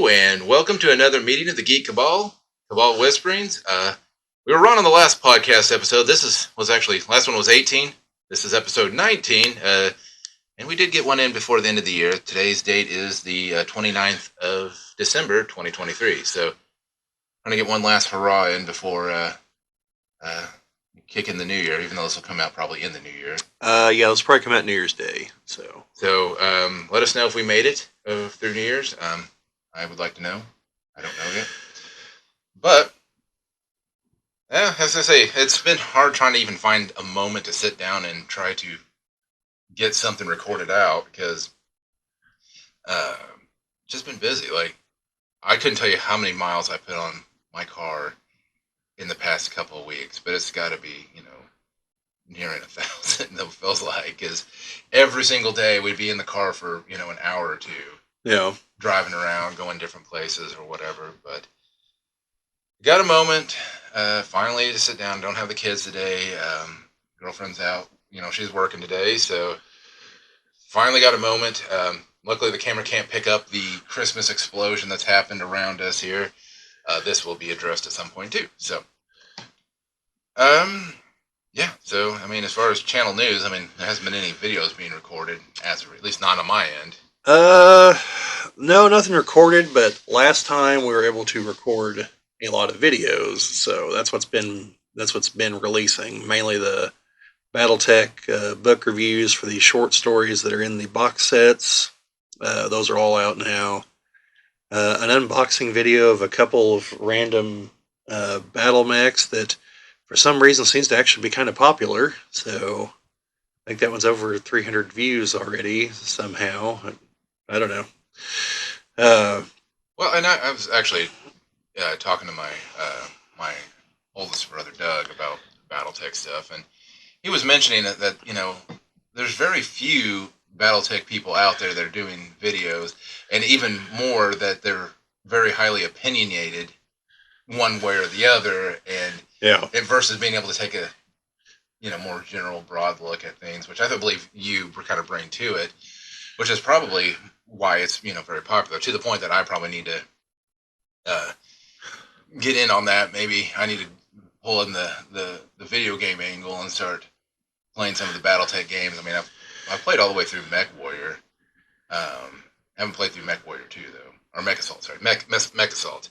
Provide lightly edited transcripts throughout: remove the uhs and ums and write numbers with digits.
Hello, and welcome to another meeting of the Geek Cabal, Cabal Whisperings. We were wrong on the last podcast episode. Last one was 18. This is episode 19, and we did get one in before the end of the year. Today's date is the 29th of December, 2023. So, trying to get one last hurrah in before kicking the new year, even though this will come out probably in the new year. Yeah, this will probably come out New Year's Day. So let us know if we made it through New Year's. I would like to know. I don't know yet. But, yeah, as I say, it's been hard trying to even find a moment to sit down and try to get something recorded out because just been busy. Like, I couldn't tell you how many miles I put on my car in the past couple of weeks, but it's got to be, nearing 1,000, it feels like, because every single day we'd be in the car for, an hour or two. Yeah. Driving around, going different places or whatever, but got a moment, finally to sit down. Don't have the kids today. Girlfriend's out, she's working today, so finally got a moment. Luckily the camera can't pick up the Christmas explosion that's happened around us here. This will be addressed at some point too, so. Yeah, so, as far as channel news, there hasn't been any videos being recorded, at least not on my end. No, nothing recorded, but last time we were able to record a lot of videos, so that's what's been releasing, mainly the BattleTech book reviews for these short stories that are in the box sets. Those are all out now. An unboxing video of a couple of random battle mechs that for some reason seems to actually be kind of popular, so I think that one's over 300 views already somehow. I don't know. Well, and I was actually talking to my my oldest brother Doug about BattleTech stuff, and he was mentioning that there's very few BattleTech people out there that are doing videos, and even more that they're very highly opinionated one way or the other, and versus being able to take a more general, broad look at things, which I believe you were kind of bring to it, which is probably why it's very popular, to the point that I probably need to get in on that. Maybe I need to pull in the video game angle and start playing some of the BattleTech games. I've played all the way through Mech Warrior. Haven't played through Mech Warrior 2 though, or Mech Assault. Sorry, Mech Assault.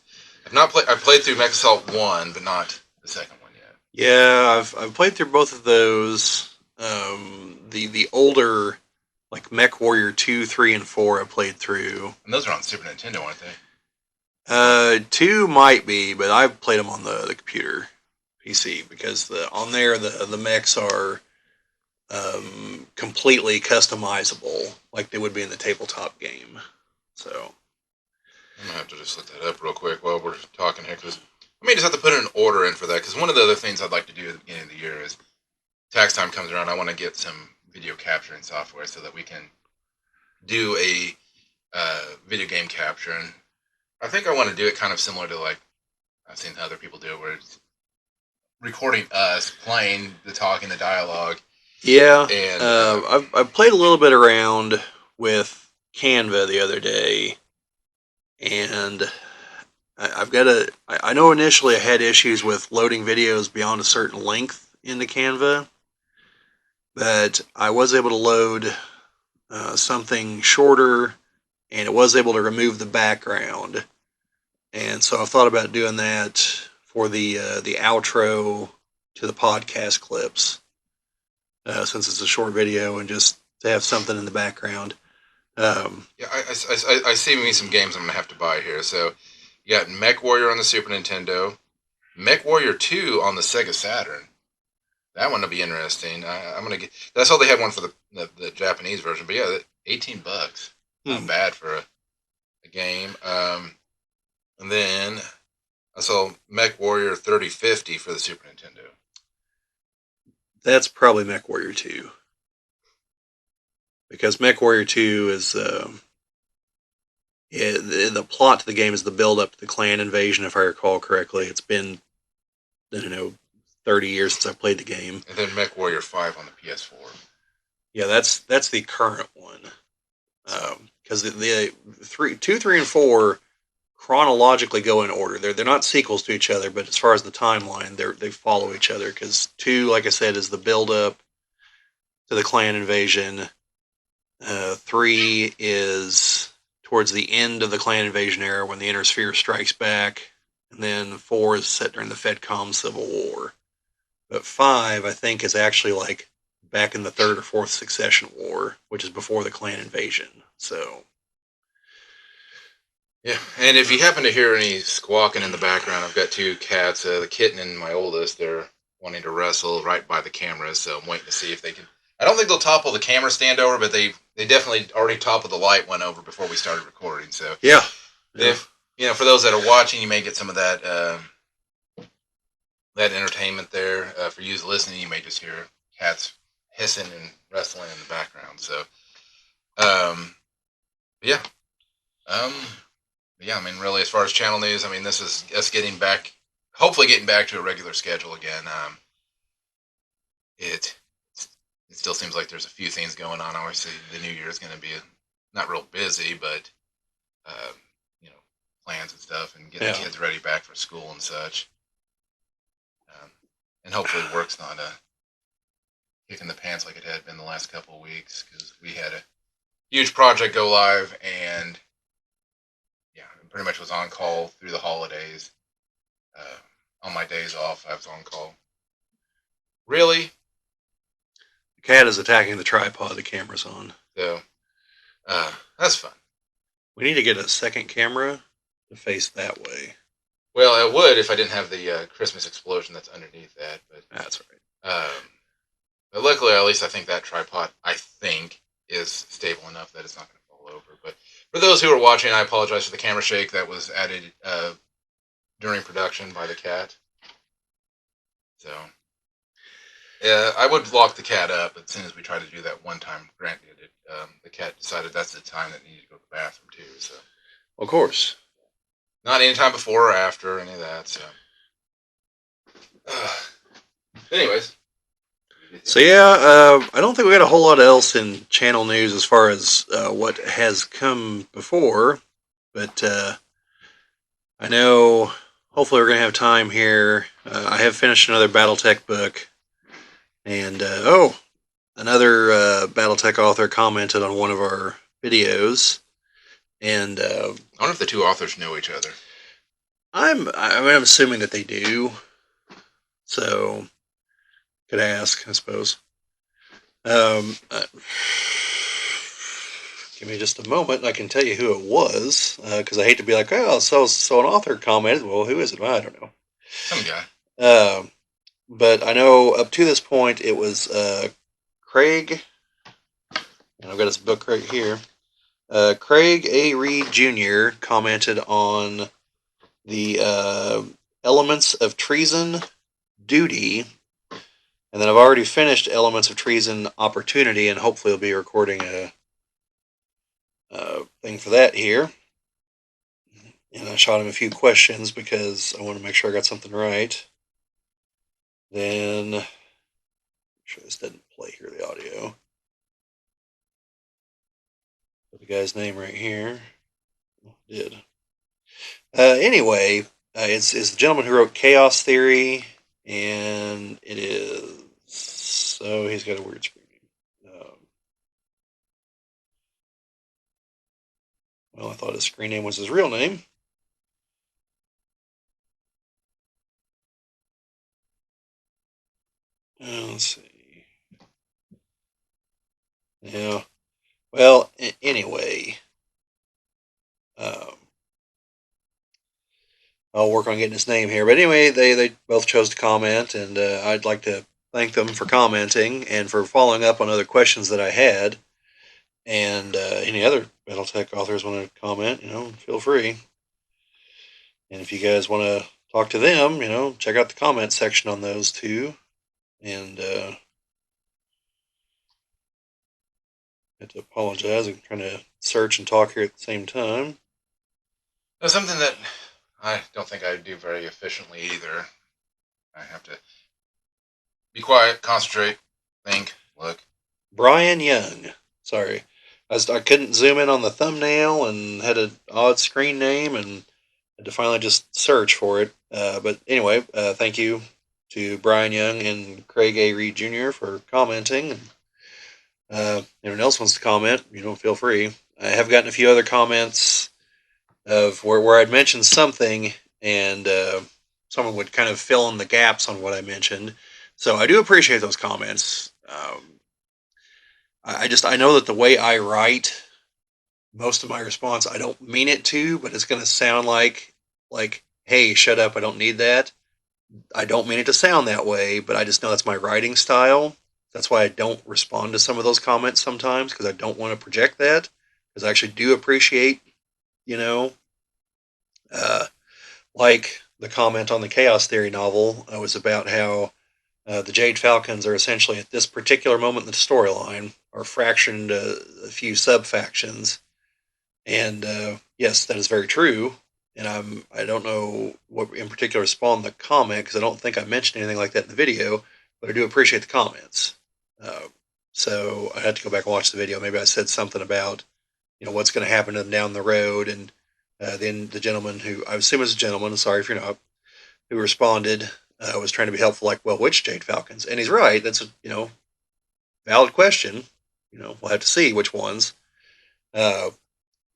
I've played through Mech Assault 1, but not the second one yet. Yeah, I've played through both of those. The older, like Mech Warrior 2, 3, and 4 I played through. And those are on Super Nintendo, aren't they? 2 might be, but I've played them on the computer PC, because on there the mechs are completely customizable, like they would be in the tabletop game. So I'm going to have to just look that up real quick while we're talking here, because I may just have to put an order in for that, because one of the other things I'd like to do at the beginning of the year is, tax time comes around, I want to get some video capturing software so that we can do a video game capture. And I think I want to do it kind of similar to, like, I've seen other people do it, where it's recording us playing the talking, the dialogue. Yeah, and I've played a little bit around with Canva the other day, and I know initially I had issues with loading videos beyond a certain length into Canva, but I was able to load something shorter, and it was able to remove the background. And so I thought about doing that for the outro to the podcast clips, since it's a short video, and just to have something in the background. I see me some games I'm going to have to buy here. So you got Mech Warrior on the Super Nintendo, Mech Warrior 2 on the Sega Saturn. That one will be interesting. I'm going to get... That's all they had one for the Japanese version. But yeah, $18. Not bad for a game. And then I saw Mech Warrior 3050 for the Super Nintendo. That's probably Mech Warrior 2. Because Mech Warrior 2 is... the plot to the game is the build-up to the clan invasion, if I recall correctly. It's been, 30 years since I played the game. And then Mech Warrior 5 on the PS4. Yeah, that's the current one. Because the 2, 3, and 4 chronologically go in order. They're not sequels to each other, but as far as the timeline, they follow each other because 2, like I said, is the build up to the clan invasion. 3 is towards the end of the clan invasion era when the Inner Sphere strikes back, and then 4 is set during the FedCom Civil War. But 5, I think, is actually like back in the third or fourth Succession War, which is before the clan invasion. So, Yeah, and if you happen to hear any squawking in the background, I've got 2 cats, the kitten and my oldest. They're wanting to wrestle right by the camera, so I'm waiting to see if they can. I don't think they'll topple the camera stand over, but they definitely already toppled the light one over before we started recording. So yeah. if for those that are watching, you may get some of that that entertainment there. For you listening, you may just hear cats hissing and wrestling in the background. So, yeah. Um, Yeah, I mean, really, as far as channel news, I mean, this is us getting back, hopefully getting back to a regular schedule again. It it still seems like there's a few things going on. Obviously, the new year is going to be not real busy, but uh, you know, plans and stuff, and getting the kids ready back for school and such. And hopefully, work's not kicking the pants like it had been the last couple of weeks because we had a huge project go live and yeah, pretty much was on call through the holidays. On my days off, I was on call. Really? The cat is attacking the tripod the camera's on. So, that's fun. We need to get a second camera to face that way. Well, I would if I didn't have the Christmas explosion that's underneath that. But that's right. But luckily, at least I think that tripod, is stable enough that it's not going to fall over. But for those who are watching, I apologize for the camera shake that was added during production by the cat. So, yeah, I would lock the cat up, but as soon as we tried to do that one time, Grant did it. The cat decided that's the time that needed to go to the bathroom too. So, of course, not any time before or after any of that. So, anyways. So yeah, I don't think we got a whole lot else in channel news as far as what has come before, but I know hopefully we're going to have time here. I have finished another BattleTech book, and another BattleTech author commented on one of our videos, and I wonder if the 2 authors know each other. I'm assuming that they do, so could ask, I suppose. Give me just a moment, and I can tell you who it was, because I hate to be like, oh, so an author commented. Well, who is it? Well, I don't know. Some guy. But I know up to this point it was Craig, and I've got his book right here. Craig A. Reed Jr. commented on the Elements of Treason, Duty, and then I've already finished Elements of Treason, Opportunity, and hopefully I'll be recording a thing for that here. And I shot him a few questions because I want to make sure I got something right. Then, make sure this doesn't play here, the audio. Put the guy's name right here. Oh, it did. Anyway, it's the gentleman who wrote Chaos Theory, and it is. So he's got a weird screen name. Well, I thought his screen name was his real name. Let's see. Yeah. Well, anyway. I'll work on getting his name here. But anyway, they both chose to comment, and I'd like to thank them for commenting and for following up on other questions that I had. And any other BattleTech authors want to comment, feel free. And if you guys want to talk to them, check out the comment section on those too. And I have to apologize. I'm trying to search and talk here at the same time. That's something that I don't think I do very efficiently either. I have to be quiet, concentrate, think, look. Brian Young. Sorry. I couldn't zoom in on the thumbnail and had an odd screen name, and had to finally just search for it. But anyway, thank you to Brian Young and Craig A. Reed Jr. for commenting. And, anyone else wants to comment, feel free. I have gotten a few other comments of where I'd mentioned something and someone would kind of fill in the gaps on what I mentioned. So I do appreciate those comments. I know that the way I write most of my response, I don't mean it to, but it's going to sound like, hey, shut up, I don't need that. I don't mean it to sound that way, but I just know that's my writing style. That's why I don't respond to some of those comments sometimes, because I don't want to project that. Because I actually do appreciate, you know, uh, like the comment on the Chaos Theory novel was about how the Jade Falcons are essentially at this particular moment in the storyline are fractured into a few sub factions. And yes, that is very true. And I don't know what in particular spawned the comment because I don't think I mentioned anything like that in the video, but I do appreciate the comments. Uh, so I had to go back and watch the video. Maybe I said something about what's going to happen to them down the road, and then the gentleman who I assume is a gentleman. Sorry if you're not, who responded was trying to be helpful, like, well, which Jade Falcons? And he's right. That's a valid question. We'll have to see which ones. Uh,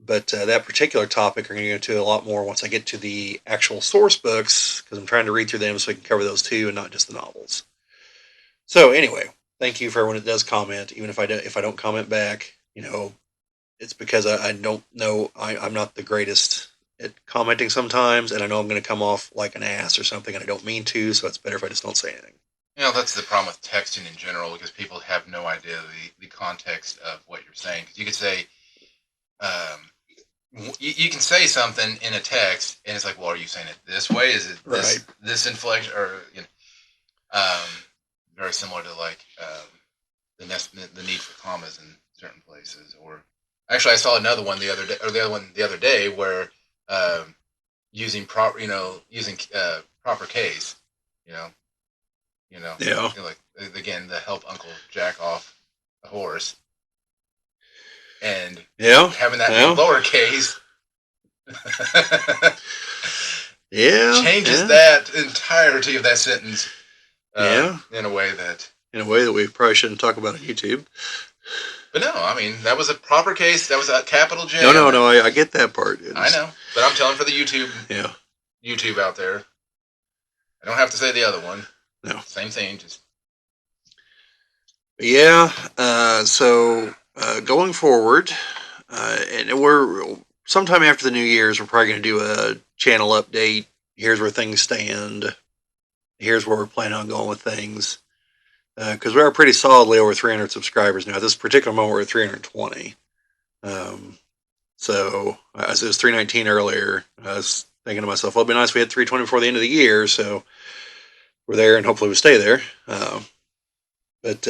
but that particular topic are going to go into a lot more once I get to the actual source books, because I'm trying to read through them so I can cover those too and not just the novels. So anyway, thank you for everyone that does comment. Even if I don't comment back, it's because I don't know. I'm not the greatest at commenting sometimes, and I know I'm going to come off like an ass or something, and I don't mean to. So it's better if I just don't say anything. That's the problem with texting in general, because people have no idea the context of what you're saying. Because you could say, you can say something in a text, and it's like, well, are you saying it this way? Is it this inflection, or very similar to like the need for commas in certain places? Or actually, I saw another one the other day, or the other one the other day, where using proper, using proper case, Yeah. like again, the help Uncle Jack off a horse, and having that be lowercase. Changes that entirety of that sentence. In a way that we probably shouldn't talk about on YouTube. But no, I mean, that was a proper case. That was a capital J. No, I get that part. I know, but I'm telling for the YouTube. Yeah. YouTube out there. I don't have to say the other one. No. Same thing, just. Yeah. So going forward, and we're sometime after the New Year's, we're probably going to do a channel update. Here's where things stand. Here's where we're planning on going with things. Because we are pretty solidly over 300 subscribers now. At this particular moment, we're at 320. So as it was 319 earlier, I was thinking to myself, well, it'd be nice if we had 320 before the end of the year. So we're there, and hopefully we stay there. But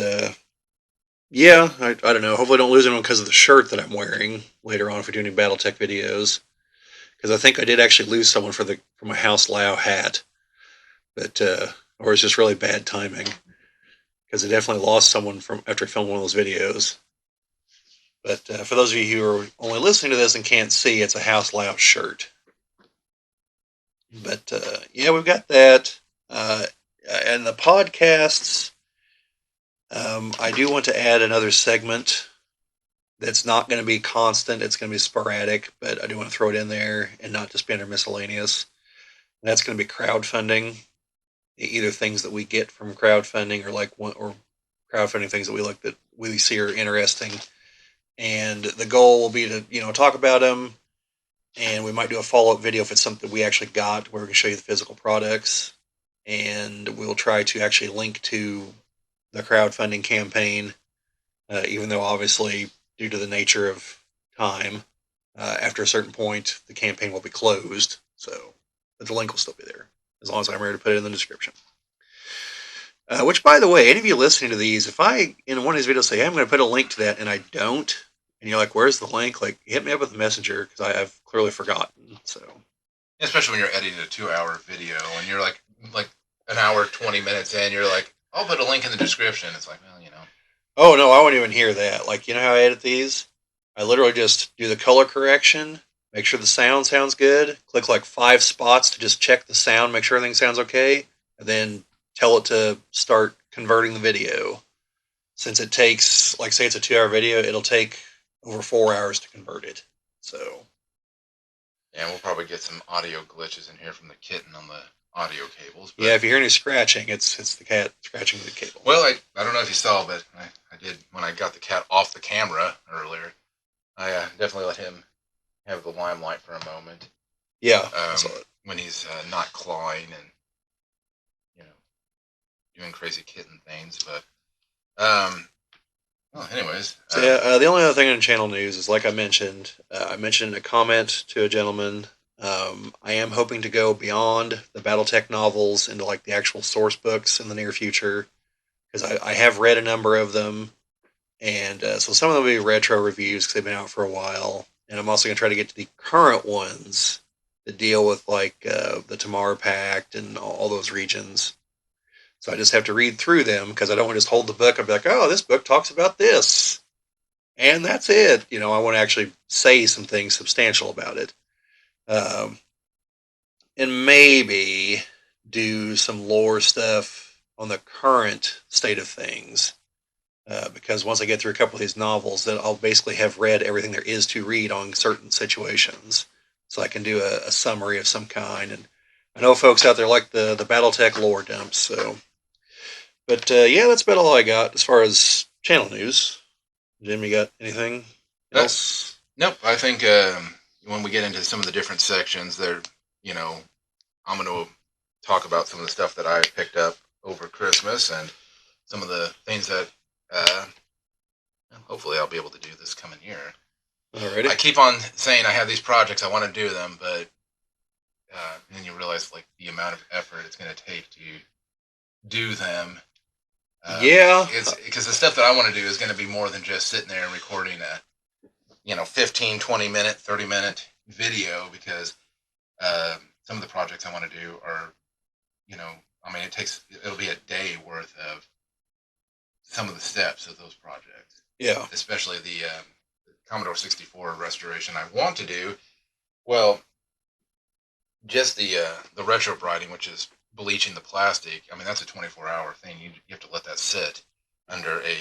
yeah, I don't know. Hopefully I don't lose anyone because of the shirt that I'm wearing later on if we do any BattleTech videos. Because I think I did actually lose someone for my House Lao hat. But or it's just really bad timing. Because I definitely lost someone after I filmed one of those videos. But for those of you who are only listening to this and can't see, it's a House Loud shirt. But yeah, we've got that. And the podcasts, I do want to add another segment that's not going to be constant. It's going to be sporadic, but I do want to throw it in there and not just be under miscellaneous. And that's going to be crowdfunding. Either things that we get from crowdfunding or crowdfunding things that we look that we see are interesting. And the goal will be to, talk about them. And we might do a follow-up video if it's something we actually got where we can show you the physical products. And we'll try to actually link to the crowdfunding campaign, even though obviously due to the nature of time, after a certain point, the campaign will be closed. But the link will still be there, as long as I'm ready to put it in the description. Which, by the way, any of you listening to these, if I, in one of these videos, say, hey, I'm going to put a link to that, and I don't, and you're like, where's the link? Like, hit me up with the messenger, because I've clearly forgotten, so. Especially when you're editing a 2-hour video, and you're like an hour, 20 minutes in, you're like, I'll put a link in the description. It's like, well, Oh, no, I won't even hear that. Like, you know how I edit these? I literally just do the color correction, make sure the sound sounds good. Click like 5 spots to just check the sound, make sure everything sounds okay, and then tell it to start converting the video. Since it takes, like, say it's a 2 hour video, it'll take over 4 hours to convert it. So, And we'll probably get some audio glitches in here from the kitten on the audio cables. But yeah, if you hear any scratching, it's the cat scratching the cable. well, I don't know if you saw, but I did when I got the cat off the camera earlier. I definitely let him have the limelight for a moment. Yeah, I saw it. When he's not clawing and you know doing crazy kitten things. But well, anyways, So yeah, the only other thing in channel news is, like I mentioned a comment to a gentleman. I am hoping to go beyond the BattleTech novels into like the actual source books in the near future, because I have read a number of them, and so some of them will be retro reviews because they've been out for a while. And I'm also going to try to get to the current ones that deal with like the Tamar Pact and all those regions. So I just have to read through them because I don't want to just hold the book and be like, oh, this book talks about this. And that's it. I want to actually say some things substantial about it. Um, and maybe do some lore stuff on the current state of things. Because once I get through a couple of these novels, then I'll basically have read everything there is to read on certain situations. So I can do a summary of some kind. And I know folks out there like the BattleTech lore dumps. So, but yeah, that's about all I got as far as channel news. Jim, you got anything uh, else? nope. I think when we get into some of the different sections, there, you know, I'm going to talk about some of the stuff that I picked up over Christmas and some of the things that hopefully I'll be able to do this coming year. I Alrighty. keep on saying I have these projects, I want to do them, but then you realize like the amount of effort it's going to take to do them. Yeah. It's because the stuff that I want to do is going to be more than just sitting there and recording a 15, 20 minute, 30-minute video, because some of the projects I want to do are, I mean, it'll be a day worth of some of the steps of those projects, Yeah. especially the Commodore 64 restoration I want to do. Well, just the retro brighting, which is bleaching the plastic. I mean, that's a 24-hour thing. You have to let that sit under a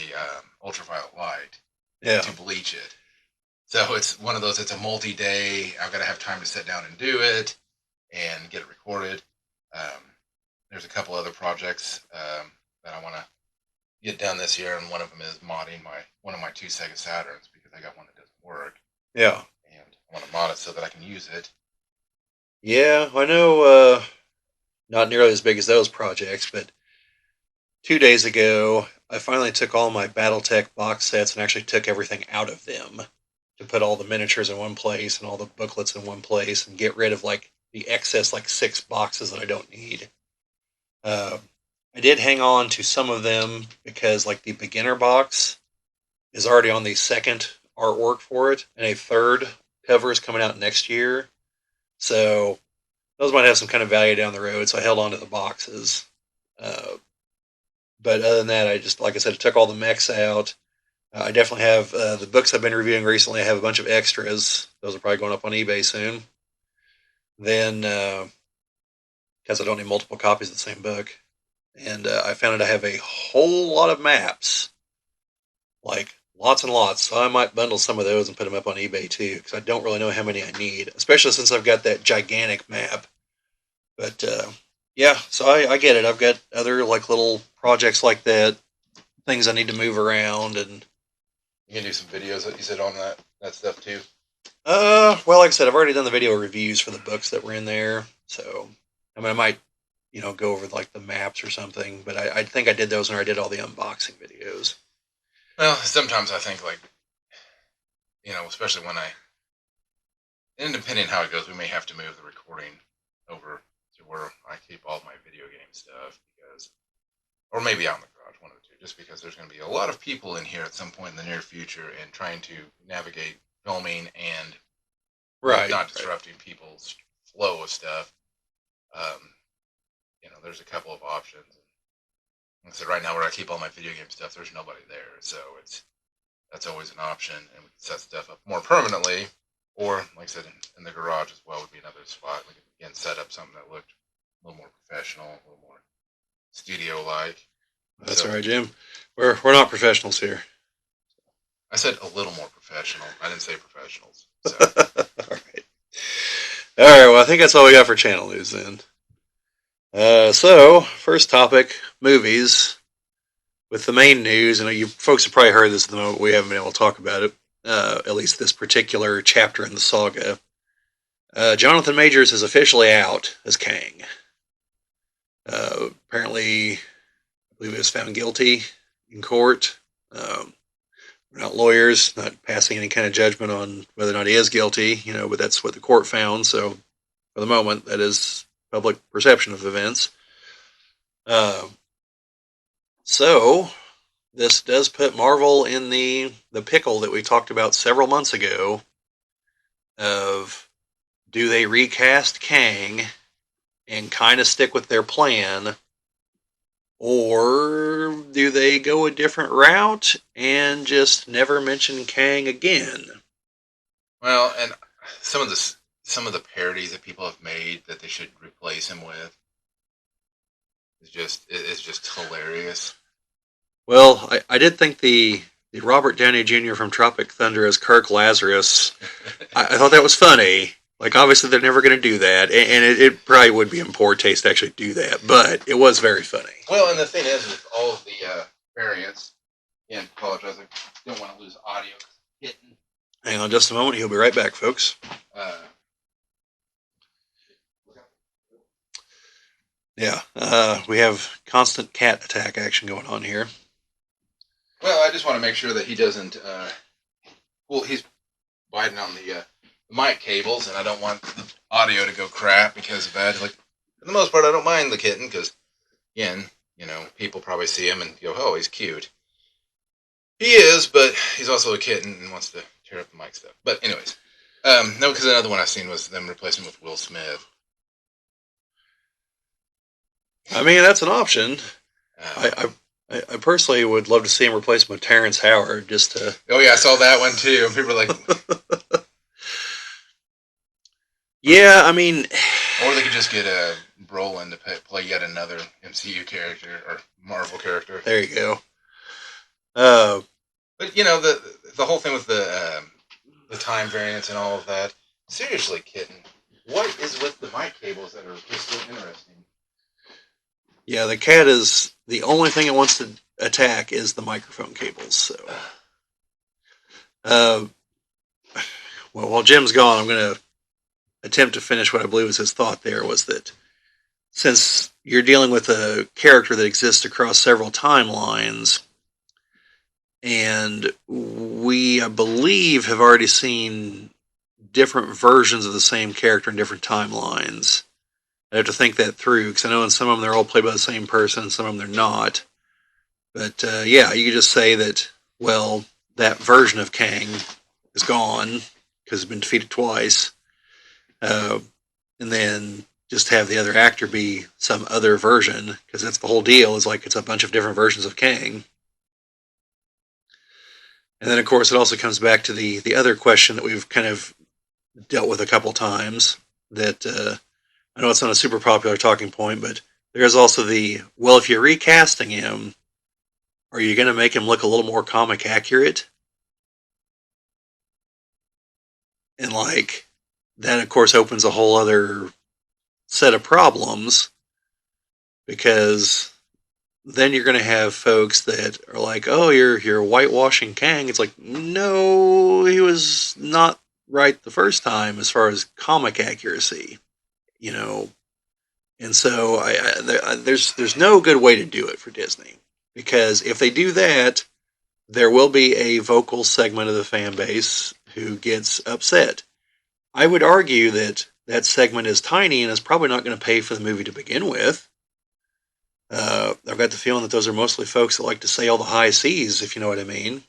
ultraviolet light Yeah. to bleach it. So it's one of those. It's a multi-day. I've got to have time to sit down and do it and get it recorded. Um, there's a couple other projects that I want to get done this year, and one of them is modding one of my two Sega Saturns because I got one that doesn't work, Yeah. and I want to mod it so that I can use it. Yeah. I know. Not nearly as big as those projects, but 2 days ago, I finally took all my BattleTech box sets and actually took everything out of them to put all the miniatures in one place and all the booklets in one place and get rid of like the excess like 6 boxes that I don't need. Uh, I did hang on to some of them because like the beginner box is already on the second artwork for it, and a third cover is coming out next year. So those might have some kind of value down the road. So I held on to the boxes. Uh, but other than that, I just, like I said, I took all the mechs out. I definitely have the books I've been reviewing recently. I have a bunch of extras. Those are probably going up on eBay soon. Then, because I don't need multiple copies of the same book. And I found out I have a whole lot of maps, like lots and lots. So I might bundle some of those and put them up on eBay too, because I don't really know how many I need, especially since I've got that gigantic map. But yeah, so I get it. I've got other like little projects like that, things I need to move around, and You can do some videos that you said on that stuff too. well, like I said, I've already done the video reviews for the books that were in there. So I mean, I might go over like the maps or something, but I think I did those when I did all the unboxing videos. Well, sometimes I think like especially when and depending on how it goes, we may have to move the recording over to where I keep all my video game stuff or maybe out in the garage, one of the two, just because there's going to be a lot of people in here at some point in the near future and trying to navigate filming and Right. not Right. disrupting people's flow of stuff. Um, there's a couple of options. Like I said, right now where I keep all my video game stuff, there's nobody there, so that's always an option, and we can set stuff up more permanently Or, like I said, in the garage as well would be another spot. Like, again, set up something that looked a little more professional, a little more studio-like. That's So all right, Jim. We're not professionals here. I said a little more professional. I didn't say professionals. So All right. All right. Well, I think that's all we got for channel news then. So first topic, movies. With the main news, and you folks have probably heard this at the moment. We haven't been able to talk about it. At least this particular chapter in the saga. Jonathan Majors is officially out as Kang. Apparently, I believe he was found guilty in court. We're not lawyers, not passing any kind of judgment on whether or not he is guilty, but that's what the court found. So, for the moment, that is public perception of events. Uh, so, this does put Marvel in the pickle that we talked about several months ago of do they recast Kang and kind of stick with their plan, or do they go a different route and just never mention Kang again? well, and some of the parodies that people have made that they should replace him with is just hilarious. Well, I did think the Robert Downey Jr. from Tropic Thunder as Kirk Lazarus, I thought that was funny. Like, obviously, they're never going to do that, and it probably would be in poor taste to actually do that, but it was very funny. Well, and the thing is, with all of the variants, again, apologize, I don't want to lose audio. Hitting. Hang on just a moment. He'll be right back, folks. Yeah, we have constant cat attack action going on here. Well, I just want to make sure that he doesn't. Well, he's biting on the mic cables, and I don't want the audio to go crap because of that. Like, for the most part, I don't mind the kitten because, again, people probably see him and go, "Oh, he's cute." He is, but he's also a kitten and wants to tear up the mic stuff. But anyways, no, because another one I seen was them replacing him with Will Smith. I mean, that's an option. Um, I personally would love to see him replace him with Terrence Howard just to. Oh yeah, I saw that one too. And people are like, yeah, I mean, or they could just get Brolin to play yet another MCU character or Marvel character. There you go. But the whole thing with the time variance and all of that. Seriously, kitten, what is with the mic cables that are just so interesting? Yeah, the cat is the only thing it wants to attack is the microphone cables. So, well, while Jim's gone, I'm going to attempt to finish what I believe was his thought. There was that since you're dealing with a character that exists across several timelines, and we, I believe, have already seen different versions of the same character in different timelines. I have to think that through because I know in some of them they're all played by the same person, some of them they're not. But yeah, you could just say that, well, that version of Kang is gone because it's been defeated twice. And then just have the other actor be some other version because that's the whole deal is like it's a bunch of different versions of Kang. And then, of course, it also comes back to the other question that we've kind of dealt with a couple times that I know it's not a super popular talking point, but there's also well, if you're recasting him, are you going to make him look a little more comic accurate? And like, that of course opens a whole other set of problems because then you're going to have folks that are like, oh, you're whitewashing Kang. It's like, no, he was not right the first time as far as comic accuracy. And so there's no good way to do it for Disney because if they do that, there will be a vocal segment of the fan base who gets upset. I would argue that that segment is tiny and is probably not going to pay for the movie to begin with. I've got the feeling that those are mostly folks that like to say all the high C's, if you know what I mean.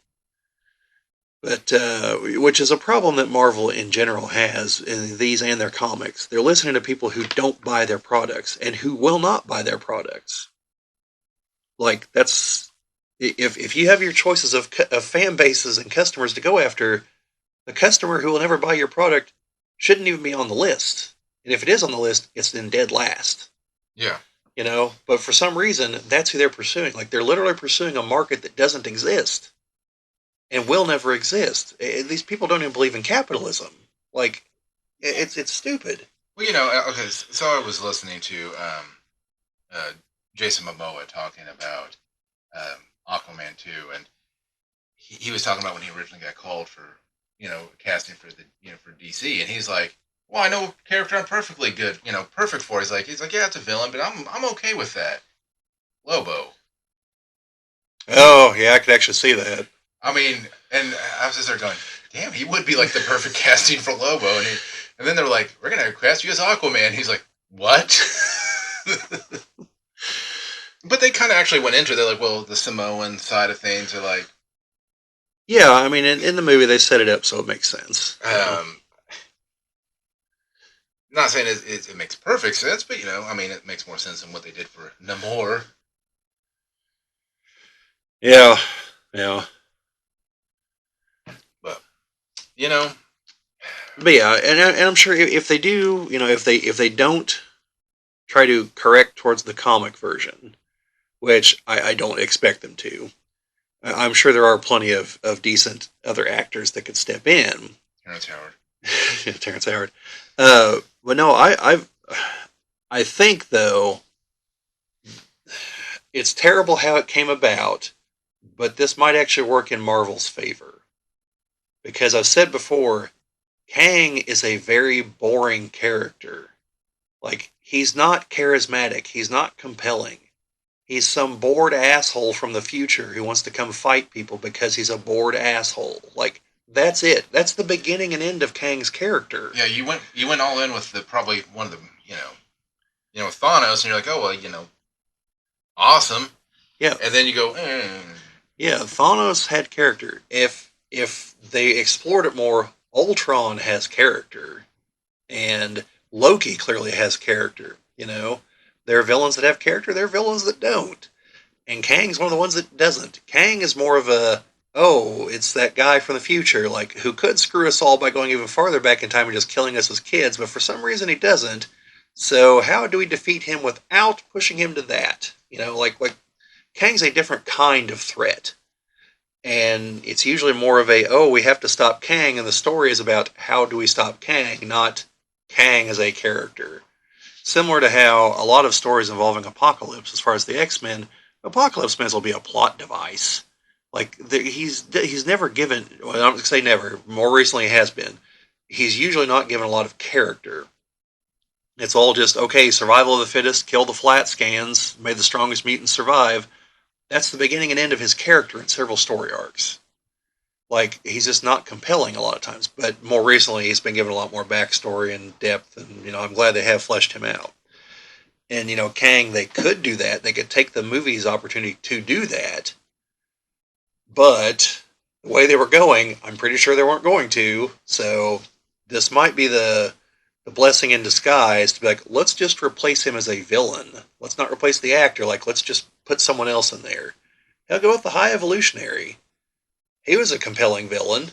But which is a problem that Marvel in general has in these and their comics. They're listening to people who don't buy their products and who will not buy their products. Like that's if you have your choices of fan bases and customers to go after, the customer who will never buy your product shouldn't even be on the list. And if it is on the list, it's in dead last. Yeah. But for some reason, that's who they're pursuing. Like, they're literally pursuing a market that doesn't exist and will never exist. These people don't even believe in capitalism. Like, it's stupid. Well, okay. So I was listening to uh, Jason Momoa talking about Aquaman 2, and he was talking about when he originally got called for, casting for for DC, and he's like, "Well, I know a character I'm perfectly good, perfect for." He's like, "Yeah, it's a villain, but I'm okay with that." Lobo. Oh, yeah, I could actually see that. I mean, and I was just there going, "Damn, he would be like the perfect casting for Lobo." And then they're like, "We're gonna cast you as Aquaman." He's like, "What?" But they kind of actually went into it. They're like, "Well, the Samoan side of things are like." Yeah, I mean, in the movie, they set it up so it makes sense. Um, Not saying it makes perfect sense, but I mean, it makes more sense than what they did for Namor. Yeah, yeah. But you know, But yeah, and I'm sure if they do, if they don't try to correct towards the comic version, which I don't expect them to, I'm sure there are plenty of decent other actors that could step in. Terrence Howard. Terrence Howard. But no, I think though it's terrible how it came about, but this might actually work in Marvel's favor because I've said before, Kang is a very boring character. Like, he's not charismatic, he's not compelling. He's some bored asshole from the future who wants to come fight people because he's a bored asshole. Like, that's it. That's the beginning and end of Kang's character. Yeah, you went all in with the probably one of the Thanos, and you're like, oh well, awesome, Yeah, and then you go, yeah. Thanos had character. If they explored it more, Ultron has character, and Loki clearly has character. There are villains that have character. There are villains that don't. And Kang's one of the ones that doesn't. Kang is more of a, oh, it's that guy from the future, like, who could screw us all by going even farther back in time and just killing us as kids, but for some reason he doesn't. So how do we defeat him without pushing him to that? Like Kang's a different kind of threat. And it's usually more of a, oh, we have to stop Kang, and the story is about how do we stop Kang, not Kang as a character. Similar to how a lot of stories involving Apocalypse, as far as the X-Men, Apocalypse may as well be a plot device. Like, he's never given. Well, I'm going to say never. More recently, he has been. He's usually not given a lot of character. It's all just okay. Survival of the fittest. Kill the flat scans. May the strongest mutants survive. That's the beginning and end of his character in several story arcs. Like, he's just not compelling a lot of times. But more recently, he's been given a lot more backstory and depth, and I'm glad they have fleshed him out. And Kang, they could do that. They could take the movie's opportunity to do that, but the way they were going, I'm pretty sure they weren't going to. So this might be the blessing in disguise to be like, let's just replace him as a villain. Let's not replace the actor. Like, let's just put someone else in there. He'll go with the High Evolutionary. He was a compelling villain.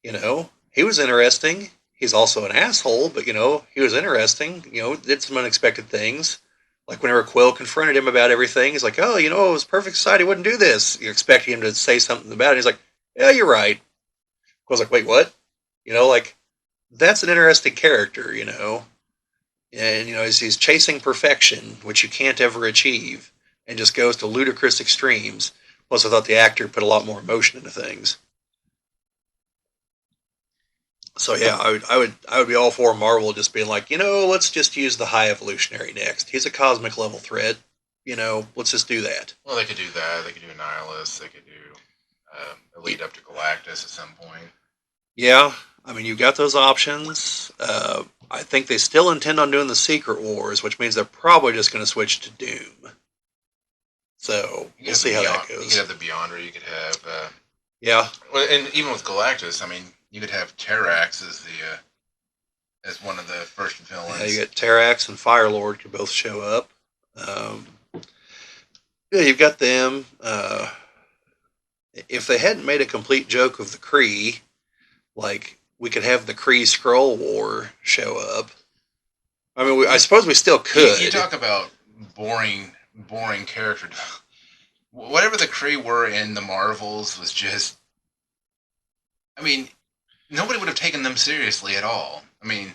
He was interesting. He's also an asshole, but he was interesting. Did some unexpected things. Like whenever Quill confronted him about everything, he's like, "Oh, it was perfect society wouldn't do this." You're expecting him to say something about it. He's like, "Yeah, you're right." Quill's like, "Wait, what?" Like, that's an interesting character. And he's chasing perfection, which you can't ever achieve, and just goes to ludicrous extremes. Plus, I thought the actor put a lot more emotion into things. So yeah, I would be all for Marvel just being like, let's just use the High Evolutionary next. He's a cosmic level threat. Let's just do that. well, they could do that. They could do Nihilus. They could do a lead up to Galactus at some point. Yeah, I mean, you've got those options. I think they still intend on doing the Secret Wars, which means they're probably just going to switch to Doom. So we'll see how that You could goes. have the Beyonder. You could have, Yeah, and even with Galactus, I mean, you could have Terrax as one of the first yeah, you villains. got Terrax and Firelord could both show up. Um, yeah, you've got them. If they hadn't made a complete joke of the Kree, like we could have the Kree Skrull War show up. I mean, I suppose we still could. You talk about boring character. Whatever the Kree were in the Marvels was just. I mean, nobody would have taken them seriously at all. I mean,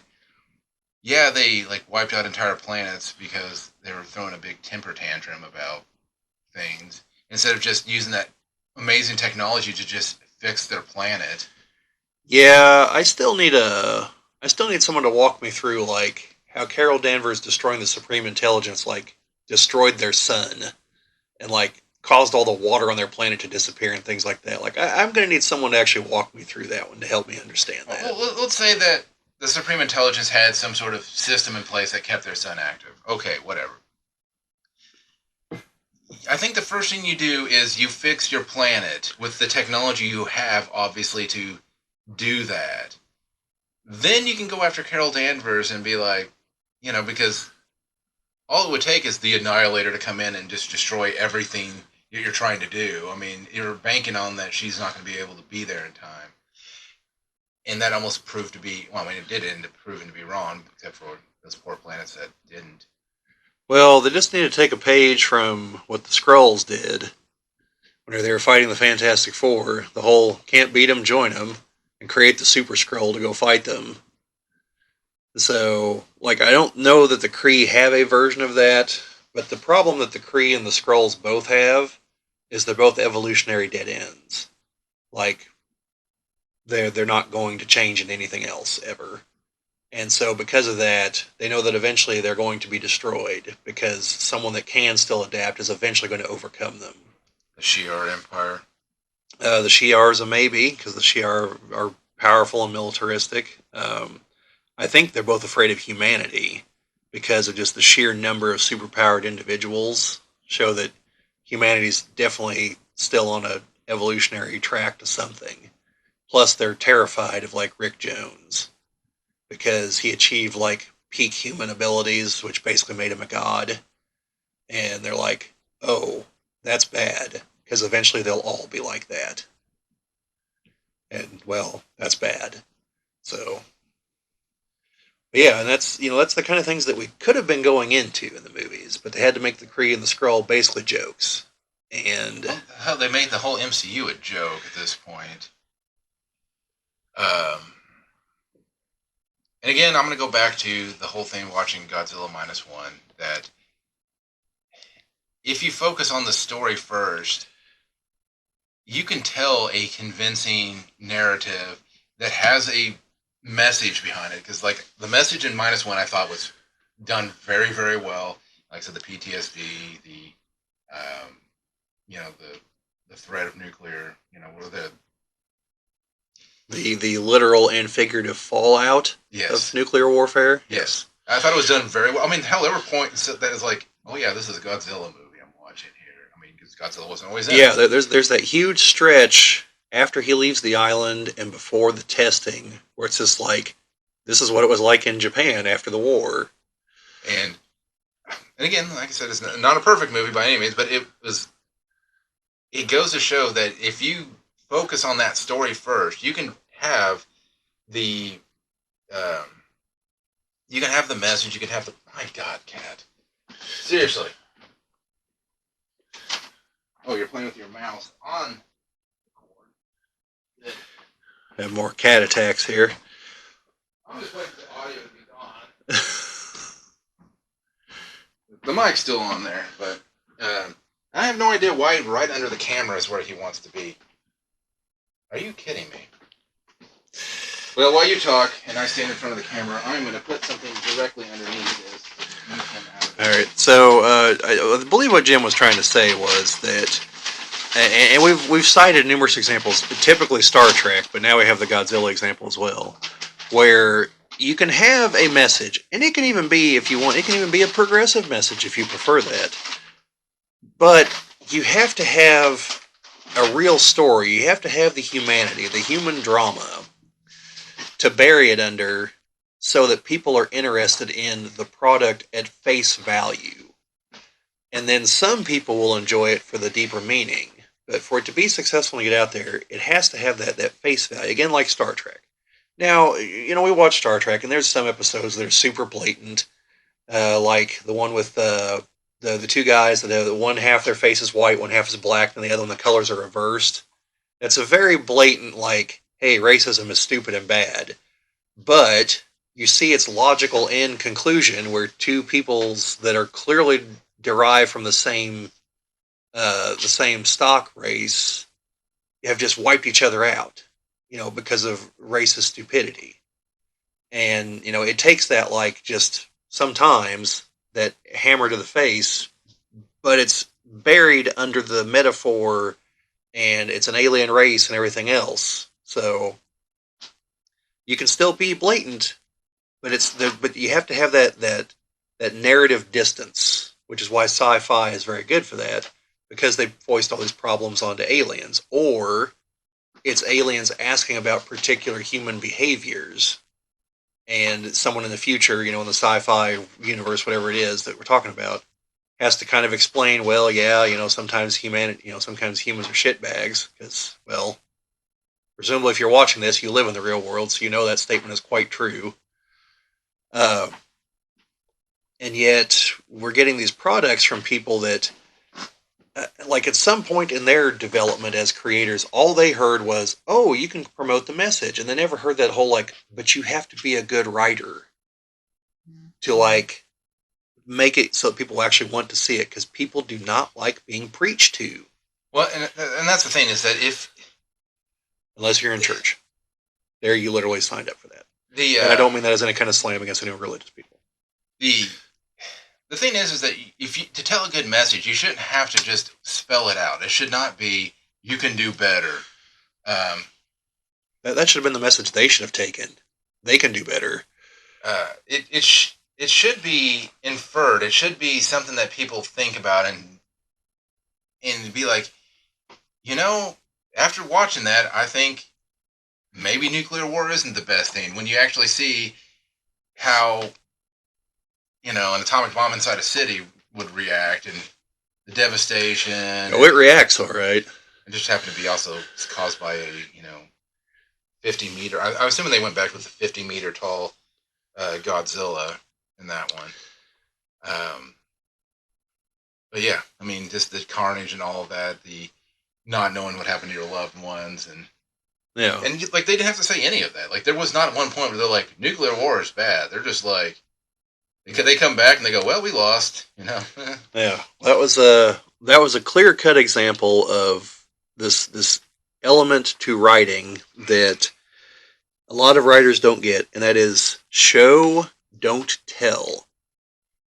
yeah, they like wiped out entire planets because they were throwing a big temper tantrum about things instead of just using that amazing technology to just fix their planet. Yeah, I still need someone to walk me through like how Carol Danvers destroying the Supreme Intelligence like destroyed their sun and like caused all the water on their planet to disappear and things like that. Like I'm going to need someone to actually walk me through that one to help me understand that. Well, let's say that the Supreme Intelligence had some sort of system in place that kept their sun active. Okay, whatever. I think the first thing you do is you fix your planet with the technology you have, obviously, to do that. Then you can go after Carol Danvers and be like, because all it would take is the Annihilator to come in and just destroy everything you're trying to do. I mean, you're banking on that she's not going to be able to be there in time. And that almost proved to be, well, I mean, it did end up proving to be wrong, except for those poor planets that didn't. Well, they just need to take a page from what the Skrulls did when they were fighting the Fantastic Four. The whole can't beat them, join them, and create the Super Skrull to go fight them. So, like, I don't know that the Kree have a version of that, but the problem that the Kree and the Skrulls both have is they're both evolutionary dead ends. Like, they're not going to change into anything else ever. And so because of that, they know that eventually they're going to be destroyed because someone that can still adapt is eventually going to overcome them. The Shi'ar Empire. The Shi'ar is a maybe because the Shi'ar are powerful and militaristic. I think they're both afraid of humanity because of just the sheer number of superpowered individuals show that humanity's definitely still on a evolutionary track to something. Plus, they're terrified of like Rick Jones because he achieved like peak human abilities, which basically made him a god. And they're like, oh, that's bad because eventually they'll all be like that. And well, that's bad. So, yeah, and that's the kind of things that we could have been going into in the movies, but they had to make the Kree and the Skrull basically jokes. And hell, they made the whole MCU a joke at this point. And again, I'm going to go back to the whole thing watching Godzilla Minus One. That if you focus on the story first, you can tell a convincing narrative that has a message behind it. Because like the message in Minus One, I thought was done very, very well. Like I said, the PTSD, the threat of nuclear, the literal and figurative fallout yes. of nuclear warfare. Yes. I thought it was done very well. I mean, hell, there were points that is like, oh yeah, this is a Godzilla movie I'm watching here. I mean, because Godzilla wasn't always in. Yeah, there's that huge stretch after he leaves the island and before the testing where it's just like, this is what it was like in Japan after the war. And again, like I said, it's not a perfect movie by any means, but it goes to show that if you focus on that story first, you can have the message. You can have the my God, cat. Seriously. Oh, you're playing with your mouse on the cord. Good. Have more cat attacks here. I'm just waiting for the audio to be gone. The mic's still on there, but I have no idea why right under the camera is where he wants to be. Are you kidding me? Well, while you talk and I stand in front of the camera, I'm going to put something directly underneath this. All right. So I believe what Jim was trying to say was that, and we've cited numerous examples, typically Star Trek, but now we have the Godzilla example as well, where you can have a message, and it can even be, if you want, it can even be a progressive message if you prefer that. But you have to have a real story. You have to have the humanity, the human drama, to bury it under so that people are interested in the product at face value. And then some people will enjoy it for the deeper meaning. But for it to be successful and get out there, it has to have that face value. Again, like Star Trek. Now, we watch Star Trek, and there's some episodes that are super blatant, like the one with the two guys that have one half their face is white, one half is black, and the other one the colors are reversed. It's a very blatant, like, hey, racism is stupid and bad. But you see its logical end conclusion where two peoples that are clearly derived from the same stock race have just wiped each other out, because of racist stupidity. And it takes that, like, just sometimes that hammer to the face, but it's buried under the metaphor, and it's an alien race and everything else. So you can still be blatant, but you have to have that narrative distance, which is why sci-fi is very good for that, because they foist all these problems onto aliens, or it's aliens asking about particular human behaviors, and someone in the future, in the sci-fi universe, whatever it is that we're talking about, has to kind of explain, well, yeah, sometimes sometimes humans are shitbags, because, well, presumably if you're watching this, you live in the real world, so you know that statement is quite true. Uh, and yet we're getting these products from people that, like, at some point in their development as creators, all they heard was, oh, you can promote the message, and they never heard that whole, like, but you have to be a good writer to, like, make it so that people actually want to see it, because people do not like being preached to Well, and that's the thing is that if unless you're in church. There, you literally signed up for that, the and I don't mean that as any kind of slam against any religious people. the the thing is that if you to tell a good message, you shouldn't have to just spell it out. It should not be you can do better. Um, That should have been the message they should have taken. They can do better. it should be inferred. It should be something that people think about and be like, you know, after watching that, I think maybe nuclear war isn't the best thing. When you actually see how an atomic bomb inside a city would react and the devastation. Oh, it reacts all right. It just happened to be also caused by a 50 meter. I'm assuming they went back with the 50-meter tall Godzilla in that one. But yeah, I mean, just the carnage and all of that, the not knowing what happened to your loved ones, Yeah. and like they didn't have to say any of that. Like there was not one point where they're like nuclear war is bad. They're just like they come back and they go, well, we lost. Yeah. That was a clear cut example of this element to writing that a lot of writers don't get, and that is show, don't tell.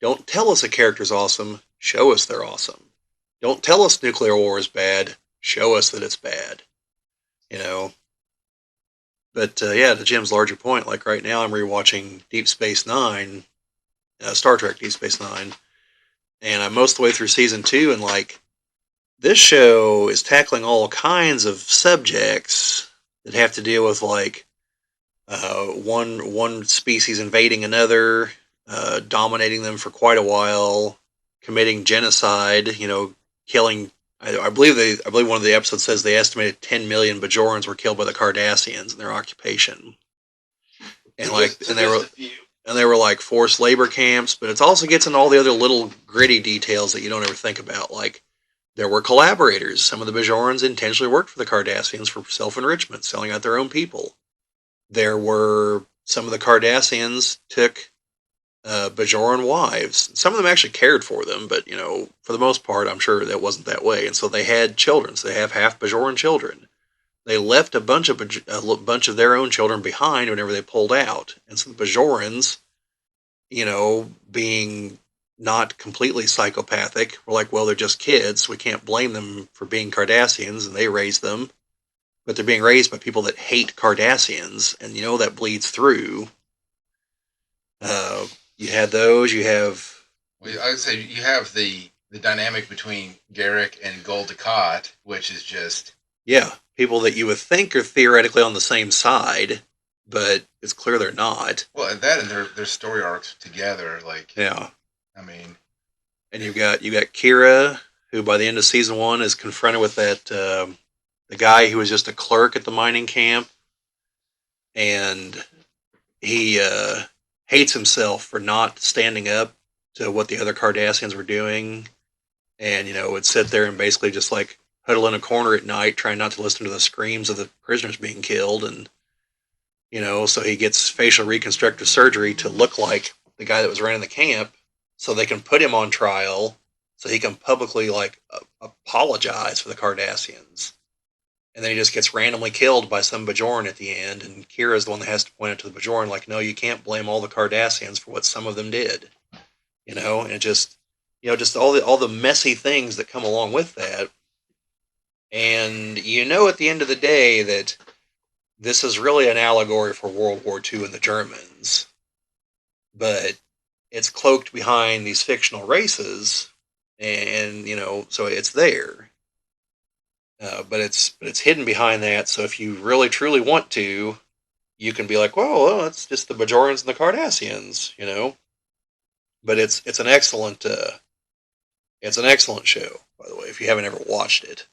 Don't tell us a character's awesome. Show us they're awesome. Don't tell us nuclear war is bad. Show us that it's bad. You know. But yeah, to Jim's larger point, like right now, I'm rewatching Deep Space Nine, Star Trek Deep Space Nine, and I'm most of the way through season 2, and like this show is tackling all kinds of subjects that have to deal with, like, one species invading another, dominating them for quite a while, committing genocide. Killing. I believe one of the episodes says they estimated 10 million Bajorans were killed by the Cardassians in their occupation, and they were like forced labor camps. But it also gets into all the other little gritty details that you don't ever think about, like. There were collaborators. Some of the Bajorans intentionally worked for the Cardassians for self-enrichment, selling out their own people. There were some of the Cardassians took Bajoran wives. Some of them actually cared for them, but for the most part, I'm sure that wasn't that way. And so they had children. So they have half Bajoran children. They left a bunch of their own children behind whenever they pulled out. And so the Bajorans, being not completely psychopathic, were like, well, they're just kids. We can't blame them for being Cardassians, and they raised them. But they're being raised by people that hate Cardassians, and that bleeds through. You had those. You have. Well, I would say you have the dynamic between Garrick and Gul Dukat, which is just people that you would think are theoretically on the same side, but it's clear they're not. Well, that and their story arcs together, like I mean, and you got Kira, who by the end of season 1 is confronted with that the guy who was just a clerk at the mining camp, and he hates himself for not standing up to what the other Cardassians were doing, and would sit there and basically just like huddle in a corner at night, trying not to listen to the screams of the prisoners being killed, and so he gets facial reconstructive surgery to look like the guy that was running the camp, so they can put him on trial, so he can publicly like apologize for the Cardassians. And then he just gets randomly killed by some Bajoran at the end, and Kira's the one that has to point out to the Bajoran, like, no, you can't blame all the Cardassians for what some of them did. And it just, just all the messy things that come along with that. And at the end of the day that this is really an allegory for World War II and the Germans, but it's cloaked behind these fictional races, and so it's there. But it's hidden behind that. So if you really truly want to, you can be like, well, it's just the Bajorans and the Cardassians. But it's an excellent show, by the way. If you haven't ever watched it,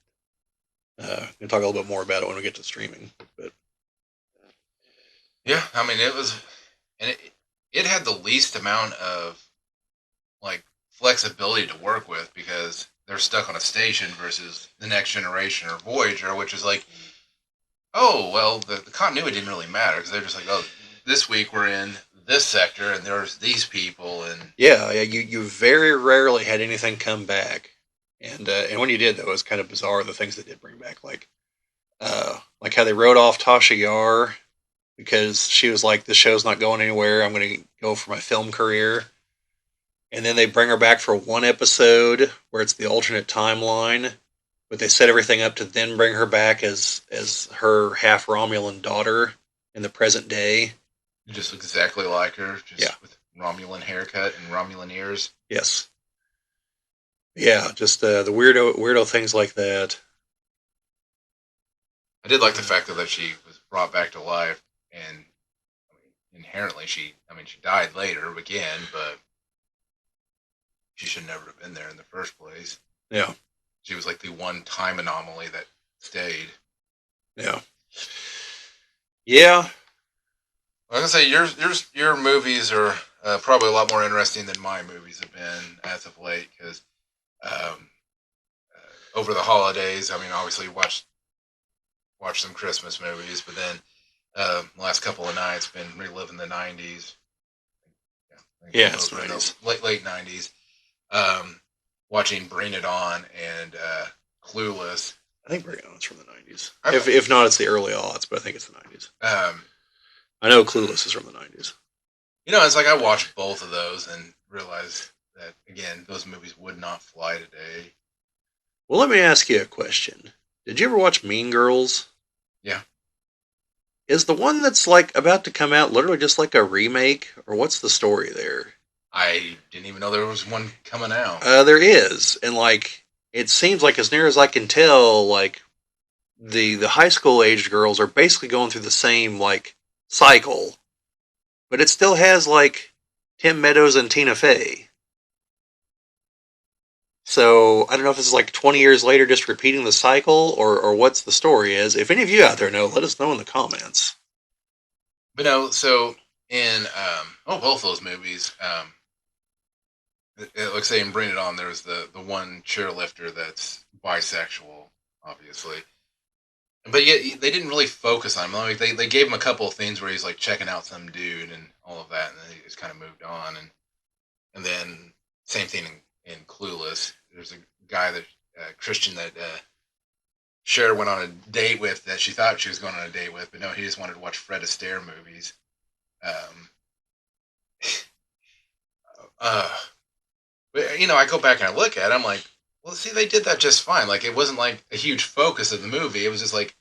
we'll talk a little bit more about it when we get to streaming. But Yeah, I mean, it had the least amount of like flexibility to work with because they're stuck on a station versus the Next Generation or Voyager, which is like, oh well, the continuity didn't really matter because they're just like, oh, this week we're in this sector and there's these people and yeah, you very rarely had anything come back, and when you did, though, it was kind of bizarre the things they did bring back, like how they wrote off Tasha Yar because she was like, the show's not going anywhere. I'm going to go for my film career. And then they bring her back for one episode where it's the alternate timeline, but they set everything up to then bring her back as her half Romulan daughter in the present day. you just look exactly like her, Yeah. just with Romulan haircut and Romulan ears. Yes. Yeah, just the weirdo things like that. I did like the fact that she was brought back to life, and I mean, inherently she died later again, but she should never have been there in the first place. Yeah. She was like the one time anomaly that stayed. Yeah. Yeah. Like I say, your movies are probably a lot more interesting than my movies have been as of late because over the holidays, I mean, obviously watched some Christmas movies, but then the last couple of nights been reliving the '90s. Yeah, it's 90s. Late '90s. Watching Bring It On and Clueless. I think Bring It On is from the 90s. If not, it's the early aughts, but I think it's the 90s. I know Clueless is from the 90s. It's like I watched both of those and realized that, again, those movies would not fly today. Well, let me ask you a question. Did you ever watch Mean Girls? Yeah. Is the one that's like about to come out literally just like a remake, or what's the story there? I didn't even know there was one coming out. There is, and like it seems like, as near as I can tell, like the high school aged girls are basically going through the same like cycle, but it still has like Tim Meadows and Tina Fey. So I don't know if this is like 20 years later, just repeating the cycle, or what's the story is. If any of you out there know, let us know in the comments. But no, so in both those movies, like say in Bring It On, there's the one cheerlifter that's bisexual, obviously. But yet they didn't really focus on him. Like they gave him a couple of things where he's like checking out some dude and all of that, and then he just kind of moved on. And then same thing in Clueless. There's a guy that Christian that Cher went on a date with that she thought she was going on a date with, but no, he just wanted to watch Fred Astaire movies. But I go back and I look at it, I'm like, well, see, they did that just fine. Like, it wasn't like a huge focus of the movie. It was just like,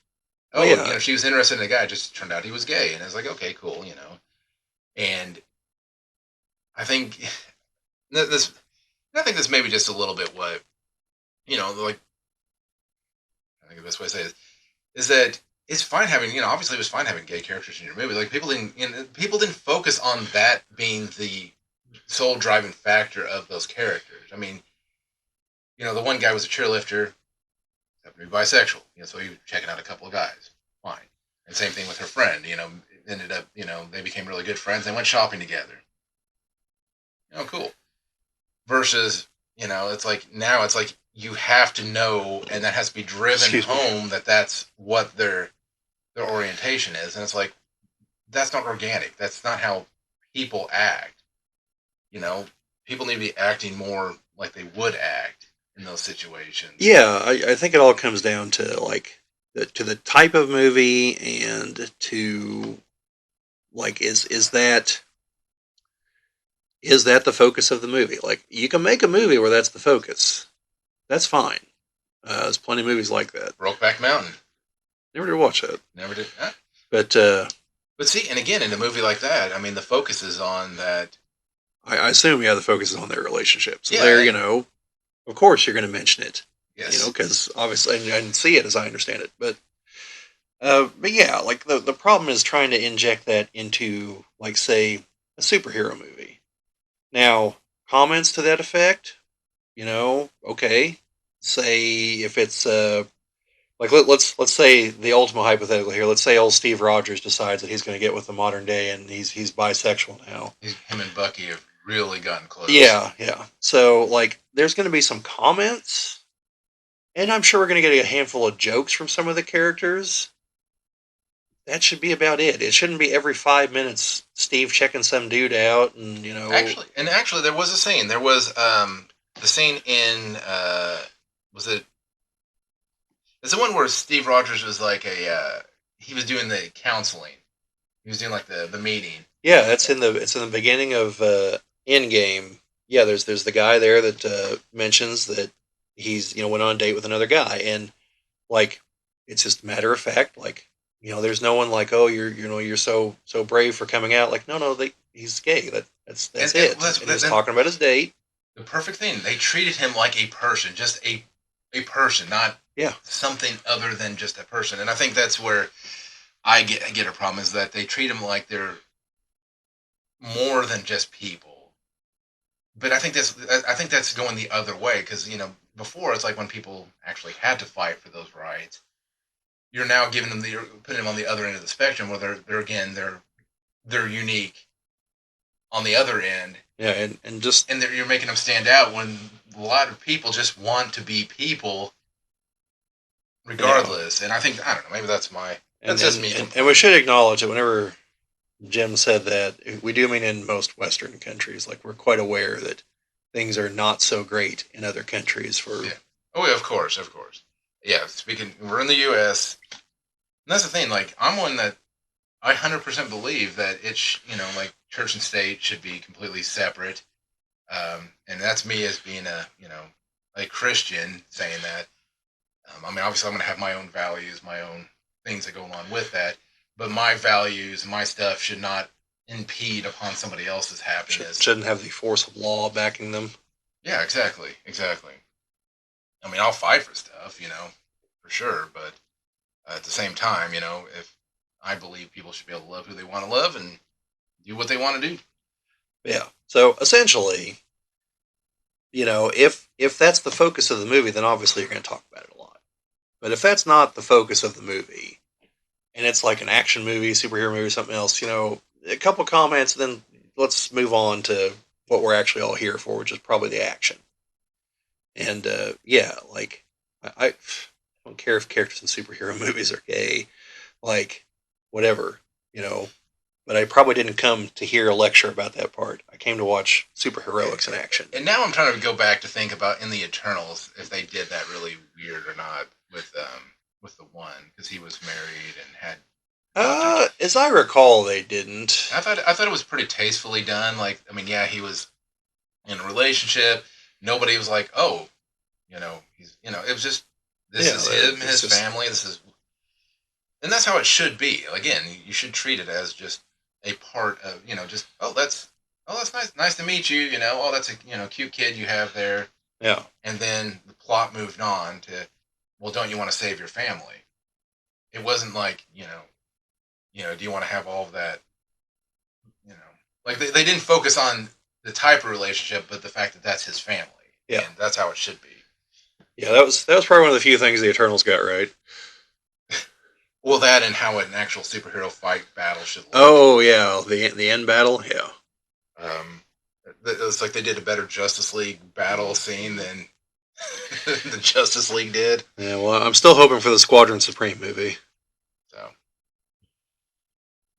oh, yeah. She was interested in a guy. It just turned out he was gay, and I was like, okay, cool, And I think this, may be just a little bit what, like, I think the best way to say it is that it's fine having, obviously it was fine having gay characters in your movie. Like, people didn't focus on that being the sole driving factor of those characters. I mean, the one guy was a cheerlifter, happened to be bisexual, so he was checking out a couple of guys. Fine. And same thing with her friend, ended up, they became really good friends. They went shopping together. Cool. Versus, it's like now it's like you have to know, and that has to be driven Excuse me. home that that's what their orientation is, and it's like that's not organic. That's not how people act. You know, people need to be acting more like they would act in those situations. Yeah, I think it all comes down to like to the type of movie and to like is that the focus of the movie? Like you can make a movie where that's the focus. That's fine. There's plenty of movies like that. Brokeback Mountain. Never did watch that, Never did. Huh? but But see, and again, in a movie like that, I mean, the focus is on that. I assume the focus is on their relationship. So Yeah. there, of course you're going to mention it. Yes. Because obviously and see it as I understand it, but yeah, like the problem is trying to inject that into like say a superhero movie. Now, comments to that effect, okay. Say if it's like let's say the ultimate hypothetical here. Let's say old Steve Rogers decides that he's going to get with the modern day and he's bisexual now. Him and Bucky have really gotten close. Yeah, yeah. So like, there's going to be some comments, and I'm sure we're going to get a handful of jokes from some of the characters. That should be about it. It shouldn't be every 5 minutes Steve checking some dude out, and Actually, there was a scene. There was the scene in was it? It's the one where Steve Rogers was like he was doing the counseling. He was doing like the meeting. Yeah, it's in the beginning of Endgame. Yeah, there's the guy there that mentions that he's went on a date with another guy, and like it's just matter of fact, like there's no one like, oh, you're so brave for coming out. Like no, he's gay. That's it. And he's talking about his date. The perfect thing. They treated him like a person, just a person, not something other than just a person. And I think that's where I get a problem is that they treat them like they're more than just people. But I think that's going the other way because before it's like when people actually had to fight for those rights, you're now giving them putting them on the other end of the spectrum where they're unique on the other end. Yeah, and you're making them stand out when a lot of people just want to be people regardless. Yeah. And I think I don't know, maybe that's just me. And we should acknowledge that whenever Jim said that, we do mean in most Western countries. Like we're quite aware that things are not so great in other countries for. Yeah. Oh, yeah, of course. Yeah, we're in the U.S. And that's the thing. Like I'm one that I 100% believe that it's like church and state should be completely separate. And that's me as being a Christian saying that. I mean, obviously, I'm going to have my own values, my own things that go along with that. But my values, my stuff should not impede upon somebody else's happiness. Shouldn't have the force of law backing them. Yeah, exactly. I mean, I'll fight for stuff, for sure. But at the same time, if I believe people should be able to love who they want to love and do what they want to do. Yeah. So essentially, if that's the focus of the movie, then obviously you're going to talk about it a lot. But if that's not the focus of the movie, and it's like an action movie, superhero movie, something else, a couple comments, then let's move on to what we're actually all here for, which is probably the action. And yeah, like I don't care if characters in superhero movies are gay, like whatever, But I probably didn't come to hear a lecture about that part. I came to watch superheroics in action. And now I'm trying to go back to think about in the Eternals if they did that really weird or not with the one because he was married and had. As I recall, they didn't. I thought it was pretty tastefully done. Like, I mean, yeah, he was in a relationship. Nobody was like, oh, he's, it was just this is him, his family. This is, and that's how it should be. Again, you should treat it as just a part of, just that's nice to meet you. That's a cute kid you have there. Yeah. And then the plot moved on to, well, don't you want to save your family? It wasn't like do you want to have all of that? Like they didn't focus on the type of relationship, but the fact that that's his family. Yeah, and that's how it should be. Yeah, that was probably one of the few things the Eternals got right. Well, that and how an actual superhero fight battle should look. Oh yeah, the end battle. Yeah. Um, it's like they did a better Justice League battle scene than the Justice League did. Yeah. Well, I'm still hoping for the Squadron Supreme movie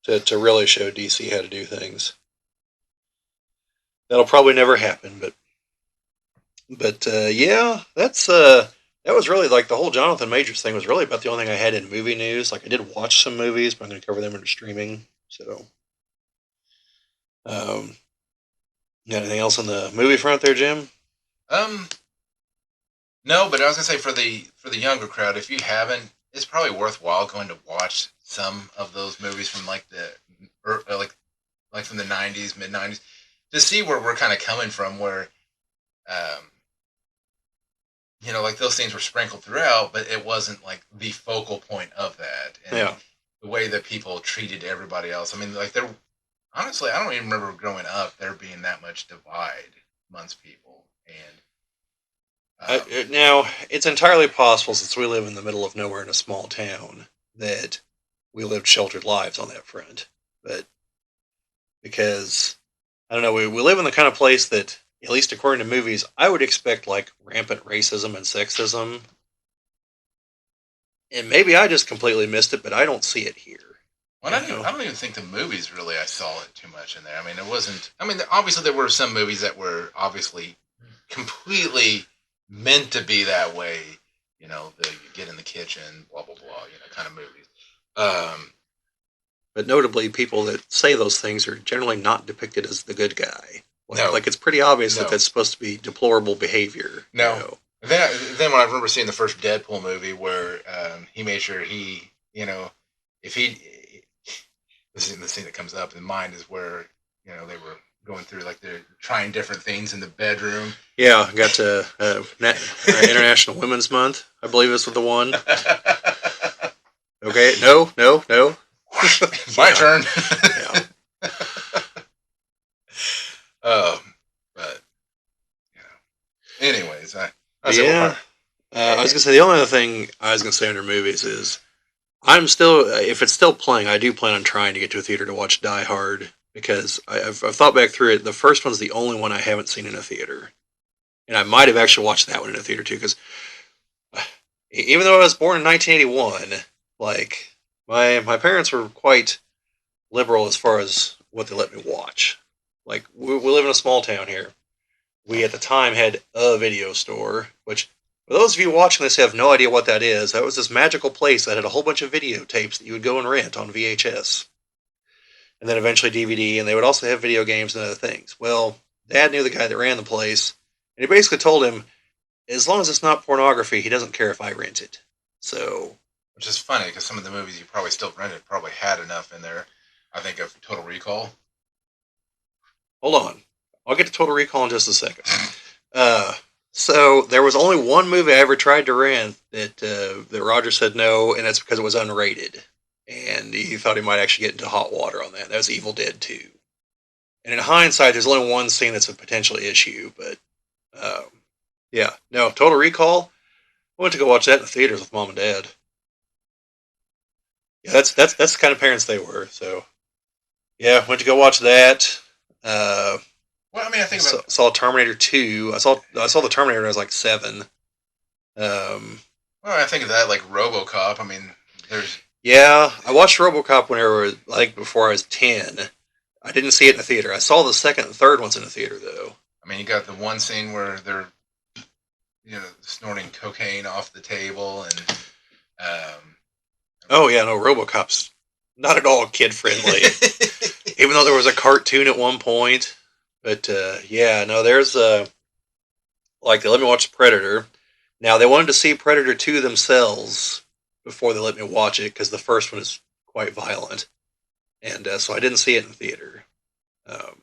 So to really show DC how to do things. That'll probably never happen, but yeah, that was really like the whole Jonathan Majors thing was really about the only thing I had in movie news. Like I did watch some movies, but I'm going to cover them under streaming. So, um, got anything else on the movie front there, Jim? um, no, but I was gonna say for the younger crowd, if you haven't, it's probably worthwhile going to watch some of those movies from like the like from the '90s, mid '90s, to see where we're kind of coming from. Where um, like those scenes were sprinkled throughout, but it wasn't like the focal point of that, and Yeah. the way that people treated everybody else. I mean, like there, honestly, I don't even remember growing up there being that much divide amongst people, and Now, it's entirely possible since we live in the middle of nowhere in a small town that we lived sheltered lives on that front. But because, I don't know, we live in the kind of place that, at least according to movies, I would expect like rampant racism and sexism. And maybe I just completely missed it, but I don't see it here. well, You know? I don't even think the movies really I saw it too much in there. I mean, it wasn't. I mean, obviously there were some movies that were obviously completely meant to be that way. The you get in the kitchen, blah blah blah. Kind of movies. Um, But notably, people that say those things are generally not depicted as the good guy. no, Like it's pretty obvious that no, that's supposed to be deplorable behavior. You no. know? Then when I remember seeing the first Deadpool movie where he made sure if he the scene that comes up in mind is where they were going through like they're trying different things in the bedroom. Yeah, got to International Women's Month, I believe is the one. Okay, no. My turn. Yeah. um, but anyways, I said, Yeah. I was gonna say the only other thing I was gonna say under movies is I'm still if it's still playing, I do plan on trying to get to a theater to watch Die Hard because I've thought back through it. The first one's the only one I haven't seen in a theater, and I might have actually watched that one in a theater too because even though I was born in 1981, like my parents were quite liberal as far as what they let me watch. Like we live in a small town here. We at the time had a video store, which for those of you watching this have no idea what that is. That was this magical place that had a whole bunch of videotapes that you would go and rent on VHS, and then eventually DVD, and they would also have video games and other things. Well, Dad knew the guy that ran the place, and he basically told him, as long as it's not pornography, he doesn't care if I rent it. So, which is funny because some of the movies you probably still rented probably had enough in there. I think of Total Recall. hold on. I'll get to Total Recall in just a second. Uh, so there was only one movie I ever tried to rent that Roger said no, and that's because it was unrated, and he thought he might actually get into hot water on that. That was Evil Dead 2. And in hindsight, there's only one scene that's a potential issue, but yeah, no, Total Recall. I went to go watch that in the theaters with Mom and Dad. Yeah, that's the kind of parents they were. So yeah, went to go watch that. Uh, Well, I mean, I think about saw Terminator 2. I saw the Terminator when I was like 7. Um, well, I think of that like RoboCop. I mean, there's yeah, I watched RoboCop whenever like before I was 10. I didn't see it in the theater. I saw the second and third ones in the theater though. I mean, you got the one scene where they're snorting cocaine off the table, and Oh yeah, no, RoboCop's not at all kid friendly. Even though there was a cartoon at one point. But yeah, no, there's like they let me watch Predator. Now they wanted to see Predator 2 themselves before they let me watch it because the first one is quite violent, and so I didn't see it in the theater. Um,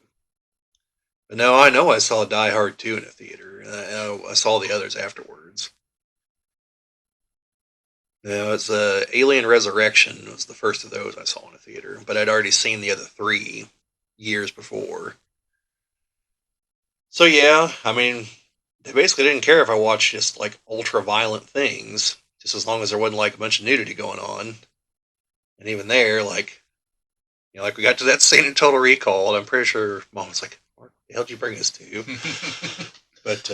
but no, I know I saw Die Hard 2 in a theater, and I saw the others afterwards. No, it's Alien Resurrection was the first of those I saw in a theater, but I'd already seen the other three years before. So yeah, I mean, they basically didn't care if I watched just like ultra violent things, just as long as there wasn't like a bunch of nudity going on. And even there, like, like we got to that scene in Total Recall, and I'm pretty sure Mom was like, "What the hell did you bring us to?" But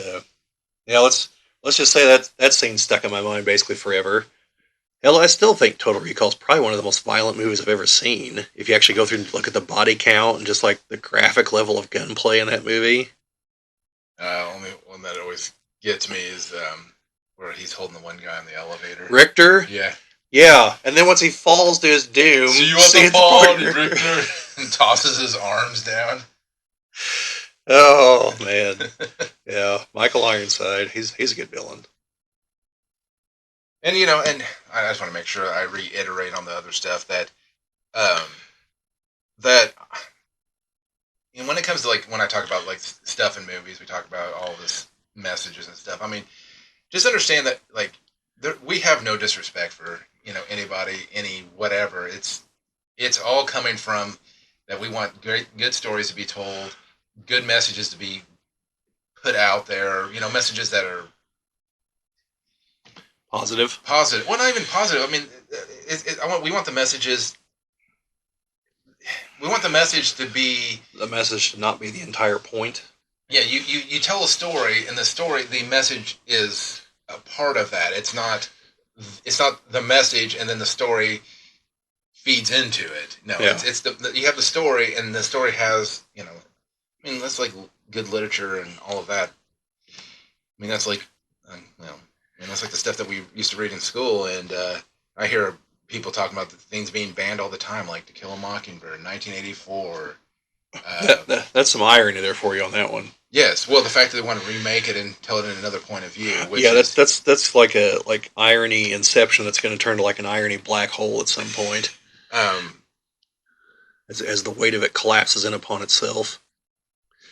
yeah, let's just say that scene stuck in my mind basically forever. Hell, I still think Total Recall is probably one of the most violent movies I've ever seen. If you actually go through and look at the body count and just like the graphic level of gunplay in that movie. Only one that always gets me is where he's holding the one guy in the elevator. Richter? Yeah. Yeah, and then once he falls to his doom, See you at the party, party, Richter, and tosses his arms down. Oh man, yeah, Michael Ironside, he's a good villain. And and I just want to make sure I reiterate on the other stuff that um, that and when it comes to like when I talk about like stuff in movies, we talk about all this messages and stuff. I mean, just understand that like we have no disrespect for anybody, any whatever. It's all coming from that we want good stories to be told, good messages to be put out there. Messages that are Positive. positive. Well, not even positive. I mean, we want the messages. We want the message to be. The message should not be the entire point. Yeah, you tell a story, and the message is a part of that. It's not the message, and then the story feeds into it. No, yeah. It's you have the story, and the story has I mean, that's like good literature and all of that. I mean, that's like that's like the stuff that we used to read in school, and I hear people talking about the things being banned all the time, like To Kill a Mockingbird, 1984. That's some irony there for you on that one. Yes, well, the fact that they want to remake it and tell it in another point of view. Yeah, that's like a irony inception that's going to turn to like an irony black hole at some point. As the weight of it collapses in upon itself.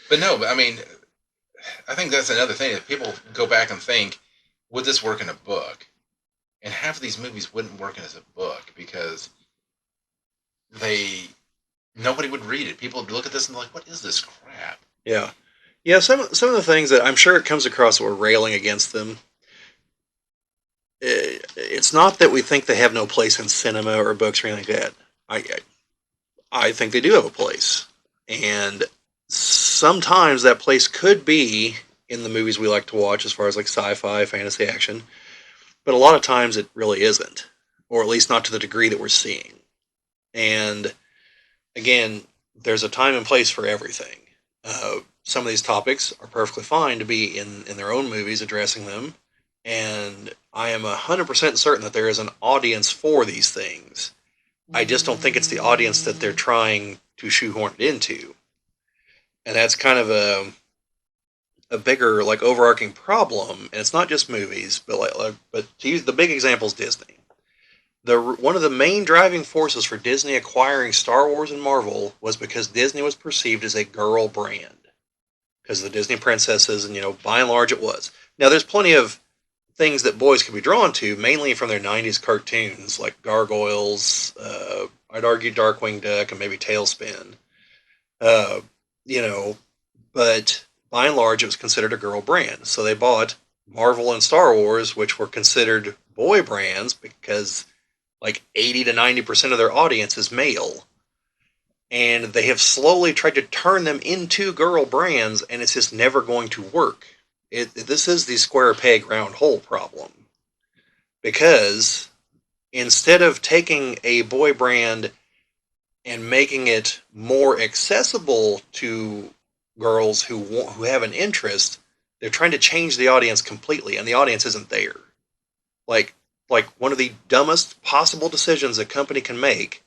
But no, I mean, I think that's another thing. If people go back and think, would this work in a book? And half of these movies wouldn't work as a book because nobody would read it. People would look at this and be like, what is this crap? Yeah. Yeah, some of the things that I'm sure it comes across that we're railing against them. It's not that we think they have no place in cinema or books or anything like that. I think they do have a place. And sometimes that place could be in the movies we like to watch as far as like sci-fi, fantasy, action. But a lot of times it really isn't. Or at least not to the degree that we're seeing. And again, there's a time and place for everything. Some of these topics are perfectly fine to be in their own movies addressing them. And I am 100% certain that there is an audience for these things. I just don't think it's the audience that they're trying to shoehorn it into. And that's kind of a bigger, like, overarching problem. And it's not just movies, but to use the big example is Disney. One of the main driving forces for Disney acquiring Star Wars and Marvel was because Disney was perceived as a girl brand. Because of the Disney princesses, and, by and large it was. Now, there's plenty of things that boys could be drawn to, mainly from their 90s cartoons, like Gargoyles, I'd argue Darkwing Duck, and maybe Tailspin. But by and large, it was considered a girl brand. So they bought Marvel and Star Wars, which were considered boy brands because like 80 to 90% of their audience is male. And they have slowly tried to turn them into girl brands, and it's just never going to work. This is the square peg round hole problem. Because instead of taking a boy brand and making it more accessible to girls who have an interest, they're trying to change the audience completely, and the audience isn't there. Like one of the dumbest possible decisions a company can make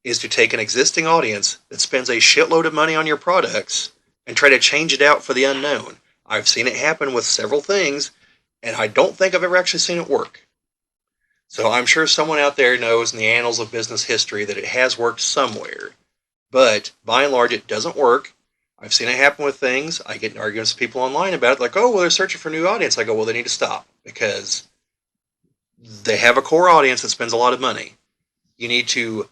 is to take an existing audience that spends a shitload of money on your products and try to change it out for the unknown. I've seen it happen with several things, and I don't think I've ever actually seen it work. So I'm sure someone out there knows in the annals of business history that it has worked somewhere. But by and large, it doesn't work. I've seen it happen with things. I get in arguments with people online about it, like, oh, well, they're searching for a new audience. I go, well, they need to stop because they have a core audience that spends a lot of money. You need to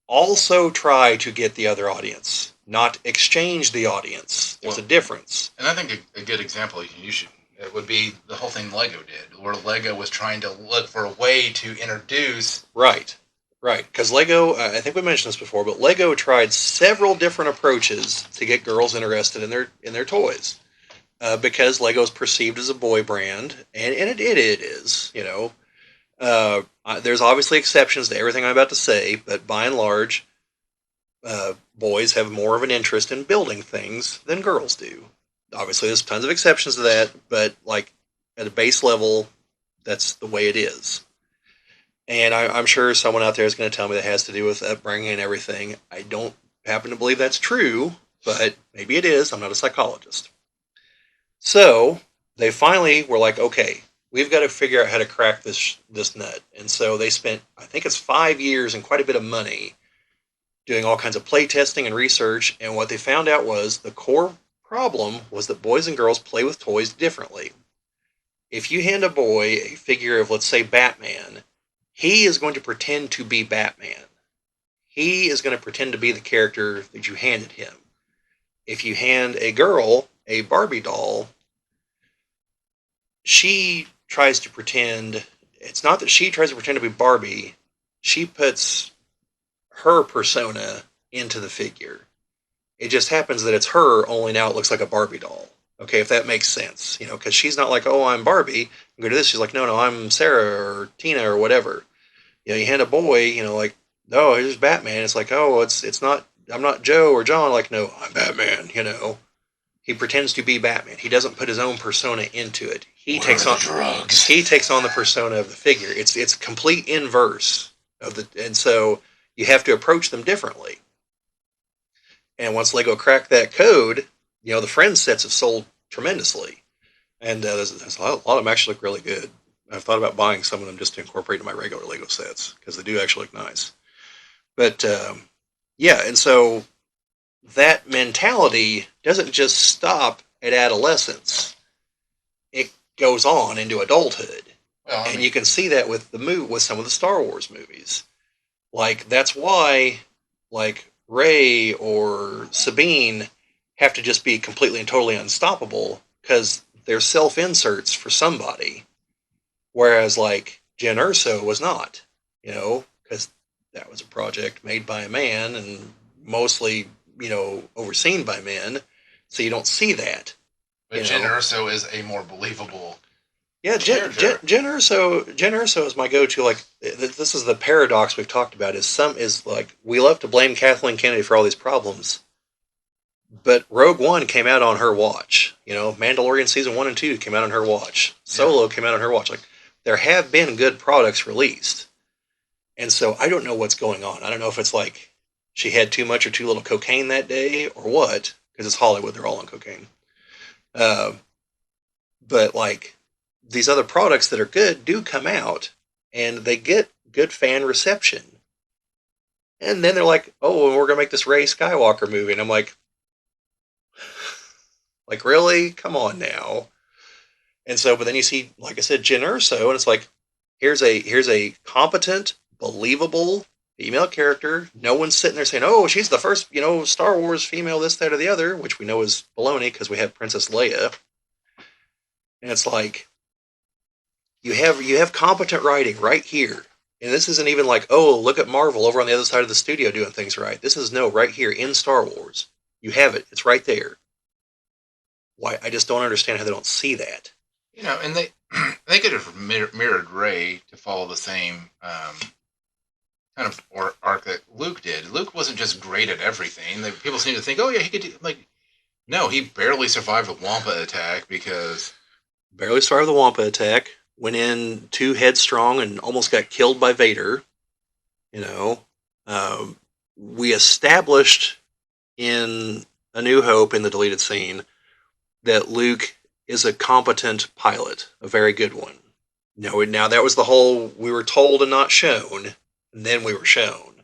also try to get the other audience, not exchange the audience. There's a difference. And I think a good example it would be the whole thing Lego did, where Lego was trying to look for a way to introduce right Right, because Lego, I think we mentioned this before, but Lego tried several different approaches to get girls interested in their toys. Because Lego is perceived as a boy brand, and it is, you know. There's obviously exceptions to everything I'm about to say, but by and large, boys have more of an interest in building things than girls do. Obviously, there's tons of exceptions to that, but like at a base level, that's the way it is. And I'm sure someone out there is going to tell me that has to do with upbringing and everything. I don't happen to believe that's true, but maybe it is. I'm not a psychologist. So they finally were like, okay, we've got to figure out how to crack this nut. And so they spent, I think it's 5 years and quite a bit of money doing all kinds of play testing and research. And what they found out was the core problem was that boys and girls play with toys differently. If you hand a boy a figure of, let's say, Batman, he is going to pretend to be Batman. He is going to pretend to be the character that you handed him. If you hand a girl a Barbie doll, she tries to pretend. It's not that she tries to pretend to be Barbie. She puts her persona into the figure. It just happens that it's her, only now it looks like a Barbie doll. Okay, if that makes sense, you know, because she's not like, oh, I'm Barbie. I'm going to do this. She's like, no, I'm Sarah or Tina or whatever. You know, you hand a boy, you know, like, no, here's Batman. It's like, oh, it's not. I'm not Joe or John. Like, no, I'm Batman. You know, he pretends to be Batman. He doesn't put his own persona into it. He takes on the persona of the figure. It's complete inverse of the, and so you have to approach them differently. And once Lego cracked that code, you know, the Friends sets have sold tremendously, and there's a lot of them actually look really good. I've thought about buying some of them just to incorporate in my regular Lego sets because they do actually look nice. But yeah, and so that mentality doesn't just stop at adolescence; it goes on into adulthood, Well, I and mean, you can see that with with some of the Star Wars movies. Like that's why, like Ray or Sabine have to just be completely and totally unstoppable because they're self inserts for somebody. Whereas like Jen Urso was not, you know, because that was a project made by a man and mostly, you know, overseen by men. So you don't see that, but you Jyn know. Erso is a more believable Yeah, character. Jen Urso is my go-to. Like this is the paradox we've talked about. Is like we love to blame Kathleen Kennedy for all these problems, but Rogue One came out on her watch. You know, Mandalorian season 1 and 2 came out on her watch. Yeah. Solo came out on her watch. Like there have been good products released, and so I don't know what's going on. I don't know if it's like she had too much or too little cocaine that day or what, because it's Hollywood; they're all on cocaine. Uh, but like these other products that are good do come out, and they get good fan reception. And then they're like, "Oh, we're gonna make this Rey Skywalker movie," and I'm like, really? Come on now. And so, but then you see, like I said, Jyn Erso, and it's like, here's a competent, believable female character. No one's sitting there saying, "Oh, she's the first, you know, Star Wars female, this, that, or the other," which we know is baloney because we have Princess Leia. And it's like you have competent writing right here. And this isn't even like, oh, look at Marvel over on the other side of the studio doing things right. This is no, right here in Star Wars. You have it. It's right there. Why? I just don't understand how they don't see that. You know, and they they could have mirrored Ray to follow the same kind of arc that Luke did. Luke wasn't just great at everything. People seem to think, oh yeah, he could do like. No, he barely survived the Wampa attack because Barely survived the Wampa attack. Went in too headstrong and almost got killed by Vader. You know, we established in A New Hope in the deleted scene that Luke is a competent pilot, a very good one. No, now that was the whole we were told and not shown, and then we were shown.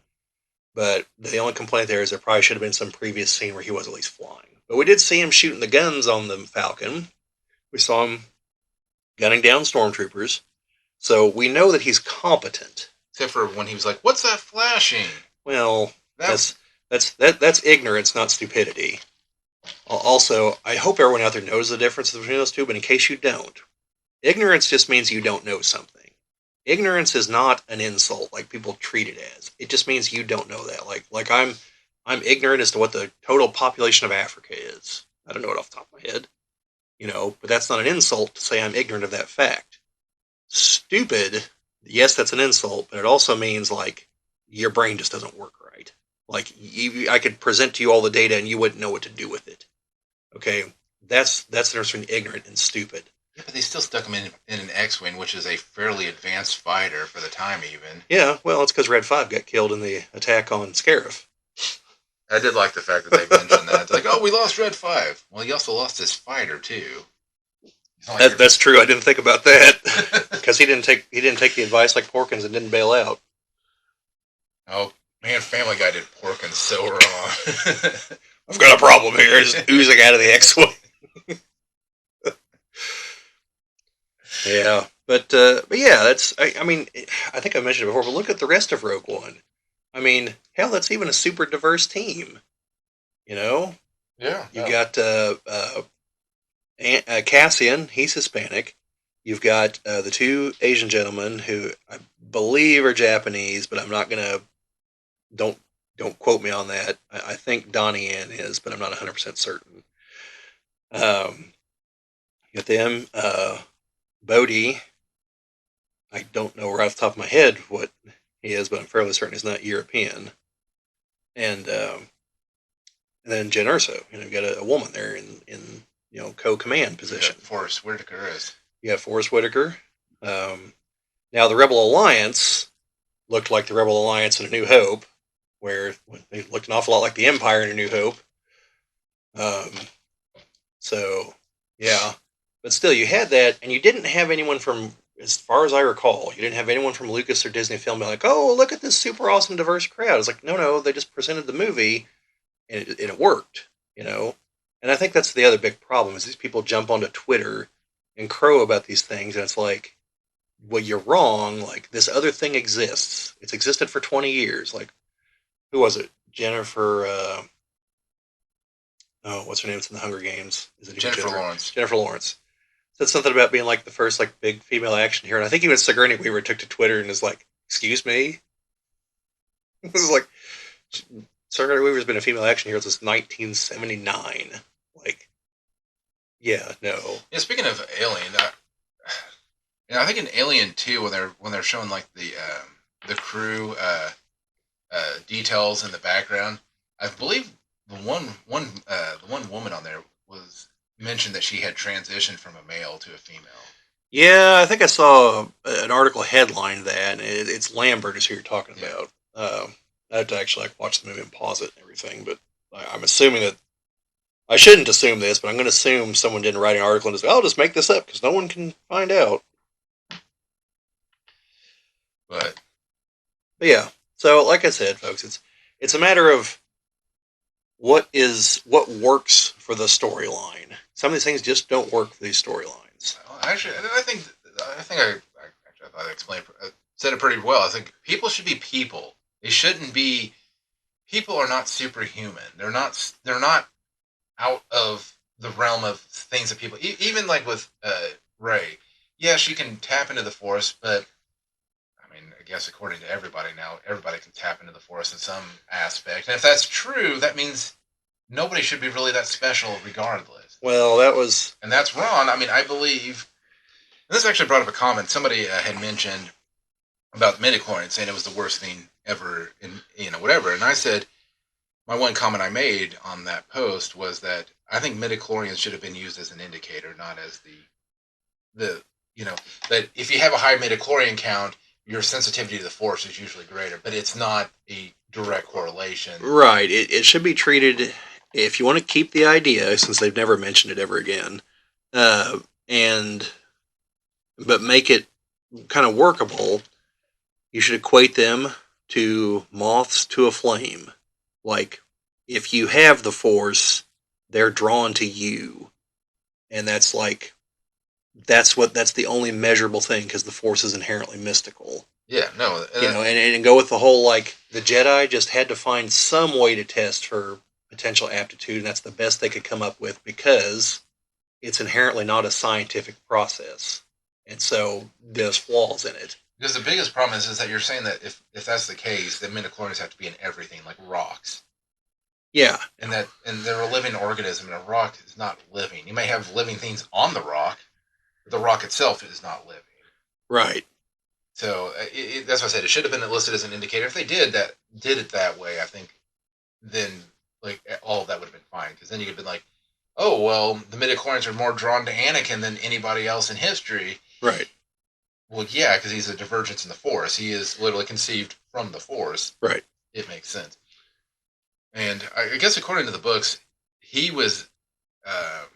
But the only complaint there is there probably should have been some previous scene where he was at least flying. But we did see him shooting the guns on the Falcon. We saw him gunning down stormtroopers. So we know that he's competent. except for when he was like, "What's that flashing?" Well, That that's ignorance, not stupidity. Also, I hope everyone out there knows the difference between those two, but in case you don't, ignorance just means you don't know something. ignorance is not an insult like people treat it as. It just means you don't know that. Like I'm ignorant as to what the total population of Africa is. I don't know it off the top of my head, but that's not an insult to say I'm ignorant of that fact. Stupid, yes, that's an insult, but it also means like your brain just doesn't work right. Like I could present to you all the data and you wouldn't know what to do with it. Okay, that's the difference between ignorant and stupid. Yeah, but they still stuck him in an X-wing, which is a fairly advanced fighter for the time, even. Yeah, well, it's because Red 5 got killed in the attack on Scarif. I did like the fact that they mentioned that. It's like, oh, we lost Red 5. Well, he also lost his fighter too. That's true. I didn't think about that because he didn't take the advice like Porkins and didn't bail out. Oh man, Family Guy did Porkins so wrong. I've got a problem here. Just oozing out of the X-wing. Yeah, but yeah, that's. I mean, I think I mentioned it before, but look at the rest of Rogue One. I mean, hell, that's even a super diverse team. Yeah. You got Cassian. He's Hispanic. You've got the two Asian gentlemen who I believe are Japanese, but I'm not gonna. Don't quote me on that. I think Donnie Yen is, but I'm not 100% certain. You got them. Bodhi, I don't know right off the top of my head what he is, but I'm fairly certain he's not European. And then Jen Urso, you've got a woman there in co-command position. Yeah, Forrest Whitaker is. Yeah, Forrest Whitaker. Now the Rebel Alliance looked like the Rebel Alliance in A New Hope, where they looked an awful lot like the Empire in A New Hope. So yeah. But still, you had that, and you didn't have anyone from, as far as I recall, you didn't have anyone from Lucas or Disney Film being like, oh, look at this super awesome diverse crowd. It's like, no, they just presented the movie, and it worked, And I think that's the other big problem, is these people jump onto Twitter and crow about these things, and it's like, well, you're wrong. Like, this other thing exists. It's existed for 20 years. Like, who was it? Jennifer, what's her name? It's in the Hunger Games. Is it Jennifer Lawrence. Jennifer Lawrence. Said something about being like the first like big female action hero, and I think even Sigourney Weaver took to Twitter and is like, "Excuse me." This is like Sigourney Weaver's been a female action hero since 1979. Like, yeah, no. Yeah, speaking of Alien, I think in Alien 2, when they're showing like the crew details in the background, I believe the one woman on there was mentioned that she had transitioned from a male to a female. Yeah, I think I saw an article headline that, and it's Lambert is who you're talking about. I have to actually watch the movie and pause it and everything, but I'm assuming that I shouldn't assume this, but I'm going to assume someone didn't write an article and just I'll just make this up because no one can find out. But yeah, so like I said, folks, it's a matter of what works for the storyline. Some of these things just don't work for these storylines. Well, actually, I think I thought I said it pretty well. I think people should be people. They shouldn't be. People are not superhuman. They're not out of the realm of things that people. Even like with Rey, yeah, she can tap into the Force, but I mean, I guess according to everybody now, everybody can tap into the Force in some aspect. And if that's true, that means nobody should be really that special regardless. Well, and that's wrong. I mean, I believe. And this actually brought up a comment. Somebody had mentioned about midichlorians, saying it was the worst thing ever, whatever. And I said, my one comment I made on that post was that I think midichlorians should have been used as an indicator, not as that if you have a high midichlorian count, your sensitivity to the Force is usually greater, but it's not a direct correlation. Right. It should be treated, if you want to keep the idea, since they've never mentioned it ever again, but make it kind of workable, you should equate them to moths to a flame. Like, if you have the Force, they're drawn to you. And that's the only measurable thing, because the Force is inherently mystical. Yeah, no. And go with the whole, like, the Jedi just had to find some way to test for potential aptitude, and that's the best they could come up with, because it's inherently not a scientific process. And so there's flaws in it. Because the biggest problem is that you're saying that if that's the case, then midichlorians have to be in everything, like rocks, Yeah, and they're a living organism, and a rock is not living. You may have living things on the rock, but the rock itself is not living. right. So that's what I said. It should have been listed as an indicator. If they did it that way, I think then like all of that would have been fine. Because then you could have been like, oh well, the midichlorians are more drawn to Anakin than anybody else in history. Right. Well, yeah, because he's a divergence in the Force. He is literally conceived from the Force. Right. It makes sense. And I guess according to the books, he was um,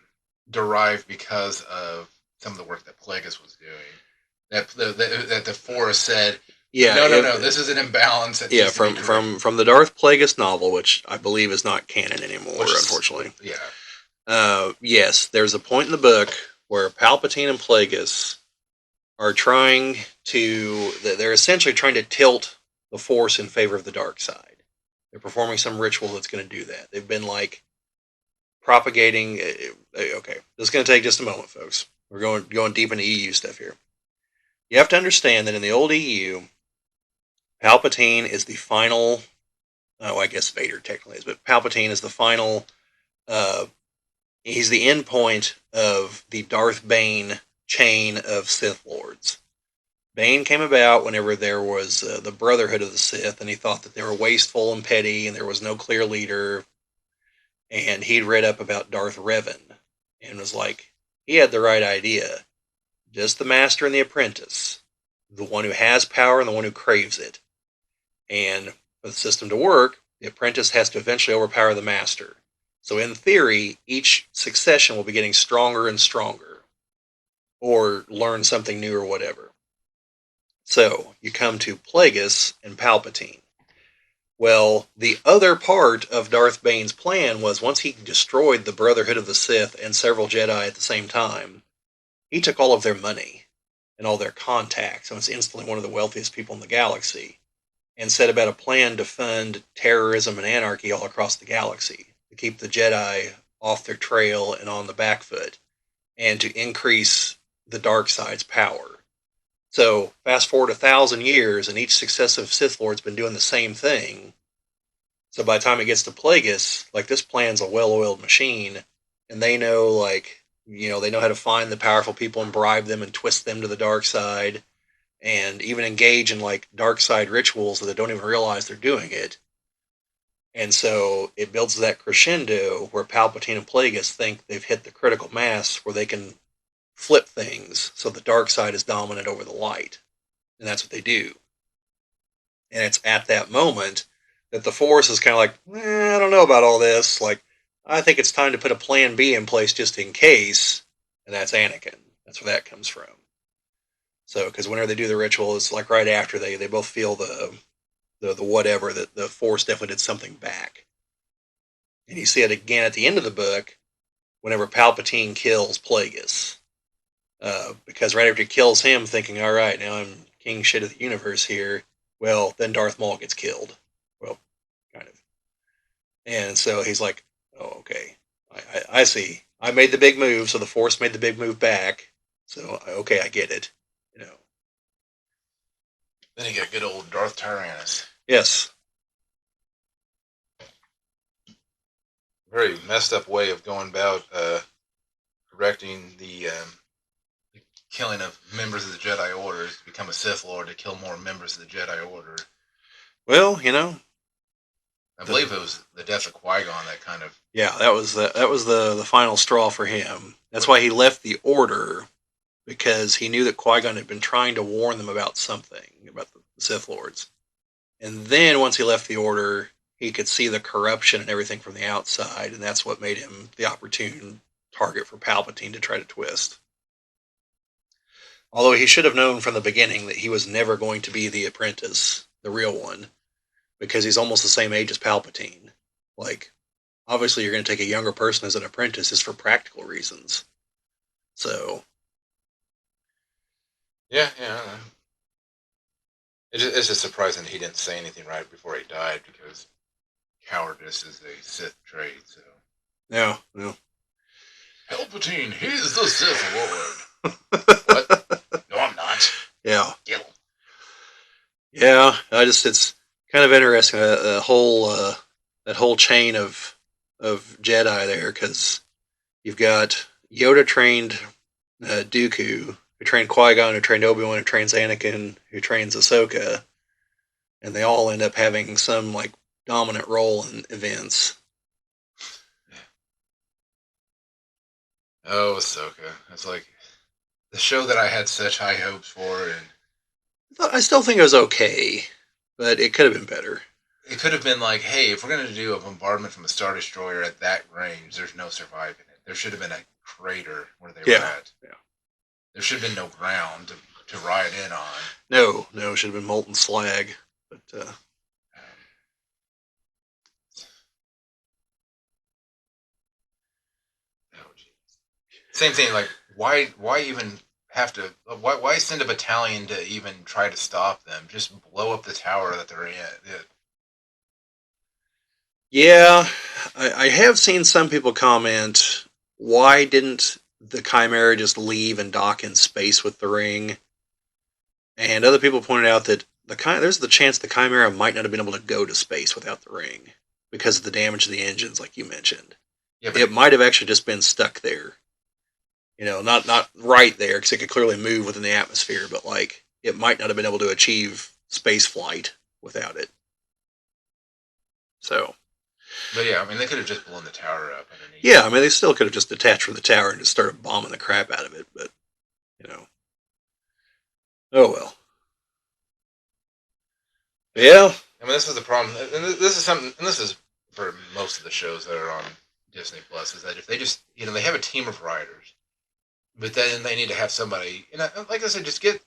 derived because of some of the work that Plagueis was doing. That the Force said, Yeah. no, no, no, this is an imbalance that Yeah, needs to be corrected. from the Darth Plagueis novel, which I believe is not canon anymore, Which is, unfortunately. yeah, Yes, there's a point in the book where Palpatine and Plagueis are trying to. They're essentially trying to tilt the Force in favor of the dark side. They're performing some ritual that's going to do that. They've been like propagating. Okay, this is going to take just a moment, folks. We're going deep into EU stuff here. You have to understand that in the old EU, Palpatine is the final. Oh, I guess Vader technically is, but Palpatine is the final. Uh, he's the end point of the Darth Bane chain of Sith Lords. Bane came about whenever there was the Brotherhood of the Sith, and he thought that they were wasteful and petty, and there was no clear leader. And he'd read up about Darth Revan, and was like, he had the right idea. Just the master and the apprentice, the one who has power and the one who craves it. And for the system to work, the apprentice has to eventually overpower the master. So in theory, each succession will be getting stronger and stronger, or learn something new or whatever. So you come to Plagueis and Palpatine. Well, the other part of Darth Bane's plan was once he destroyed the Brotherhood of the Sith and several Jedi at the same time, he took all of their money and all their contacts and was instantly one of the wealthiest people in the galaxy, and set about a plan to fund terrorism and anarchy all across the galaxy to keep the Jedi off their trail and on the back foot, and to increase the dark side's power. So fast forward 1,000 years, and each successive Sith Lord's been doing the same thing. So by the time it gets to Plagueis, like this plan's a well-oiled machine, and they know they know how to find the powerful people and bribe them and twist them to the dark side, and even engage in like dark side rituals that they don't even realize they're doing it. And so it builds that crescendo where Palpatine and Plagueis think they've hit the critical mass where they can flip things so the dark side is dominant over the light. And that's what they do. And it's at that moment that the Force is kind of like, I don't know about all this. Like, I think it's time to put a plan B in place just in case. And that's Anakin. That's where that comes from. So, because whenever they do the ritual, it's like right after they both feel the whatever, that the Force definitely did something back. And you see it again at the end of the book whenever Palpatine kills Plagueis. Because right after he kills him, thinking, all right, now I'm king shit of the universe here, well, then Darth Maul gets killed. Well, kind of. And so he's like, oh, okay, I see. I made the big move, so the Force made the big move back. So, okay, I get it. You know. then you got good old Darth Tyrannus. Yes. Very messed up way of going about correcting the killing of members of the Jedi Order to become a Sith Lord to kill more members of the Jedi Order. Well, I believe it was the death of Qui-Gon that kind of. yeah, that was the final straw for him. That's why he left the Order, because he knew that Qui-Gon had been trying to warn them about something, about the Sith Lords. And then once he left the Order, he could see the corruption and everything from the outside, and that's what made him the opportune target for Palpatine to try to twist. Although he should have known from the beginning that he was never going to be the apprentice, the real one, because he's almost the same age as Palpatine. Like, obviously you're going to take a younger person as an apprentice just for practical reasons. So, Yeah, yeah. It's just surprising that he didn't say anything right before he died, because cowardice is a Sith trait. So no, no. Palpatine, he's the Sith Lord. What? No, I'm not. Yeah. Kill him. Yeah, it's kind of interesting that whole chain of Jedi there because you've got Yoda trained Dooku, who trained Qui Gon, who trained Obi Wan, who trains Anakin, who trains Ahsoka, and they all end up having some like dominant role in events. Oh, Ahsoka. It's like the show that I had such high hopes for, and I still think it was okay, but it could have been better. it could have been like, hey, if we're going to do a bombardment from a Star Destroyer at that range, there's no surviving it. There should have been a crater where they were Yeah, at. yeah. There should have been no ground to ride in on. No, it should have been molten slag. But Oh, geez. Same thing. Like, why even have to? Why send a battalion to even try to stop them? Just blow up the tower that they're in. yeah, I have seen some people comment, why didn't the Chimera just leave and dock in space with the ring? And other people pointed out that there's the chance the Chimera might not have been able to go to space without the ring because of the damage to the engines, like you mentioned. Yeah, It might have actually just been stuck there. Not right there because it could clearly move within the atmosphere, but like it might not have been able to achieve space flight without it. So but yeah, I mean, they could have just blown the tower up underneath. yeah, I mean they still could have just detached from the tower and just started bombing the crap out of it, but you know, oh well. Yeah, I mean, this is the problem, and this is something, and this is for most of the shows that are on Disney Plus, is that if they just, they have a team of writers, but then they need to have somebody, like I said, just get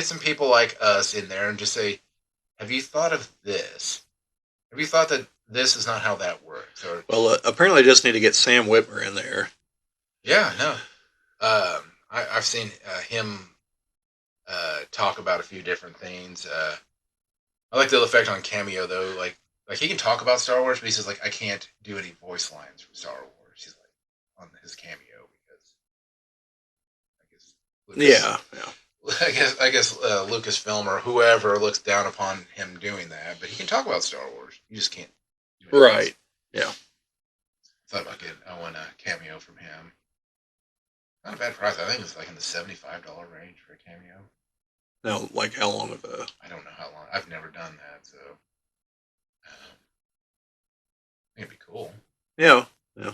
some people like us in there and just say, have you thought of this? Have you thought that this is not how that works? Or well, apparently I just need to get Sam Whitmer in there. yeah, no, I've seen him talk about a few different things. I like the effect on Cameo though. Like he can talk about Star Wars, but he says like I can't do any voice lines from Star Wars. He's like on his Cameo because I guess Lucas, Yeah, yeah, I guess Lucasfilm or whoever looks down upon him doing that. But he can talk about Star Wars. You just can't do it. right. Yeah. Thought about getting a cameo from him. Not a bad price. I think it's like in the $75 range for a cameo. Now, like how long of a? I don't know how long. I've never done that, so I think it'd be cool. Yeah, yeah.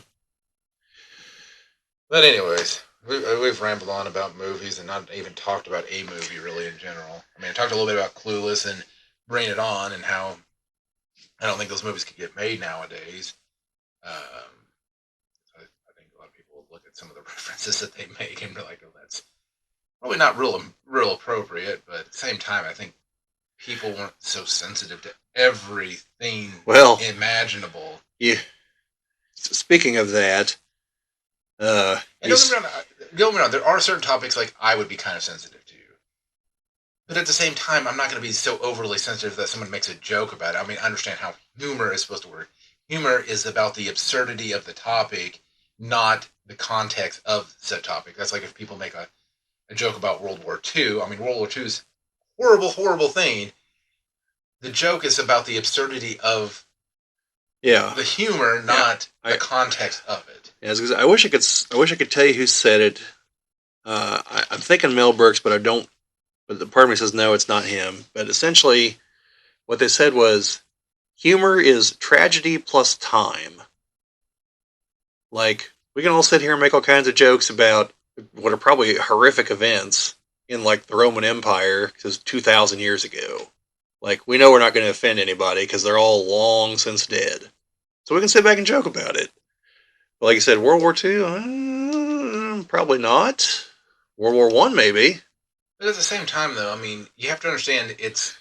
But anyways, we've rambled on about movies and not even talked about a movie really in general. I mean, I talked a little bit about CLueless and Bring It On and how I don't think those movies could get made nowadays. I think a lot of people will look at some of the references that they make and be like, "Oh, that's probably not real appropriate." But at the same time, I think people weren't so sensitive to everything Well, imaginable. yeah. Speaking of that, And don't get me wrong, there are certain topics like I would be kind of sensitive to. But at the same time, I'm not going to be so overly sensitive that someone makes a joke about it. I mean, I understand how humor is supposed to work. Humor is about the absurdity of the topic, not the context of said topic. That's like if people make a joke about World War II. I mean, World War II is a horrible, horrible thing. The joke is about the absurdity of yeah, the humor, not the context of it. yeah, I wish I could tell you who said it. I'm thinking Mel Brooks, but I don't. But the part of me says no, it's not him. But essentially, what they said was, humor is tragedy plus time. Like we can all sit here and make all kinds of jokes about what are probably horrific events in like the Roman Empire because 2,000 years ago. Like we know we're not going to offend anybody because they're all long since dead. So we can sit back and joke about it. But like you said, World War II, probably not. World War One, maybe. But at the same time, though, I mean, you have to understand it's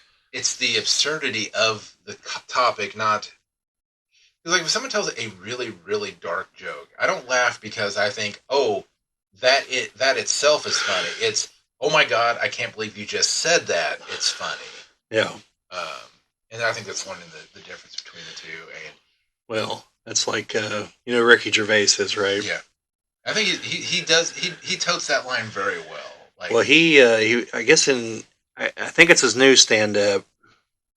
the absurdity of the topic, not like if someone tells a really really dark joke, I don't laugh because I think, oh, that itself is funny. It's oh my god, I can't believe you just said that. It's funny. Yeah. And I think that's one of the difference between the two. And well, that's like Ricky Gervais is, right? yeah, I think he does he totes that line very well. Like, well, he I guess I think it's his new stand up.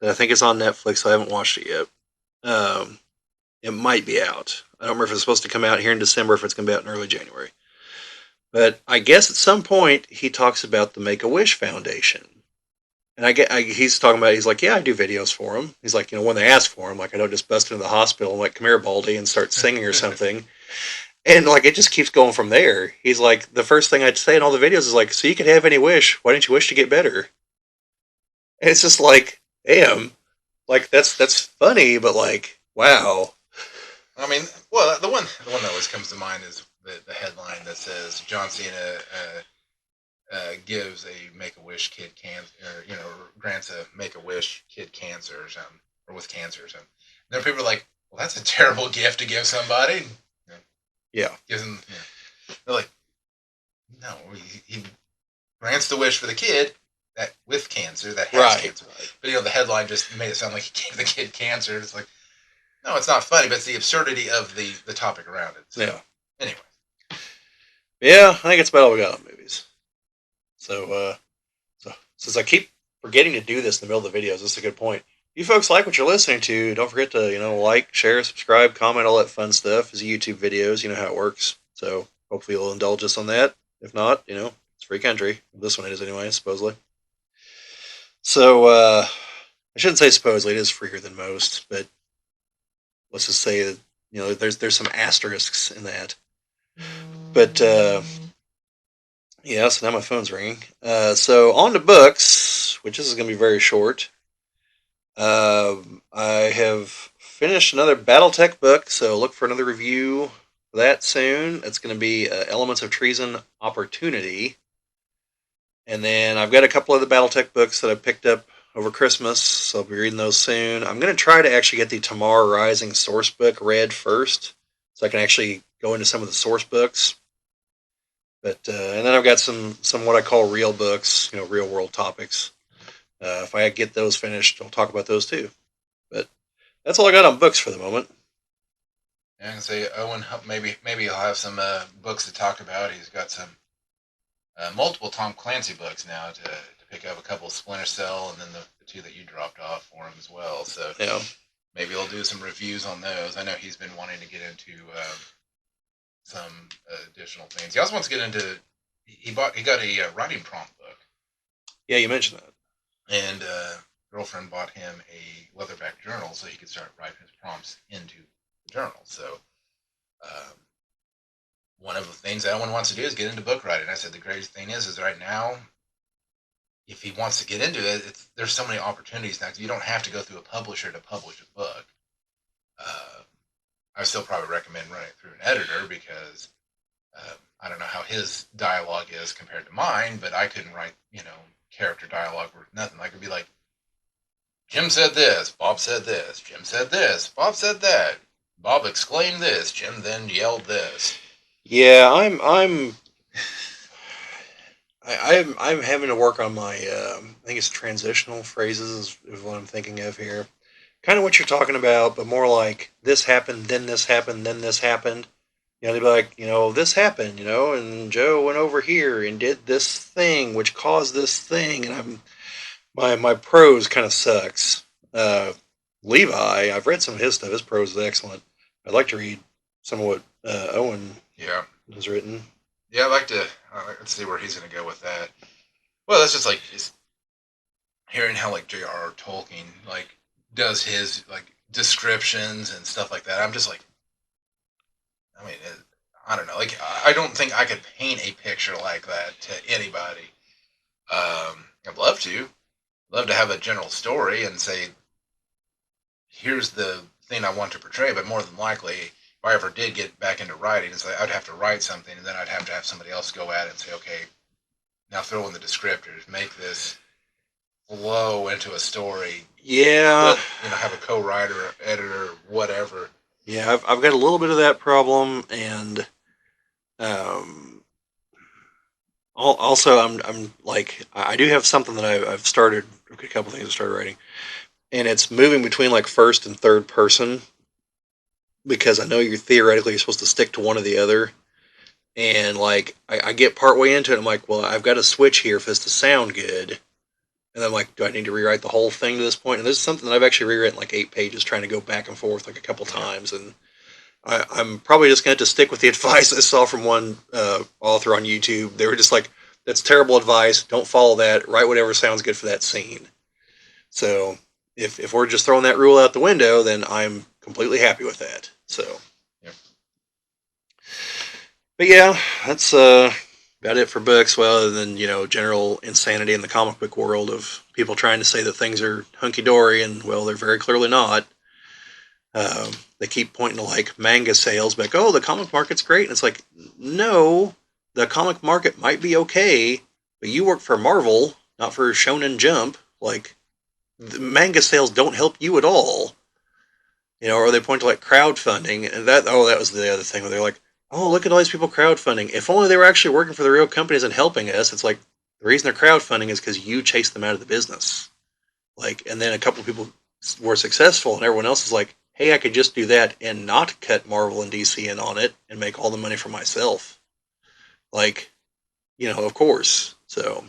I think it's on Netflix. I haven't watched it yet. Um, it might be out. I don't remember if it's supposed to come out here in December, if it's going to be out in early January. But I guess at some point he talks about the Make a Wish Foundation, and he's talking about, he's like, yeah, I do videos for him. He's like, when they ask for him, like I don't just bust into the hospital and like, come here, Baldy, and start singing or something. And like it just keeps going from there. He's like, the first thing I'd say in all the videos is like, so you could have any wish. Why don't you wish to get better? And it's just like, damn, like that's funny, but like, wow. I mean, well, the one that always comes to mind is the headline that says John Cena gives a Make a Wish kid cancer, or grants a Make a Wish kid cancer or something, or with cancer or something. And then people are like, "Well, that's a terrible gift to give somebody." Yeah, Gives them, they're like, "No, he grants the wish for the kid that with cancer that has right. cancer." But the headline just made it sound like he gave the kid cancer. It's like, no, it's not funny, but it's the absurdity of the topic around it. So, Yeah, anyway, yeah. I think it's about all we got on movies. So since I keep forgetting to do this in the middle of the videos, this is a good point. If you folks like what you're listening to, don't forget to like, share, subscribe, comment, all that fun stuff. It's YouTube videos. You know how it works. So hopefully you'll indulge us on that. If not, it's free country. This one is anyway, supposedly. So I shouldn't say supposedly, it is freer than most, but let's just say that there's some asterisks in that. But yeah, so now my phone's ringing. So on to books, which this is going to be very short. I have finished another BattleTech book, so look for another review for that soon. It's going to be Elements of Treason Opportunity. And then I've got a couple of the BattleTech books that I picked up over Christmas, so I'll be reading those soon. I'm going to try to actually get the Tomorrow Rising source book read first, so I can actually go into some of the source books. But and then I've got some what I call real books, real world topics. If I get those finished, I'll talk about those too. But that's all I got on books for the moment. yeah, I can say Owen, maybe he'll have some books to talk about. He's got some multiple Tom Clancy books now to pick up, a couple of Splinter Cell, and then the two that you dropped off for him as well. So Yeah. maybe he'll do some reviews on those. I know he's been wanting to get into some additional things. He also wants to get into. He got a writing prompt book. Yeah, you mentioned that. And girlfriend bought him a leatherback journal so he could start writing his prompts into the journal. So one of the things that Owen wants to do is get into book writing. I said the greatest thing is right now, if he wants to get into it, there's so many opportunities now. You don't have to go through a publisher to publish a book. I still probably recommend running it through an editor because I don't know how his dialogue is compared to mine, but I couldn't write, character dialogue or nothing. I could be like, Jim said this, Bob said this, Jim said this, Bob said that, Bob exclaimed this, Jim then yelled this. Yeah, I'm having to work on my I think it's transitional phrases is what I'm thinking of here. Kind of what you're talking about, but more like this happened, then this happened, then this happened. They'd be like, this happened, and Joe went over here and did this thing, which caused this thing, and my prose kind of sucks. Levi, I've read some of his stuff. His prose is excellent. I'd like to read some of what Owen has written. Yeah, I'd like to see where he's going to go with that. Well, that's just like hearing how like J.R.R. Tolkien does his descriptions and stuff like that. I'm just like, I mean, I don't know. I don't think I could paint a picture like that to anybody. I'd love to have a general story and say, here's the thing I want to portray. But more than likely, if I ever did get back into writing, it's like I'd have to write something, and then I'd have to have somebody else go at it and say, okay, now throw in the descriptors, make this flow into a story. Yeah, have a co-writer, editor, whatever. Yeah, I've got a little bit of that problem, and also I'm like I do have something that I've started. I've got a couple things I started writing, and it's moving between like first and third person because I know you're theoretically supposed to stick to one or the other, and like I get partway into it, I'm like, well, I've got to switch here if it's to sound good, And then like, do I need to rewrite the whole thing to this point? And this is something that I've actually rewritten like 8 pages, trying to go back and forth like a couple Yeah. times. And I'm probably just going to stick with the advice I saw from one author on YouTube. They were just like, "That's terrible advice. Don't follow that. Write whatever sounds good for that scene." So if we're just throwing that rule out the window, then I'm completely happy with that. So, Yep. but yeah, that's about it for books. Well, other than general insanity in the comic book world of people trying to say that things are hunky dory, and well, they're very clearly not. They keep pointing to like manga sales, like, oh, the comic market's great, and it's like, no, the comic market might be okay, but you work for Marvel, not for Shonen Jump. Like, the manga sales don't help you at all. Or they point to like crowdfunding, and that was the other thing where they're like, oh, look at all these people crowdfunding. If only they were actually working for the real companies and helping us. It's like, the reason they're crowdfunding is because you chased them out of the business. Like, and then a couple of people were successful, and everyone else is like, hey, I could just do that and not cut Marvel and DC in on it and make all the money for myself. Like, of course. So,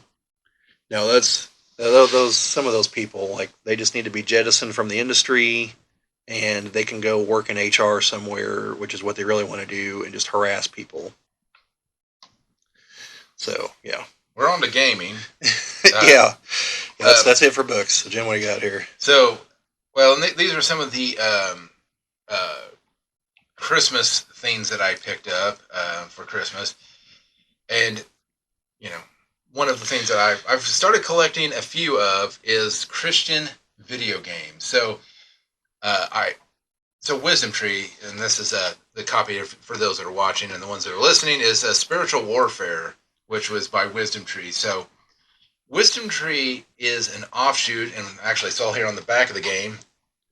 no, that's those some of those people, like, they just need to be jettisoned from the industry, and they can go work in HR somewhere, which is what they really want to do, and just harass people. So, yeah. We're on to gaming. Yeah. Uh, That's it for books. So, Jim, what do you got here? So, well, these are some of the Christmas things that I picked up for Christmas, and you know, one of the things that I've started collecting a few of is Christian video games. I so Wisdom Tree, and this is the copy for those that are watching and the ones that are listening, is Spiritual Warfare, which was by Wisdom Tree. So Wisdom Tree is an offshoot, and actually I saw here on the back of the game,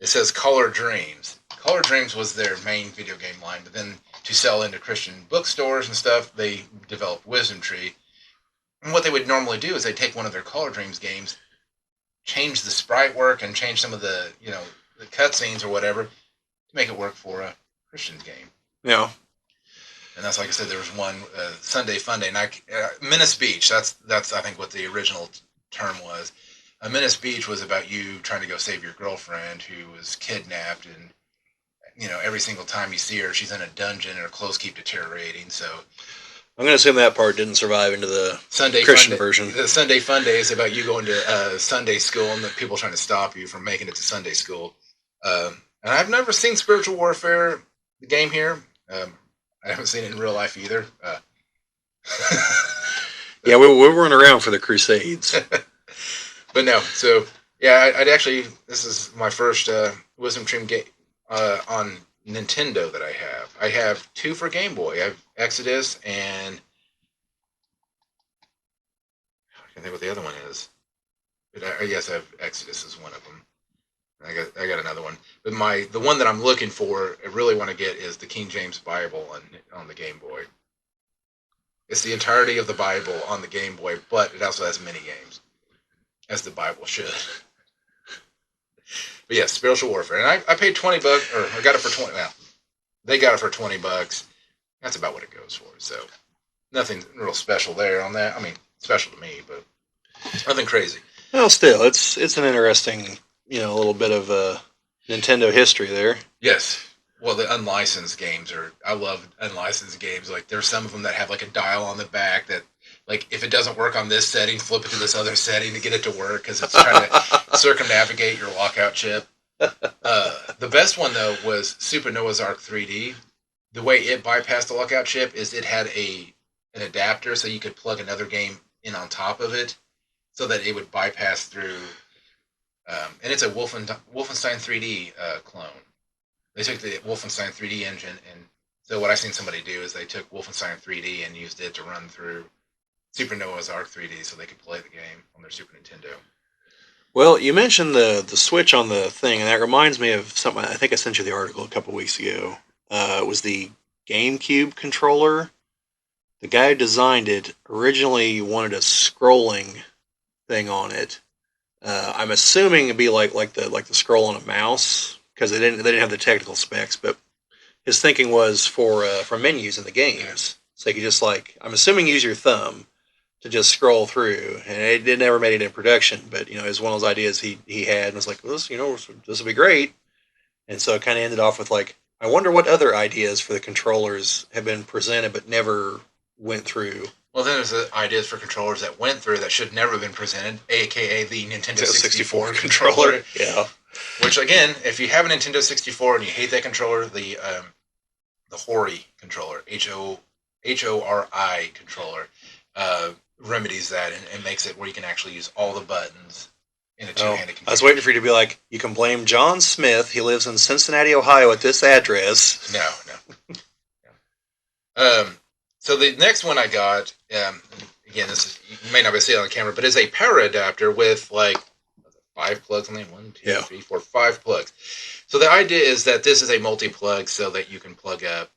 it says Color Dreams. Color Dreams was their main video game line, but then to sell into Christian bookstores and stuff, they developed Wisdom Tree. And what they would normally do is they take one of their Color Dreams games, change the sprite work, and change some of the the cutscenes or whatever to make it work for a Christian game. Yeah. And that's, like I said, there was one Sunday Funday, and Menace Beach. That's I think what the original term was. Menace Beach was about you trying to go save your girlfriend who was kidnapped, and every single time you see her, she's in a dungeon and her clothes keep deteriorating. So I'm going to assume that part didn't survive into the Sunday Christian Fun version. The Sunday Fun Day is about you going to Sunday school and the people trying to stop you from making it to Sunday school. And I've never seen Spiritual Warfare, the game here. I haven't seen it in real life either. Yeah, we weren't around for the Crusades. But no, so yeah, I'd actually, this is my first Wisdom Tree game on Nintendo that I have. I have two for Game Boy. I have Exodus, and I can't think what the other one is. But yes, I have Exodus as one of them. I got another one, but the one that I'm looking for, I really want to get, is the King James Bible on the Game Boy. It's the entirety of the Bible on the Game Boy, but it also has mini games, as the Bible should. But yes, Spiritual Warfare, and I paid $20, or I got it for 20. Well, they got it for $20. That's about what it goes for. So nothing real special there on that. I mean, special to me, but nothing crazy. Well, still, it's an interesting, little bit of Nintendo history there. Yes. Well, the unlicensed games I love unlicensed games. Like, there's some of them that have like a dial on the back that, like, if it doesn't work on this setting, flip it to this other setting to get it to work, because it's trying to circumnavigate your lockout chip. The best one, though, was Super Noah's Ark 3D. The way it bypassed the lockout chip is it had an adapter, so you could plug another game in on top of it, so that it would bypass through. And it's a Wolfenstein 3D clone. They took the Wolfenstein 3D engine, and so what I've seen somebody do is they took Wolfenstein 3D and used it to run through Super Noah's Ark 3D so they could play the game on their Super Nintendo. Well, you mentioned the switch on the thing, and that reminds me of something. I think I sent you the article a couple weeks ago. It was the GameCube controller. The guy who designed it originally wanted a scrolling thing on it. I'm assuming it'd be like the scroll on a mouse, because they didn't have the technical specs. But his thinking was for menus in the games, so you could just, like, I'm assuming, use your thumb, to just scroll through, and it never made it in production. But it was one of those ideas he had, and was like, well, this will be great. And so it kind of ended off with like, I wonder what other ideas for the controllers have been presented but never went through. Well, then there's the ideas for controllers that went through that should never have been presented, aka the Nintendo 64 controller. Yeah. Which, again, if you have a Nintendo 64 and you hate that controller, the Hori controller, HORI controller, remedies that and makes it where you can actually use all the buttons in a two-handed I was waiting for you to be like, you can blame John Smith. He lives in Cincinnati, Ohio at this address. No. So the next one I got, again, you may not be able to see it on the camera, but it's a power adapter with like 5 plugs. Only 1, 2, 3, 4, 5 plugs. So the idea is that this is a multi-plug so that you can plug up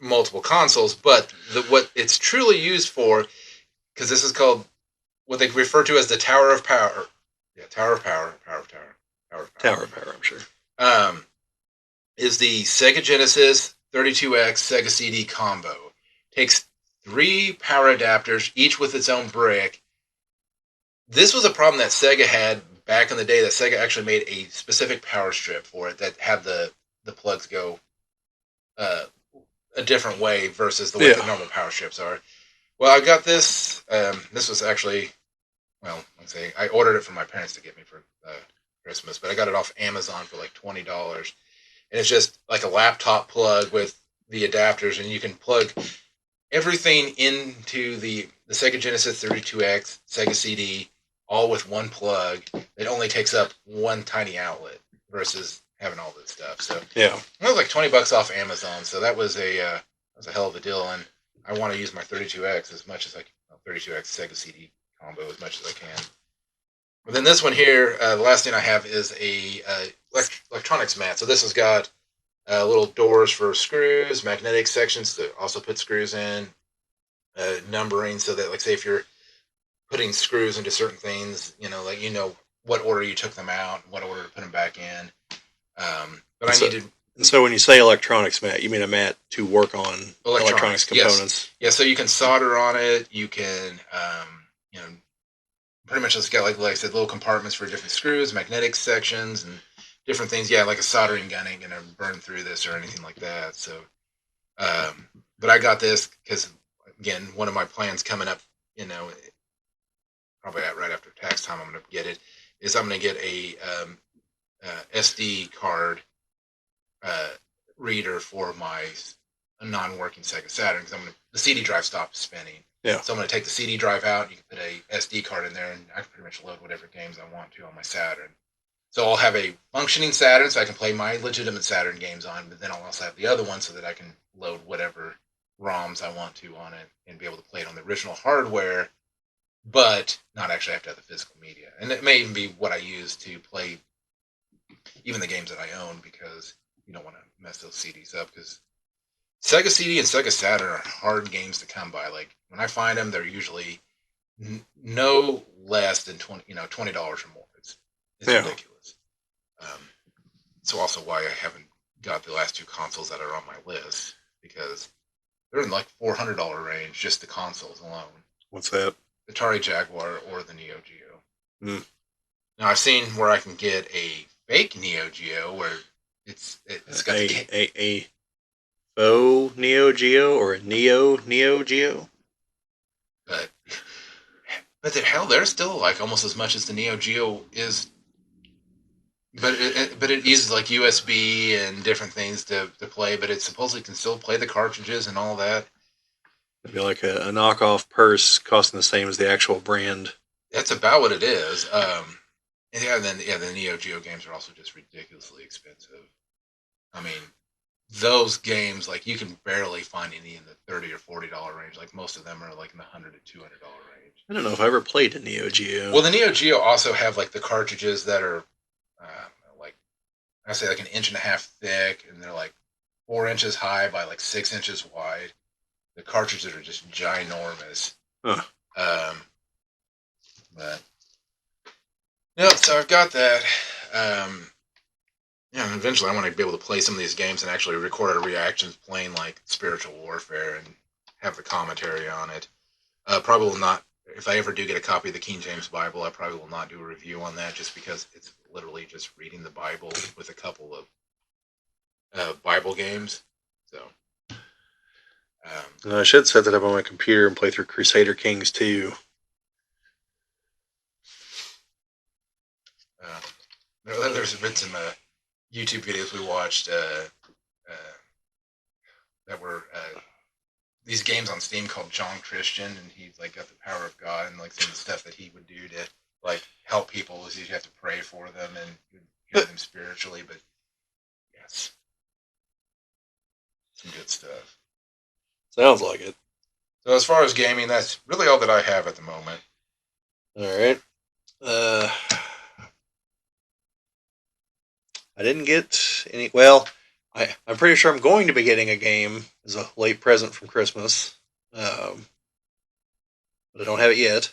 multiple consoles, but what it's truly used for, because this is called what they refer to as the Tower of Power. Yeah, Tower of Power, Tower of Power, I'm sure. Is the Sega Genesis 32X Sega CD combo. Takes 3 power adapters, each with its own brick. This was a problem that Sega had back in the day, that Sega actually made a specific power strip for it that had the plugs go a different way versus the way the normal power strips are. Well, I got this. This was actually, let's say, I ordered it for my parents to get me for Christmas, but I got it off Amazon for like $20. And it's just like a laptop plug with the adapters, and you can plug everything into the Sega Genesis 32X, Sega CD, all with one plug. It only takes up one tiny outlet versus having all this stuff. So yeah, it was like $20 off Amazon. So that was a hell of a deal, and I want to use my 32X as much as I can. 32X Sega CD combo as much as I can. But then this one here, the last thing I have is a electronics mat. So this has got little doors for screws, magnetic sections to also put screws in, numbering so that, like, say, if you're putting screws into certain things, what order you took them out, what order to put them back in. And so when you say electronics mat, you mean a mat to work on electronics components? Yes. Yeah, so you can solder on it. You can, pretty much just got, like I said, little compartments for different screws, magnetic sections, and different things. Yeah, like a soldering gun ain't going to burn through this or anything like that. So, but I got this because, again, one of my plans coming up, probably right after tax time, I'm going to get it, is I'm going to get a SD card reader for my non-working Sega Saturn, because the CD drive stopped spinning. Yeah. So I'm going to take the CD drive out. You can put a SD card in there, and I can pretty much load whatever games I want to on my Saturn. So I'll have a functioning Saturn, so I can play my legitimate Saturn games on, but then I'll also have the other one so that I can load whatever ROMs I want to on it and be able to play it on the original hardware, but not actually have to have the physical media. And it may even be what I use to play even the games that I own, because you don't want to mess those CDs up, because Sega CD and Sega Saturn are hard games to come by. Like, when I find them, they're usually no less than $20 or more. It's ridiculous. It's also why I haven't got the last 2 consoles that are on my list, because they're in like $400 range, just the consoles alone. What's that? Atari Jaguar or the Neo Geo. Now, I've seen where I can get a fake Neo Geo where it's got a faux Neo Geo or a Neo Geo. But hell, they're still like almost as much as the Neo Geo is. But it uses like USB and different things to play, but it supposedly can still play the cartridges and all that. It'd be like a knockoff purse costing the same as the actual brand. That's about what it is. The Neo Geo games are also just ridiculously expensive. I mean, those games, like, you can barely find any in the $30 or $40 range. Like, most of them are like in the $100 to $200 range. I don't know if I ever played a Neo Geo. Well, the Neo Geo also have like the cartridges that are like, I say, like 1.5 inches thick, and they're like 4 inches high by like 6 inches wide. The cartridges are just ginormous. Huh. But so I've got that. Eventually I want to be able to play some of these games and actually record our reactions playing like Spiritual Warfare and have the commentary on it. Probably will not. If I ever do get a copy of the King James Bible, I probably will not do a review on that, just because it's literally just reading the Bible with a couple of Bible games. So, I should set that up on my computer and play through Crusader Kings 2. there's been some YouTube videos we watched that were these games on Steam called John Christian, and he's like got the power of God, and like some of the stuff that he would do to like help people is you have to pray for them and hear them spiritually. But yes, some good stuff. Sounds like it. So as far as gaming, that's really all that I have at the moment. All right. I didn't get any. Well, I'm pretty sure I'm going to be getting a game as a late present from Christmas, but I don't have it yet.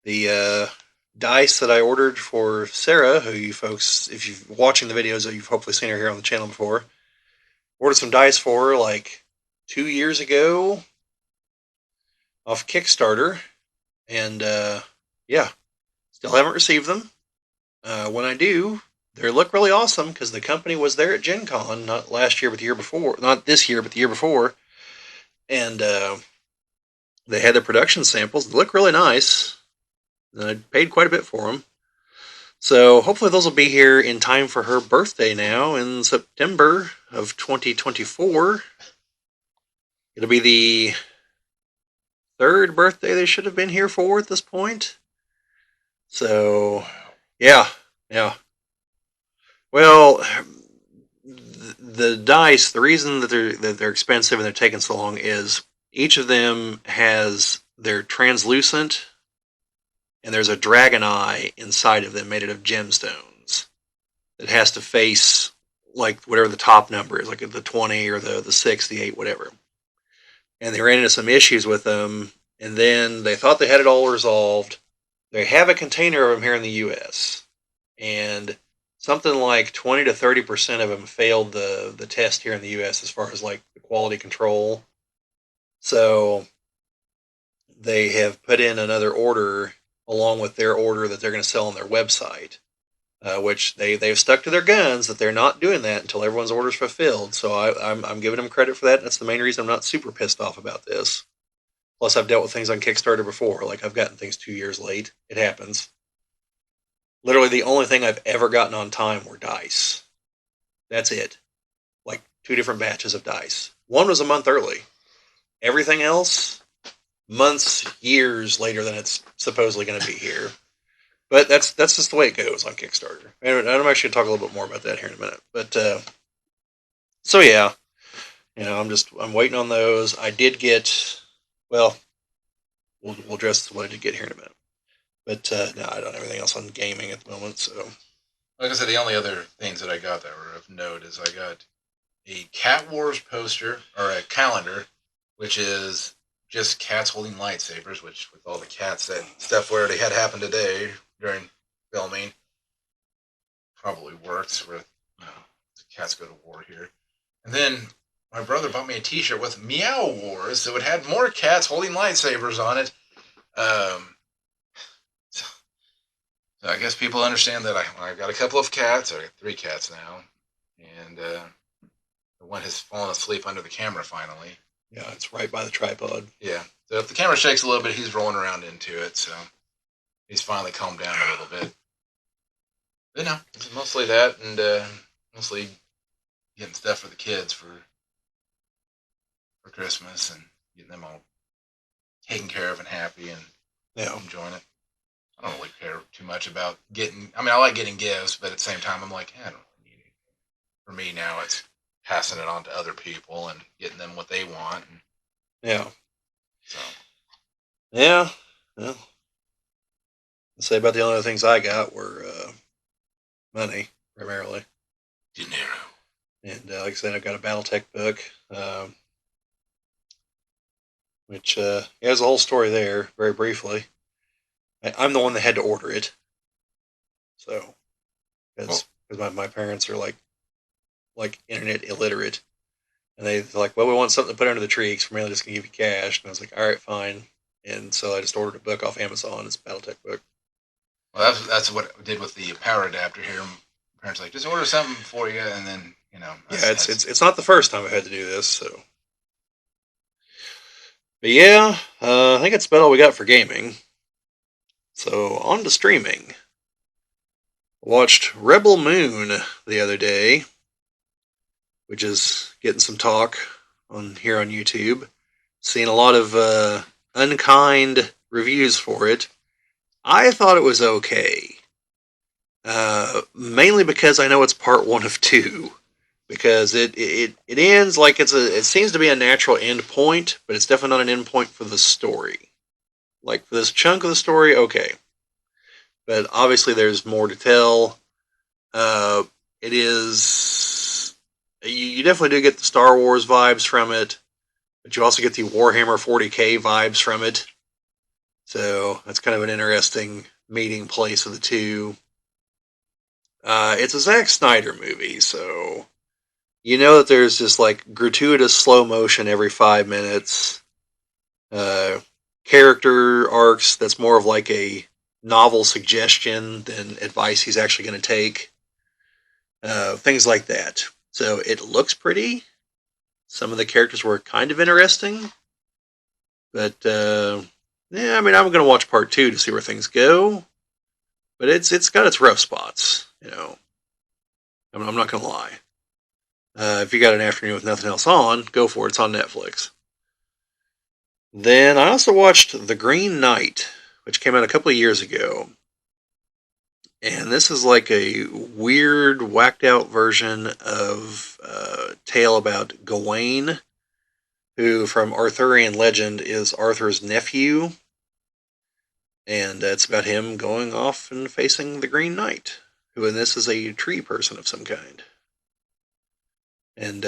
The dice that I ordered for Sarah, who you folks, if you're watching the videos, you've hopefully seen her here on the channel before. Ordered some dice for her like 2 years ago off Kickstarter, and yeah, still haven't received them. When I do, they look really awesome because the company was there at Gen Con, not last year, but the year before. Not this year, but the year before. And they had the production samples. They look really nice. And I paid quite a bit for them. So hopefully those will be here in time for her birthday now in September of 2024. It'll be the third birthday they should have been here for at this point. So, yeah. Well, the dice, the reason that they're expensive and they're taking so long is each of them they're translucent, and there's a dragon eye inside of them made out of gemstones that has to face like whatever the top number is, like the 20 or the 6, the 8, whatever. And they ran into some issues with them, and then they thought they had it all resolved. They have a container of them here in the U.S., and something like 20 to 30% of them failed the test here in the U.S. as far as like the quality control. So they have put in another order along with their order that they're going to sell on their website, which they've stuck to their guns that they're not doing that until everyone's order's fulfilled. So I'm giving them credit for that. That's the main reason I'm not super pissed off about this. Plus, I've dealt with things on Kickstarter before. Like, I've gotten things 2 years late. It happens. Literally, the only thing I've ever gotten on time were dice. That's it. Like, 2 different batches of dice. One was a month early. Everything else, months, years later than it's supposedly going to be here. But that's just the way it goes on Kickstarter. And I'm actually going to talk a little bit more about that here in a minute. But, so yeah. I'm waiting on those. I did get... Well, we'll address what I did get here in a minute. But no, I don't have anything else on gaming at the moment. So, like I said, the only other things that I got that were of note is I got a Cat Wars poster or a calendar, which is just cats holding lightsabers. Which, with all the cats that stuff already had happened today during filming, probably works. Where the cats go to war here, and then my brother bought me a T-shirt with Meow Wars, so it had more cats holding lightsabers on it. So I guess people understand that I've got a couple of cats. I got 3 cats now, and the one has fallen asleep under the camera finally. Yeah, it's right by the tripod. Yeah, so if the camera shakes a little bit, he's rolling around into it, so he's finally calmed down a little bit. But no, it's mostly that, and mostly getting stuff for the kids for Christmas and getting them all taken care of and happy and enjoying it. I don't really care too much about getting... I mean, I like getting gifts, but at the same time, I'm like, I don't really need it. For me now, it's passing it on to other people and getting them what they want. And, yeah. So. Yeah. Well, I'd say about the only other things I got were money, primarily. Dinero. And like I said, I've got a BattleTech book, which has a whole story there, very briefly. I'm the one that had to order it. So, because my parents are like internet illiterate. And they're like, well, we want something to put under the tree because we're mainly just going to give you cash. And I was like, all right, fine. and so I just ordered a book off Amazon. It's a BattleTech book. Well, that's what I did with the power adapter here. Parents like just order something for you, and then Yeah, it's not the first time I've had to do this. So, but yeah, I think that's about all we got for gaming. So on to streaming. Watched Rebel Moon the other day, which is getting some talk on here on YouTube. Seen a lot of unkind reviews for it. I thought it was okay, mainly because I know it's part one of two. Because it ends like it seems to be a natural end point, but it's definitely not an end point for the story. Like for this chunk of the story, okay, but obviously there's more to tell. Uh, it is you definitely do get the Star Wars vibes from it, but you also get the Warhammer 40k vibes from it. So that's kind of an interesting meeting place of the two. It's a Zack Snyder movie, so you know that there's just like gratuitous slow motion every 5 minutes. Uh, Character arcs that's more of like a novel suggestion than advice he's actually going to take. Things like that. So it looks pretty. Some of the characters were kind of interesting, but yeah, I mean, I'm going to watch part two to see where things go. But it's got its rough spots, you know. I'm not going to lie. If you got an afternoon with nothing else on, go for it. It's on Netflix. Then I also watched The Green Knight, which came out a couple of years ago. And this is like a weird, whacked out version of a tale about Gawain, who from Arthurian legend is Arthur's nephew. And it's about him going off and facing the Green Knight, who in this is a tree person of some kind. And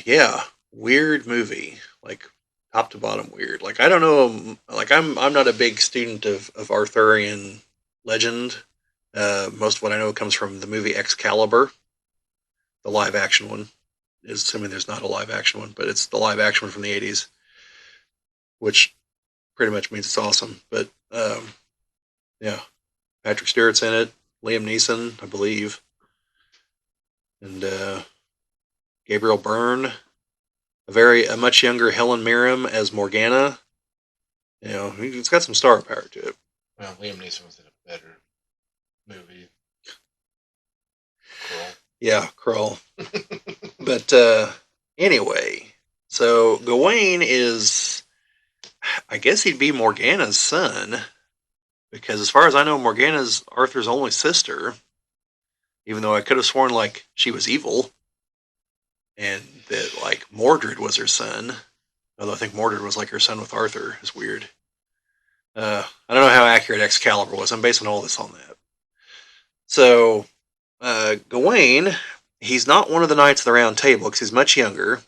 yeah, weird movie, like top to bottom weird. Like I don't know, like I'm not a big student of Arthurian legend. Most of what I know comes from the movie Excalibur, the live action one. Assuming there's not a live action one, but it's the live action one from the '80s, which pretty much means it's awesome. But yeah, Patrick Stewart's in it, Liam Neeson, I believe, and Gabriel Byrne, a much younger Helen Mirren as Morgana. You know, it's got some star power to it. Well, Liam Neeson was in a better movie. Krull. Yeah, Krull. But anyway, so Gawain is, I guess he'd be Morgana's son, because as far as I know, Morgana's Arthur's only sister. Even though I could have sworn like she was evil, and that like Mordred was her son. Although I think Mordred was like her son with Arthur. It's weird. I don't know how accurate Excalibur was. I'm basing all this on that. So Gawain, he's not one of the Knights of the Round Table because he's much younger,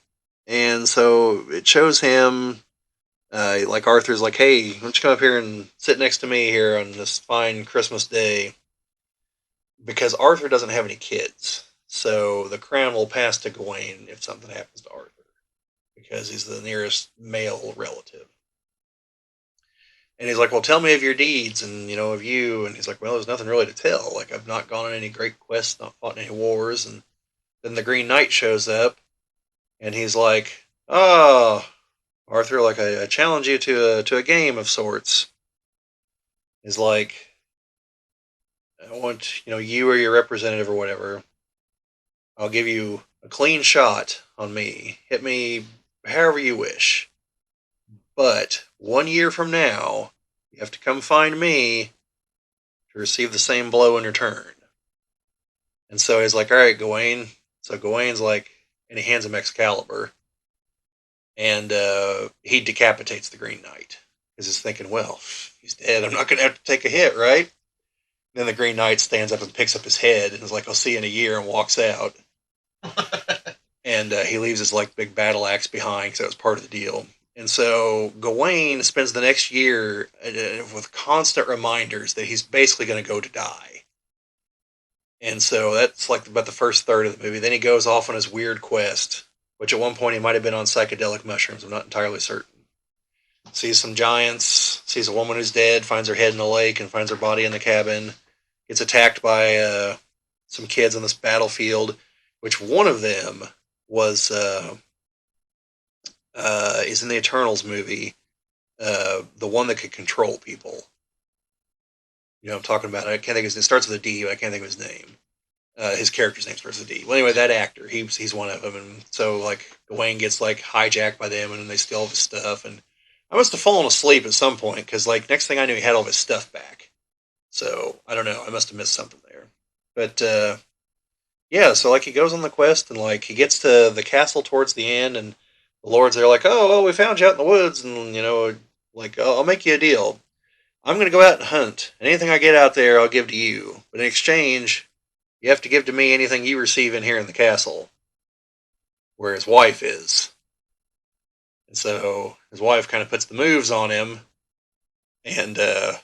and so it shows him like Arthur's like, hey, why don't you come up here and sit next to me here on this fine Christmas day? Because Arthur doesn't have any kids, so the crown will pass to Gawain if something happens to Arthur, because he's the nearest male relative. And he's like, well, tell me of your deeds and, you know, of you. And he's like, well, there's nothing really to tell. Like, I've not gone on any great quests, not fought in any wars. And then the Green Knight shows up and he's like, oh, Arthur, like, I challenge you to a game of sorts. He's like, I want, you know, you or your representative or whatever. I'll give you a clean shot on me. Hit me however you wish. But 1 year from now, you have to come find me to receive the same blow in return. And so he's like, all right, Gawain. So Gawain's like, and he hands him Excalibur. And he decapitates the Green Knight. Because he's thinking, well, he's dead. I'm not going to have to take a hit, right? Then the Green Knight stands up and picks up his head and is like, I'll see you in a year, and walks out. And he leaves his like big battle axe behind because that was part of the deal. And so Gawain spends the next year with constant reminders that he's basically going to go to die. And so that's like about the first third of the movie. Then he goes off on his weird quest, which at one point he might have been on psychedelic mushrooms. I'm not entirely certain. Sees some giants, sees a woman who's dead, finds her head in the lake, and finds her body in the cabin. Gets attacked by some kids on this battlefield, which one of them was is in the Eternals movie, the one that could control people. You know what I'm talking about? I can't think of his name. It starts with a D, but I can't think of his name. His character's name starts with a D. Well, anyway, that actor, he's one of them, and so like Dwayne gets like hijacked by them, and then they steal all his stuff. And I must have fallen asleep at some point because like next thing I knew, he had all his stuff back. So I don't know. I must have missed something there. But yeah, so like he goes on the quest, and like he gets to the castle towards the end, and the lords are like, "Oh, well, we found you out in the woods, and you know, like I'll make you a deal. I'm going to go out and hunt, and anything I get out there, I'll give to you. But in exchange, you have to give to me anything you receive in here in the castle, where his wife is." And so his wife kind of puts the moves on him, and then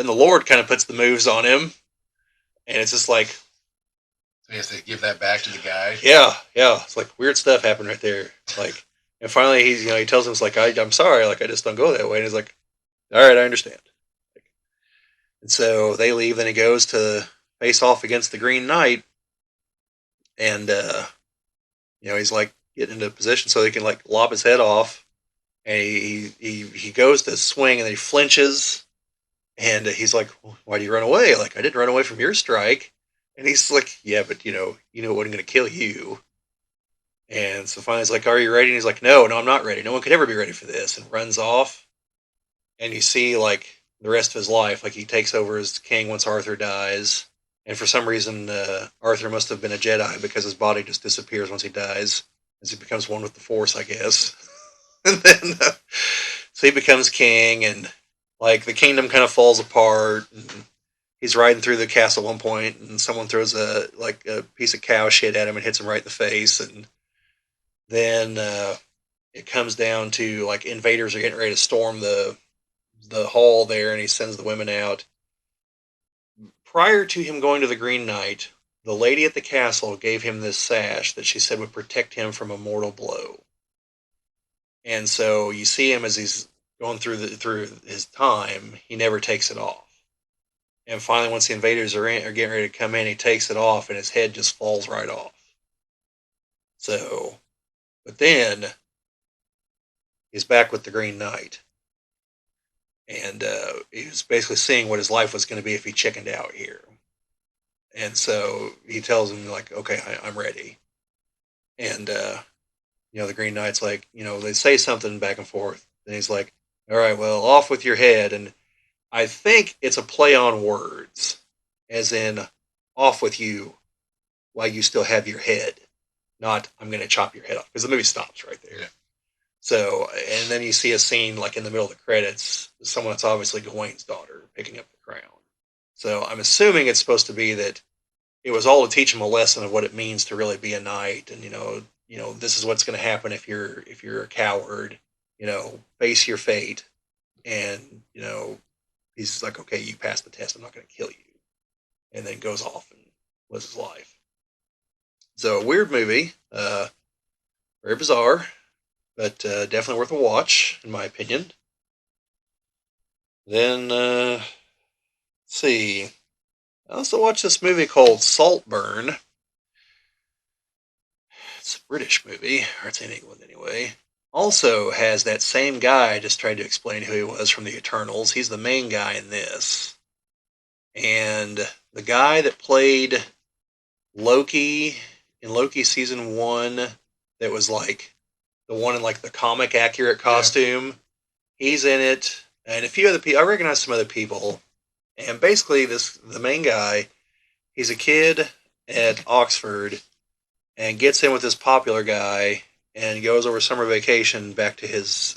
the Lord kind of puts the moves on him, and it's just like, So he has to give that back to the guy. yeah, it's like weird stuff happened right there. Like, and finally he tells him, it's like, I'm sorry, like I just don't go that way. And he's like, all right, I understand. And so they leave. Then he goes to face off against the Green Knight, and he's like getting into a position so he can like lop his head off. And he goes to swing, and then he flinches, and he's like, "Why do you run away? Like I didn't run away from your strike." And he's like, "Yeah, but it wasn't going to kill you." And so finally, he's like, "Are you ready?" And he's like, "No, I'm not ready. No one could ever be ready for this." And runs off. And you see like the rest of his life, like he takes over as king once Arthur dies. And for some reason, Arthur must have been a Jedi because his body just disappears once he dies, as he becomes one with the Force, I guess. And then, so he becomes king, and like the kingdom kind of falls apart. And he's riding through the castle at one point, and someone throws a piece of cow shit at him and hits him right in the face. And then it comes down to like invaders are getting ready to storm the hall there, and he sends the women out. Prior to him going to the Green Knight, the lady at the castle gave him this sash that she said would protect him from a mortal blow. And so you see him as he's going through his time, he never takes it off. And finally, once the invaders are getting ready to come in, he takes it off, and his head just falls right off. So, but then he's back with the Green Knight, and he was basically seeing what his life was going to be if he chickened out here. And so he tells him like, "Okay, I'm ready." And the Green Knight's like, they say something back and forth, and he's like, "All right, well, off with your head." And I think it's a play on words, as in off with you while you still have your head, not I'm going to chop your head off, because the movie stops right there. Yeah. So, and then you see a scene like in the middle of the credits, someone that's obviously Gawain's daughter picking up the crown. So I'm assuming it's supposed to be that it was all to teach him a lesson of what it means to really be a knight, and this is what's going to happen if you're a coward. Face your fate, and he's like, "Okay, you passed the test. I'm not going to kill you," and then goes off and lives his life. So a weird movie, very bizarre, but definitely worth a watch in my opinion. Then let's see. I also watched this movie called Saltburn. It's a British movie, or it's in England anyway. Also has that same guy I just tried to explain who he was from the Eternals. He's the main guy in this. And the guy that played Loki in Loki season 1, that was like the one in like the comic accurate costume, he's in it. And a few other people, I recognize some other people. And basically the main guy, he's a kid at Oxford and gets in with this popular guy and goes over summer vacation back to his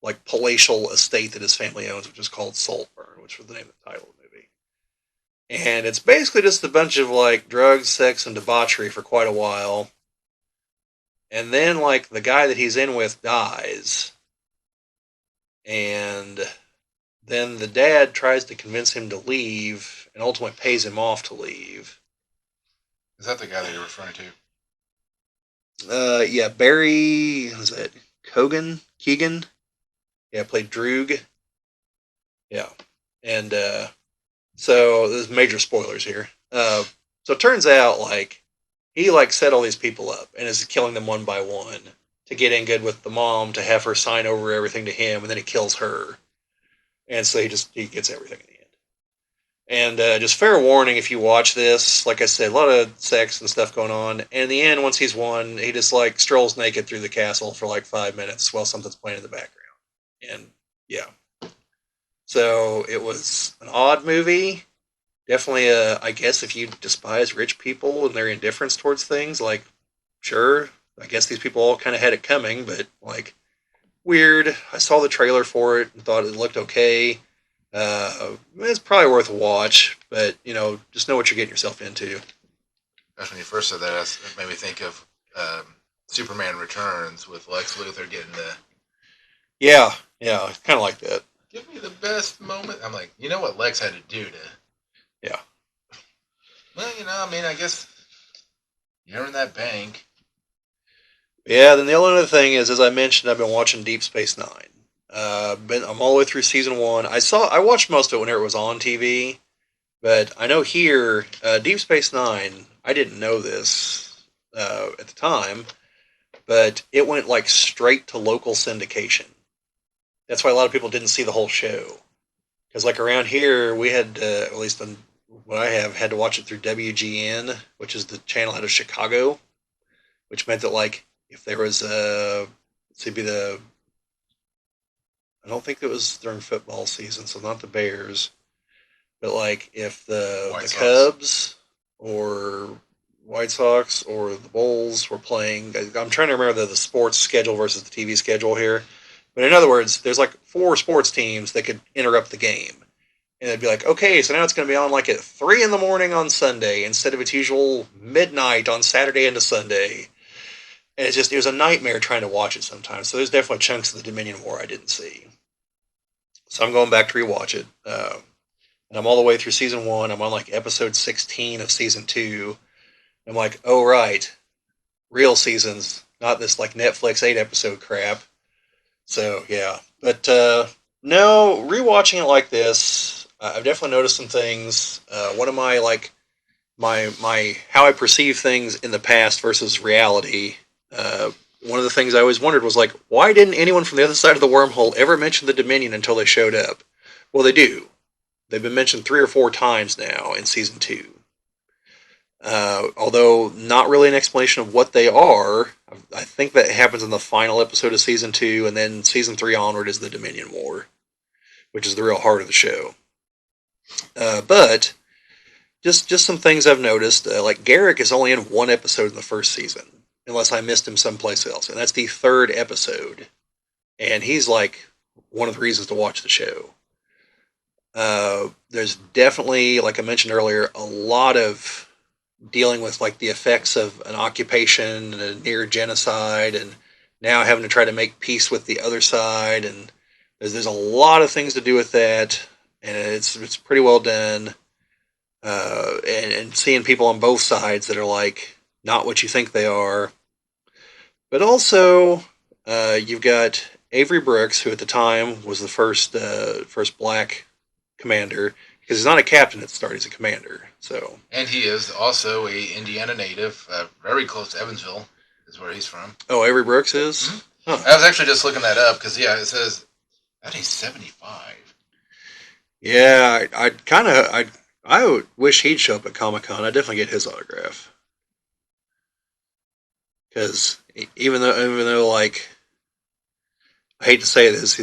like palatial estate that his family owns, which is called Saltburn, which was the name of the title of the movie. And it's basically just a bunch of like drugs, sex, and debauchery for quite a while. And then like the guy that he's in with dies. And then the dad tries to convince him to leave and ultimately pays him off to leave. Is that the guy that you're referring to? Yeah, Barry, was that Keegan? Yeah, played Droog. Yeah, and so there's major spoilers here. So it turns out like he like set all these people up and is killing them one by one to get in good with the mom to have her sign over everything to him, and then he kills her, and so he gets everything in the end. And just fair warning, if you watch this, like I said, a lot of sex and stuff going on. And in the end, once he's won, he just like strolls naked through the castle for like 5 minutes while something's playing in the background. And yeah, so it was an odd movie. Definitely, I guess if you despise rich people and their indifference towards things, like sure, I guess these people all kind of had it coming, but like weird. I saw the trailer for it and thought it looked okay. It's probably worth a watch, but just know what you're getting yourself into. That's when you first said that. It made me think of Superman Returns with Lex Luthor getting the Yeah, yeah, kind of like that. give me the best moment. I'm like, you know what Lex had to do to. Yeah, Well, I mean, I guess you're in that bank. yeah. Then the only other thing is, as I mentioned, I've been watching Deep Space Nine. I'm all the way through season one. I watched most of it whenever it was on TV, but I know here, Deep Space Nine. I didn't know this at the time, but it went like straight to local syndication. That's why a lot of people didn't see the whole show. Because like around here, we had at least on what I have had to watch it through WGN, which is the channel out of Chicago, which meant that like if there was let's see, be the I don't think it was during football season, so not the Bears, but like if the White Sox. Cubs or White Sox or the Bulls were playing, I'm trying to remember the sports schedule versus the TV schedule here. But in other words, there's like four sports teams that could interrupt the game. And it'd be like, okay, so now it's going to be on like at 3 in the morning on Sunday instead of its usual midnight on Saturday into Sunday. And it was a nightmare trying to watch it sometimes. So there's definitely chunks of the Dominion War I didn't see. So I'm going back to rewatch it. And I'm all the way through season one. I'm on like episode 16 of season two. I'm like, oh, right. Real seasons, not this like Netflix 8 episode crap. So, yeah. But no, rewatching it like this, I've definitely noticed some things. One of my like my how I perceive things in the past versus reality. Uh, One of the things I always wondered was like, why didn't anyone from the other side of the wormhole ever mention the Dominion until they showed up? Well, they do. They've been mentioned 3 or 4 times now in season two. Although not really an explanation of what they are. I think that happens in the final episode of season two, and then season three onward is the Dominion War, which is the real heart of the show. But just some things I've noticed. Like Garrick is only in one episode in the first season, unless I missed him someplace else, and that's the third episode. And he's like one of the reasons to watch the show. There's definitely, like I mentioned earlier, a lot of dealing with like the effects of an occupation and a near genocide, and now having to try to make peace with the other side, and there's a lot of things to do with that, and it's pretty well done. And seeing people on both sides that are like not what you think they are, but also you've got Avery Brooks, who at the time was the first black commander, because he's not a captain at the start; he's a commander. So, And he is also a Indiana native, very close to Evansville, is where he's from. oh, Avery Brooks is. Hmm. Huh. I was actually just looking that up because yeah, it says that he's 75. Yeah, I would wish he'd show up at Comic Con. I'd definitely get his autograph because even though like I hate to say this,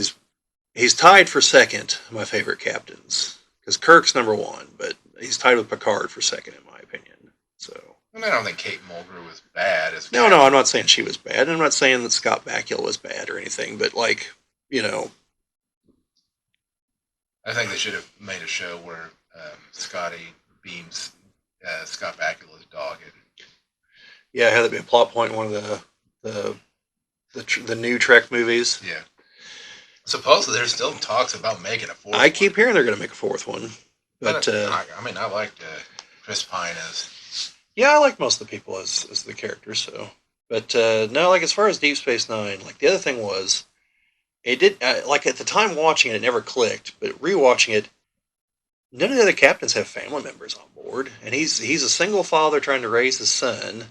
he's tied for second of my favorite captains because Kirk's number one, but he's tied with Picard for second in my opinion. So I mean, I don't think Kate Mulgrew was bad as a no, captain. I'm not saying she was bad. I'm not saying that Scott Bakula was bad or anything, but like you know, I think they should have made a show where Scotty beams Scott Bakula's dog in. yeah, had that be a plot point in one of the the new Trek movies. Yeah. Supposedly, there's still talks about making a fourth. I keep one. hearing they're going to make a fourth one, but I mean, I liked Chris Pine as. yeah, I like most of the people as the characters. So, but no, like as far as Deep Space Nine, like the other thing was it did like at the time watching it, it never clicked, but rewatching it, none of the other captains have family members on board, and he's a single father trying to raise his son,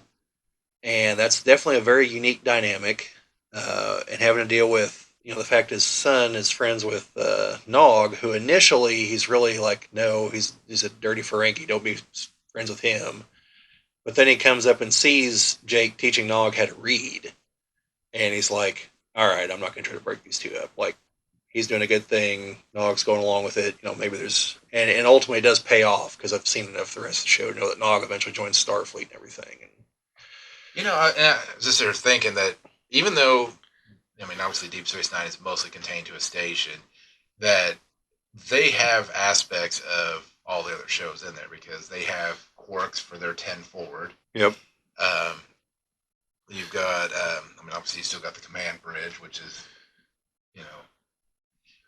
and that's definitely a very unique dynamic. And having to deal with the fact his son is friends with Nog, who initially he's really like, no, he's a dirty Ferengi, don't be friends with him. But then he comes up and sees Jake teaching Nog how to read, and he's like, all right, I'm not going to try to break these two up. Like, he's doing a good thing. Nog's going along with it. Maybe there's and ultimately it does pay off because I've seen enough of the rest of the show to know that Nog eventually joins Starfleet and everything. And I was just there thinking that even though, I mean, obviously Deep Space Nine is mostly contained to a station, that they have aspects of all the other shows in there because they have quirks for their 10 forward. yep, Um, you've got, I mean, obviously you still got the command bridge, which is, you know,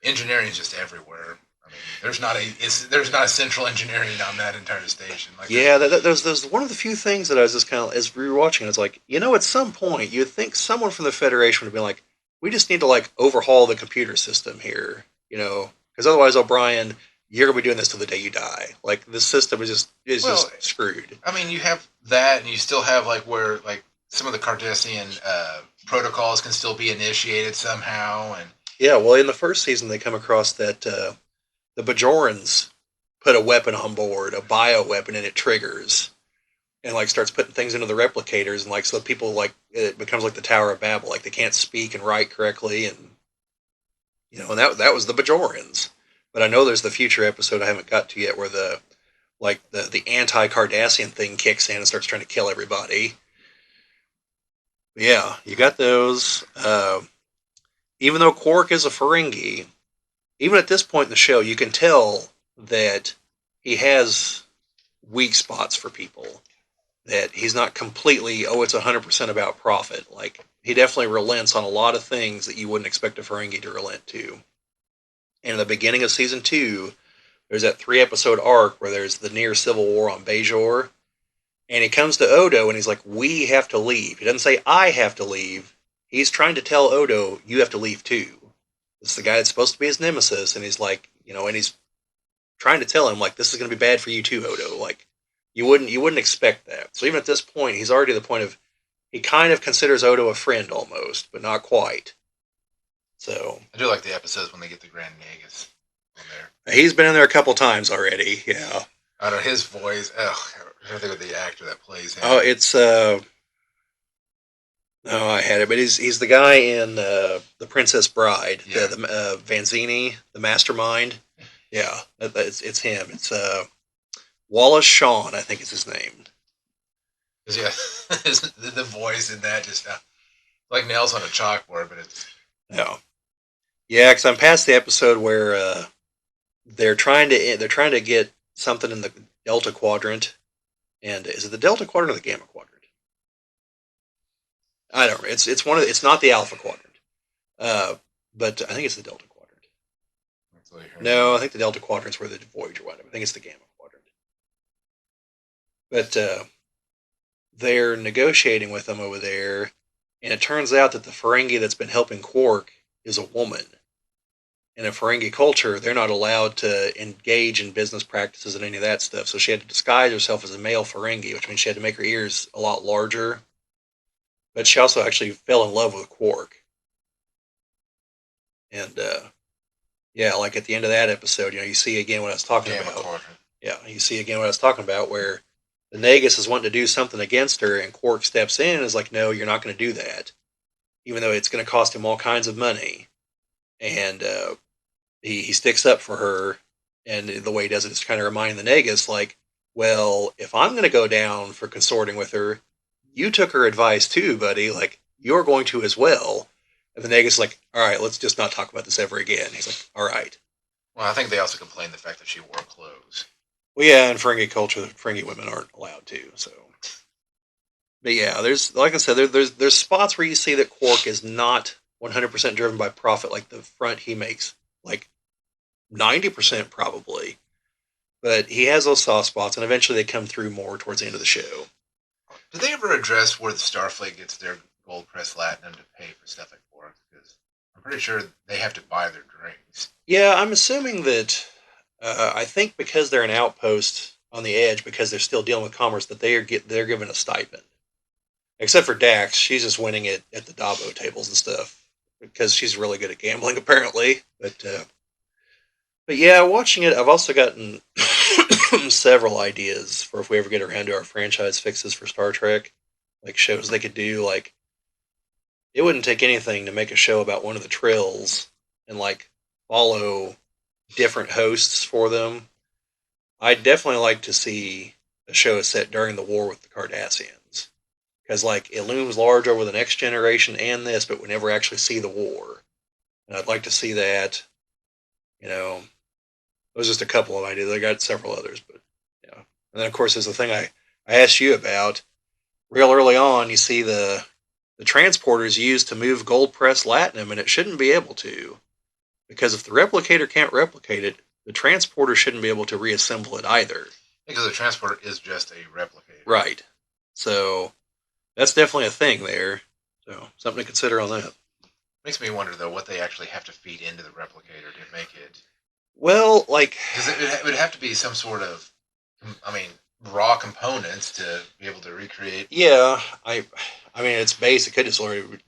engineering is just everywhere. I mean, there's not a central engineering on that entire station. Like, yeah, there's one of the few things that I was just kind of as we were watching. It's like at some point you'd think someone from the Federation would have been like, we just need to like overhaul the computer system here, because otherwise O'Brien, you're gonna be doing this till the day you die. Like this system is just well, screwed. I mean, you have that, and you still have like where like some of the Cardassian protocols can still be initiated somehow, and Yeah, well, in the first season they come across that the Bajorans put a weapon on board, a bio weapon, and it triggers and like starts putting things into the replicators, and like so people like it becomes like the Tower of Babel, like they can't speak and write correctly, and and that was the Bajorans. But I know there's the future episode I haven't got to yet where the anti Cardassian thing kicks in and starts trying to kill everybody. But yeah, you got those. Even though Quark is a Ferengi, even at this point in the show, you can tell that he has weak spots for people. That he's not completely, it's 100% about profit. Like, he definitely relents on a lot of things that you wouldn't expect a Ferengi to relent to. And in the beginning of season 2, there's that 3-episode arc where there's the near civil war on Bajor. And he comes to Odo and he's like, we have to leave. He doesn't say, I have to leave. He's trying to tell Odo, you have to leave too. It's the guy that's supposed to be his nemesis, and he's like, and he's trying to tell him like this is going to be bad for you too, Odo. Like you wouldn't expect that. So even at this point, he's already to the point of he kind of considers Odo a friend almost, but not quite. So I do like the episodes when they get the Grand Nagus on there. he's been in there a couple times already. Yeah. I don't know his voice. Oh, I don't think of the actor that plays him. Oh, it's no, I had it, but he's the guy in the Princess Bride, Yeah. the Vanzini, the mastermind. Yeah, it's him. It's Wallace Shawn, I think is his name. Yeah, the voice in that just like nails on a chalkboard, but it's Yeah, yeah, because I'm past the episode where they're trying to get something in the Delta Quadrant, and is it the Delta Quadrant or the Gamma Quadrant? I don't know. It's not the Alpha Quadrant, but I think it's the Delta Quadrant. No, I think the Delta Quadrant's where the Voyager wound up. I think it's the Gamma Quadrant. But they're negotiating with them over there, and it turns out that the Ferengi that's been helping Quark is a woman. In a Ferengi culture, they're not allowed to engage in business practices and any of that stuff. So she had to disguise herself as a male Ferengi, which means she had to make her ears a lot larger. But she also actually fell in love with Quark. And yeah, like at the end of that episode, you see again what I was talking Gamma about. Quadrant. Yeah, you see again what I was talking about, where the Nagus is wanting to do something against her, and Quark steps in and is like, "No, you're not going to do that," even though it's going to cost him all kinds of money. And he sticks up for her, and the way he does it is kind of reminding the Nagus, like, "Well, if I'm going to go down for consorting with her, you took her advice too, buddy. Like, you're going to as well." And the Nagus is like, "All right, let's just not talk about this ever again." He's like, "All right." Well, I think they also complained the fact that she wore clothes. Well, yeah, in Ferengi culture, Ferengi women aren't allowed to. So, but yeah, there's like I said, there's spots where you see that Quark is not 100% driven by profit. Like the front, he makes like 90% probably, but he has those soft spots, and eventually they come through more towards the end of the show. Did they ever address where the Starfleet gets their gold press latinum to pay for stuff like Quark? Because I'm pretty sure they have to buy their drinks. Yeah, I'm assuming that. I think because they're an outpost on the edge, because they're still dealing with commerce, that they're given a stipend. Except for Dax, she's just winning it at the Dabo tables and stuff because she's really good at gambling, apparently. But yeah, watching it, I've also gotten several ideas for if we ever get around to our franchise fixes for Star Trek, like shows they could do. Like it wouldn't take anything to make a show about one of the Trills and like follow different hosts for them. I'd definitely like to see a show set during the war with the Cardassians because like it looms large over the next generation and this, but we never actually see the war. And I'd like to see that. You know, those are just a couple of ideas. I got several others, but yeah. And then of course there's the thing I asked you about real early on. You see the transporters used to move gold press latinum, and it shouldn't be able to because if the replicator can't replicate it, the transporter shouldn't be able to reassemble it either. Because the transporter is just a replicator. Right. So that's definitely a thing there. So something to consider on that. Makes me wonder though what they actually have to feed into the replicator to make it. Well, like Because it would have to be some sort of, I mean, raw components to be able to recreate. yeah, I mean it's base. It could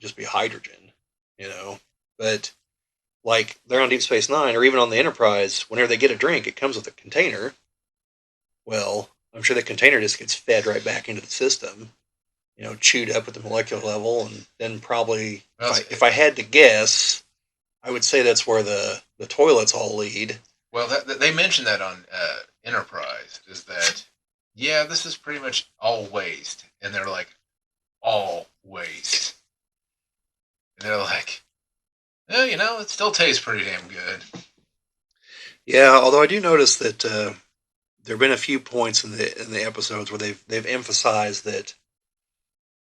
just be hydrogen, you know. But like they're on Deep Space Nine or even on the Enterprise, whenever they get a drink, it comes with a container. Well, I'm sure the container just gets fed right back into the system, you know, chewed up at the molecular level, and then probably, Well, if I had to guess, I would say that's where the toilets all lead. well, they mentioned that on Enterprise is that yeah, this is pretty much all waste, and they're like all waste, and they're like, yeah, you know, it still tastes pretty damn good. Yeah, although I do notice that there have been a few points in the episodes where they've emphasized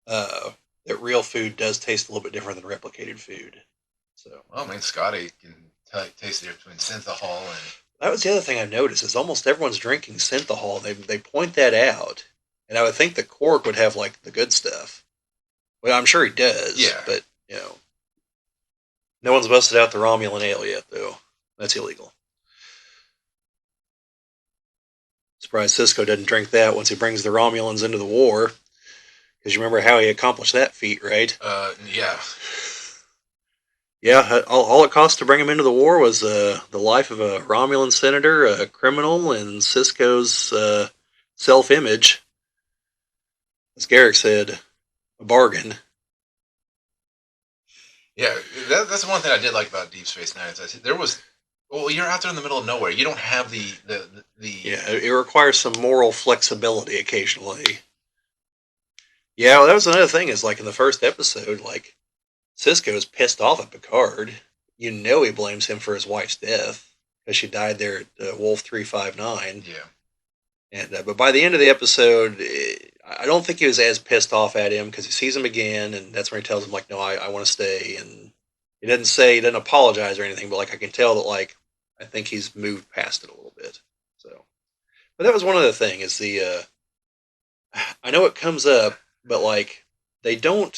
uh, that real food does taste a little bit different than replicated food. So Well, I mean, Scotty can taste the difference between synthahol and that was the other thing I noticed is almost everyone's drinking synthahol. They point that out, and I would think that Quark would have like the good stuff. Well, I'm sure he does. yeah. But you know, no one's busted out the Romulan ale yet, though. That's illegal. Surprised Cisco doesn't drink that once he brings the Romulans into the war. Because you remember how he accomplished that feat, right? Yeah. Yeah, all it cost to bring him into the war was the life of a Romulan senator, a criminal, and Cisco's self-image. As Garrick said, a bargain. Yeah, that's the one thing I did like about Deep Space Nine. Is I said there was, well, you're out there in the middle of nowhere. You don't have the. Yeah, it requires some moral flexibility occasionally. Yeah, well, that was another thing. Is like in the first episode, like Cisco's pissed off at Picard. You know he blames him for his wife's death because she died there at Wolf 359. Yeah. And but by the end of the episode, I don't think he was as pissed off at him because he sees him again, and that's when he tells him like, "No, I want to stay." And he doesn't apologize or anything, but like I can tell that like I think he's moved past it a little bit. So, but that was one other thing is the I know it comes up, but like they don't,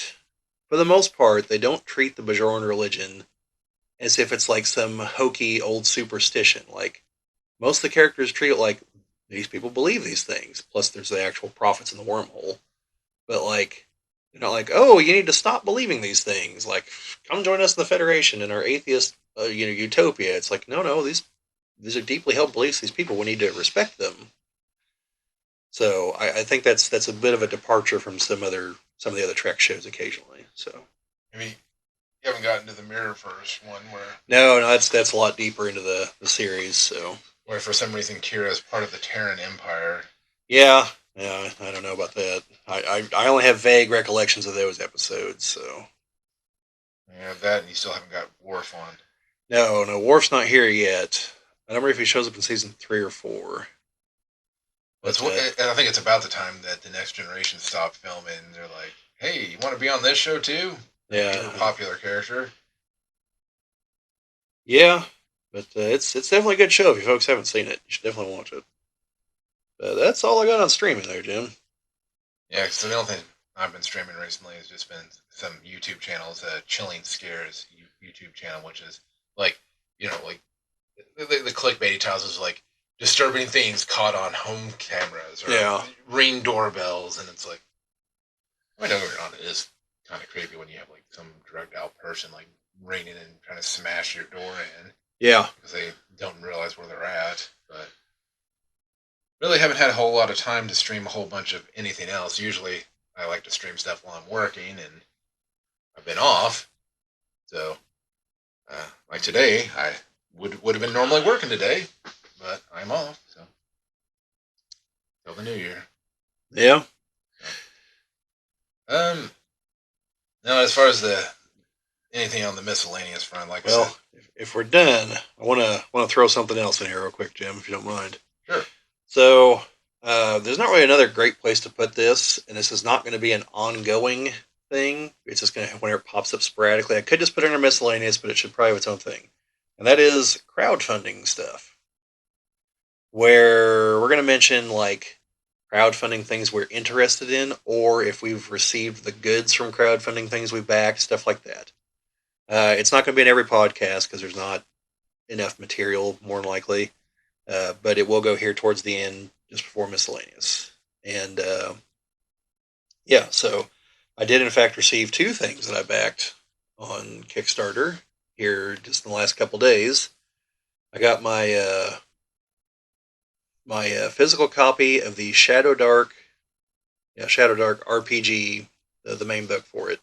for the most part, they don't treat the Bajoran religion as if it's like some hokey old superstition. Like most of the characters treat it like these people believe these things. Plus, there's the actual prophets in the wormhole. But like, they're not like, oh, you need to stop believing these things. Like, come join us in the Federation in our atheist, utopia. It's like, no, these are deeply held beliefs. These people, we need to respect them. So I think that's a bit of a departure from some of the other Trek shows occasionally. So I mean, you haven't gotten to the Mirror First one no, that's a lot deeper into the series. So where for some reason Kira is part of the Terran Empire. yeah, I don't know about that. I only have vague recollections of those episodes. So You have that, and you still haven't got Worf on. no, Worf's not here yet. I don't remember if he shows up in season 3 or 4. But And I think it's about the time that the Next Generation stopped filming. They're like, "Hey, you want to be on this show too?" yeah, You're a popular character. yeah, but it's definitely a good show. If you folks haven't seen it, you should definitely watch it. That's all I got on streaming there, Jim. Yeah, so the only thing I've been streaming recently has just been some YouTube channels. Chilling Scares YouTube channel, which is like, like the clickbaity titles is like disturbing things caught on home cameras or Yeah. ring doorbells, and it's like, I know you're on it is kind of creepy when you have like some drugged out person like ringing and trying to smash your door in Yeah. because they don't realize where they're at. But really haven't had a whole lot of time to stream a whole bunch of anything else. Usually I like to stream stuff while I'm working, and I've been off. So, like today, I would have been normally working today, but I'm off. So, till the new year. Yeah. Um, now as far as the anything on the miscellaneous front, like I said, Well, if we're done, I want to throw something else in here real quick, Jim, if you don't mind. sure. So there's not really another great place to put this, and this is not going to be an ongoing thing. It's just going to whenever it pops up sporadically. I could just put it under miscellaneous, but it should probably have its own thing, and that is crowdfunding stuff, where we're going to mention like crowdfunding things we're interested in, or if we've received the goods from crowdfunding things we backed, stuff like that. It's not going to be in every podcast because there's not enough material, more than likely. But it will go here towards the end, just before miscellaneous. And yeah, so I did in fact receive two things that I backed on Kickstarter here just in the last couple days. I got my physical copy of the Shadow Dark RPG, the main book for it.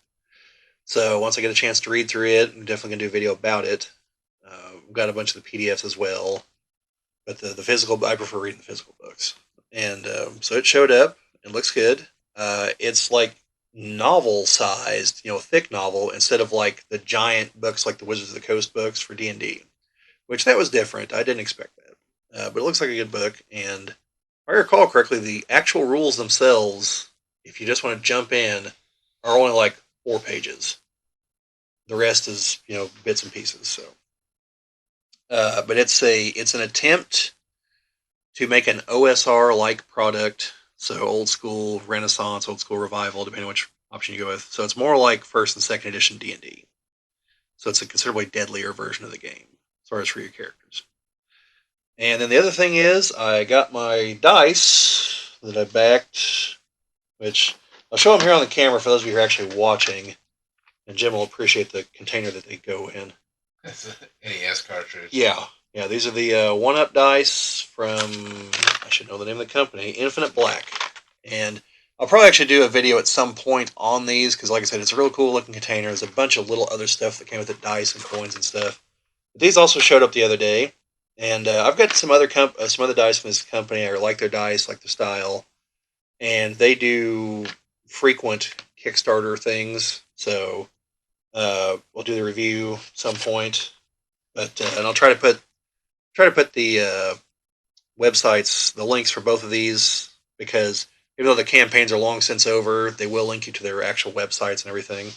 So once I get a chance to read through it, I'm definitely gonna do a video about it. I've got a bunch of the PDFs as well, but the physical, I prefer reading the physical books. And so it showed up. It looks good. It's like novel sized, thick novel instead of like the giant books like the Wizards of the Coast books for D&D, which that was different. I didn't expect that, but it looks like a good book. And if I recall correctly, the actual rules themselves, if you just want to jump in, are only like 4 pages. The rest is bits and pieces. So, but it's an attempt to make an OSR like product. So old school Renaissance, old school Revival, depending on which option you go with. So it's more like first and second edition D&D. So it's a considerably deadlier version of the game as far as for your characters. And then the other thing is I got my dice that I backed, which I'll show them here on the camera for those of you who are actually watching. And Jim will appreciate the container that they go in. It's an NES cartridge. Yeah. Yeah, these are the one-up dice from, I should know the name of the company, Infinite Black. And I'll probably actually do a video at some point on these, because like I said, it's a real cool looking container. There's a bunch of little other stuff that came with it, dice and coins and stuff. But these also showed up the other day. And I've got some other dice from this company. I like their dice, like their style. And they do frequent Kickstarter things. So we'll do the review at some point. But and I'll try to put the websites, the links for both of these, because even though the campaigns are long since over, they will link you to their actual websites and everything.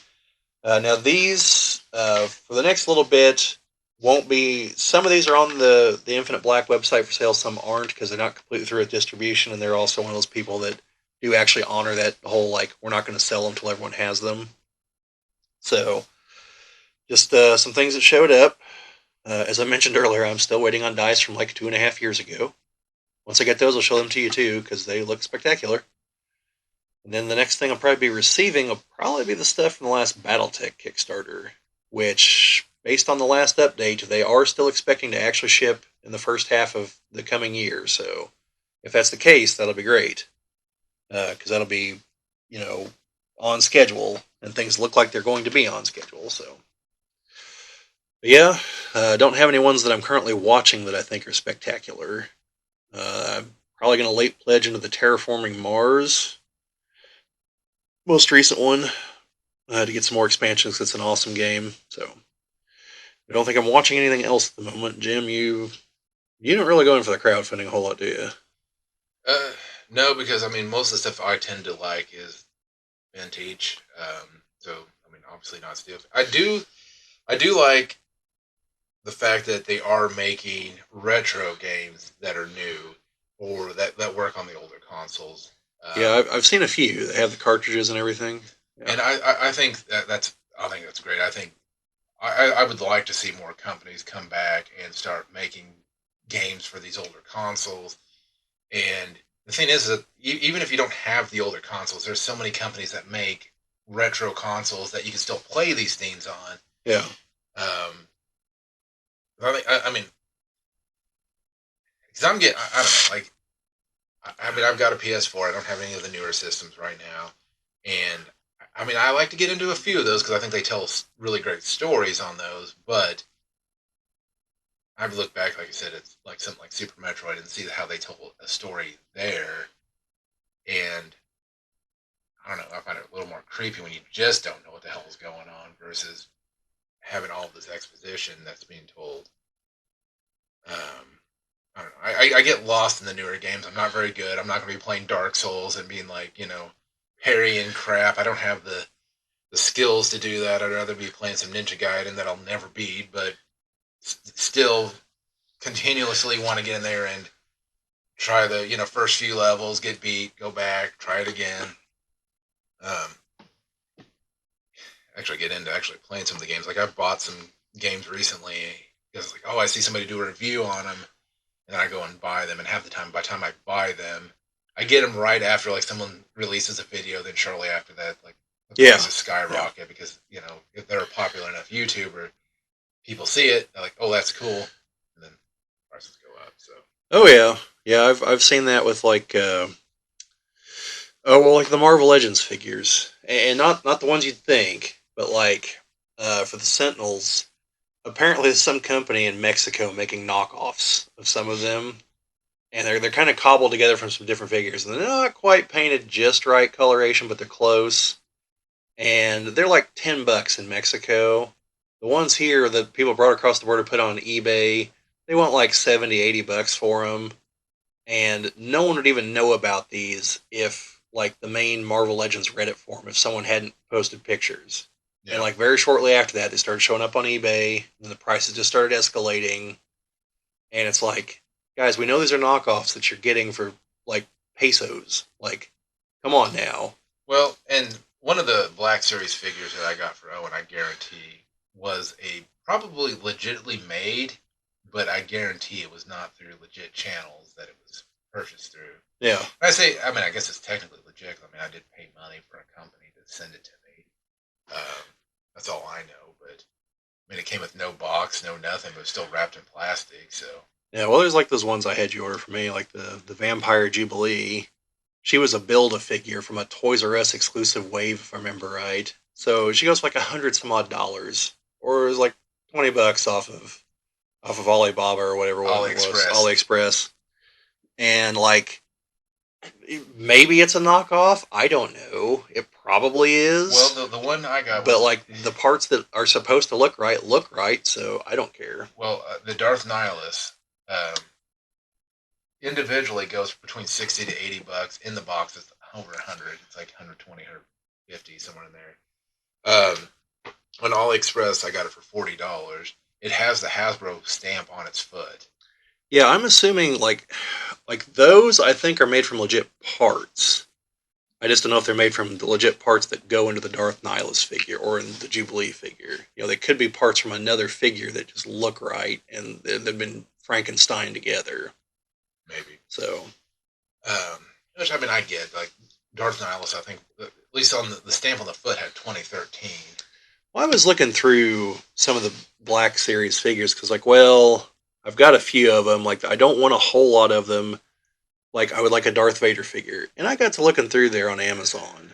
Now these, for the next little bit, won't be. Some of these are on the Infinite Black website for sale. Some aren't because they're not completely through with distribution, and they're also one of those people that do actually honor that whole like we're not going to sell them until everyone has them. So just some things that showed up. As I mentioned earlier, I'm still waiting on dice from like 2.5 years ago. Once I get those, I'll show them to you too, because they look spectacular. And then the next thing I'll probably be receiving will probably be the stuff from the last BattleTech Kickstarter, which, based on the last update, they are still expecting to actually ship in the first half of the coming year. So if that's the case, that'll be great, because that'll be, on schedule, and things look like they're going to be on schedule. So, but yeah, don't have any ones that I'm currently watching that I think are spectacular. I'm probably going to late pledge into the Terraforming Mars, most recent one, to get some more expansions. It's an awesome game. So I don't think I'm watching anything else at the moment. Jim, you don't really go in for the crowdfunding a whole lot, do you? No, because I mean most of the stuff I tend to like is vintage. So I mean obviously not steel. I do like the fact that they are making retro games that are new or that work on the older consoles. Yeah, Um, I've seen a few that have the cartridges and everything. Yeah. and I think I think that's great. I would like to see more companies come back and start making games for these older consoles. And the thing is that even if you don't have the older consoles, there's so many companies that make retro consoles that you can still play these things on. Yeah. Um, I mean, because I don't know, like I mean, I've got a PS4. I don't have any of the newer systems right now, and I mean, I like to get into a few of those because I think they tell really great stories on those. But I've looked back, like I said, it's like something like Super Metroid, and see how they told a story there, and I don't know. I find it a little more creepy when you just don't know what the hell is going on versus having all this exposition that's being told. I don't know. I get lost in the newer games. I'm not very good. I'm not going to be playing Dark Souls and being like, parrying crap. I don't have the skills to do that. I'd rather be playing some Ninja Gaiden that I'll never beat, but still continuously want to get in there and try the first few levels, get beat, go back, try it again. Um, actually, get into actually playing some of the games. Like I bought some games recently because like, oh, I see somebody do a review on them, and I go and buy them. And half the time, by the time I buy them, I get them right after like someone releases a video. Then shortly after that, like the Yeah. prices Yeah. skyrocket because if they're a popular enough YouTuber, people see it, they're like, oh, that's cool, and then prices go up. So Oh yeah. Yeah, I've seen that with like oh well, like the Marvel Legends figures, and not the ones you'd think, but like for the Sentinels. Apparently, there's some company in Mexico making knockoffs of some of them, and they're kind of cobbled together from some different figures, and they're not quite painted just right coloration, but they're close. And they're like $10 in Mexico. The ones here that people brought across the border put on eBay, they want like 70, $80 for them, and no one would even know about these if like the main Marvel Legends Reddit forum if someone hadn't posted pictures. And yeah, like very shortly after that, they started showing up on eBay, and the prices just started escalating. And it's like, guys, we know these are knockoffs that you're getting for like pesos. Like, come on now. well, and one of the Black Series figures that I got for Owen, I guarantee, was a probably legitimately made, but I guarantee it was not through legit channels that it was purchased through. Yeah, I mean, I guess it's technically legit. I mean, I did pay money for a company to send it to me. Um, that's all I know. But I mean, it came with no box, no nothing, but it was still wrapped in plastic. So yeah. Well, there's like those ones I had you order for me, like the Vampire Jubilee. She was a build a figure from a Toys R Us exclusive wave, if I remember right. So she goes for like 100 some odd dollars, or it was like $20 off of Alibaba or whatever one it was, AliExpress. AliExpress, and like maybe it's a knockoff. I don't know. It probably Well, is, the one I got but was like the parts that are supposed to look right. So I don't care. the Darth Nihilus. Um, individually goes between 60 to $80. In the box, it's over 100. It's like 120, 150, somewhere in there. On AliExpress, I got it for $40. It has the Hasbro stamp on its foot. Yeah, I'm assuming like those I think are made from legit parts. I just don't know if they're made from the legit parts that go into the Darth Nihilus figure or in the Jubilee figure. They could be parts from another figure that just look right and they've been Frankenstein together. Maybe. So, Which I mean, I get like Darth Nihilus. I think at least on the stamp on the foot had 2013. well, I was looking through some of the Black Series figures because, like, well, I've got a few of them. Like, I don't want a whole lot of them. Like, I would like a Darth Vader figure. And I got to looking through there on Amazon.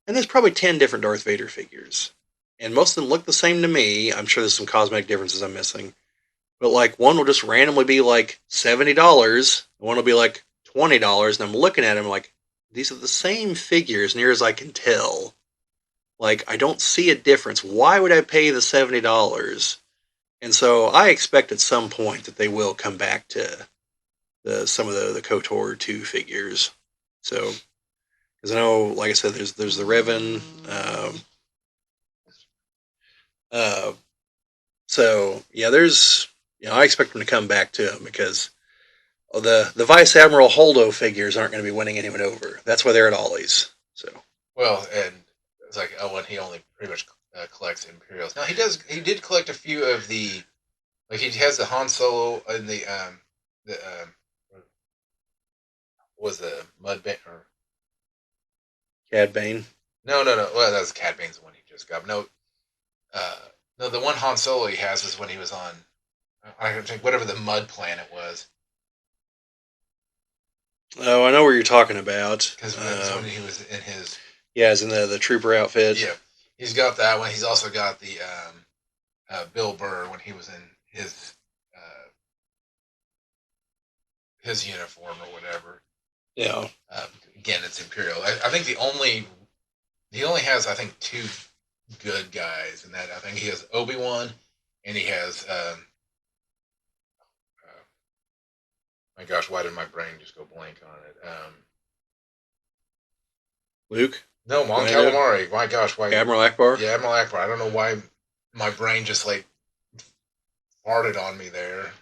And there's probably 10 different Darth Vader figures. And most of them look the same to me. I'm sure there's some cosmetic differences I'm missing. But like one will just randomly be like $70, one will be like $20, and I'm looking at them like these are the same figures near as I can tell. Like I don't see a difference. Why would I pay the $70? And so I expect at some point that they will come back to some of the KOTOR 2 figures. So because I know, like I said, there's the Revan. Uh, so yeah, I expect them to come back to them because the Vice Admiral Holdo figures aren't going to be winning anyone over. That's why they're at Ollie's. So Well, and it's like, oh, and he only pretty much collects Imperials. Now he does. He did collect a few of the, like he has the Han Solo and the was the Mudbane or Cad Bane. no. Well, that was Cad Bane's the one he just got. No, uh, no, the one Han Solo he has is when he was on. I don't think whatever the mud planet was. Oh, I know where you're talking about. Because that's when he was in his. Yeah, it's in the trooper outfit. Yeah, he's got that one. He's also got the Bill Burr when he was in his uniform or whatever. Yeah. Again, it's Imperial. I think he only has I think two good guys, and that I think he has Obi-Wan, and he has my gosh, why did my brain just go blank on it? Luke. No, Mon Calamari. My gosh, why? Admiral Akbar. Yeah, Admiral Akbar. I don't know why my brain just like farted on me there.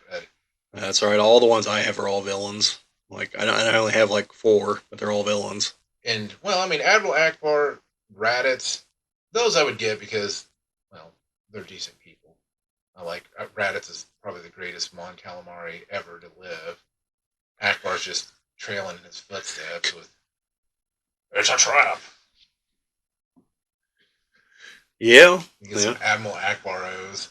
That's all right. All the ones I have are all villains. Like I only have like 4, but they're all villains. And well, I mean, Admiral Akbar, Raditz, those I would get because, well, they're decent people. I like Raditz is probably the greatest Mon Calamari ever to live. Akbar's just trailing in his footsteps with "It's a trap." Yeah. You get some Admiral Akbaros.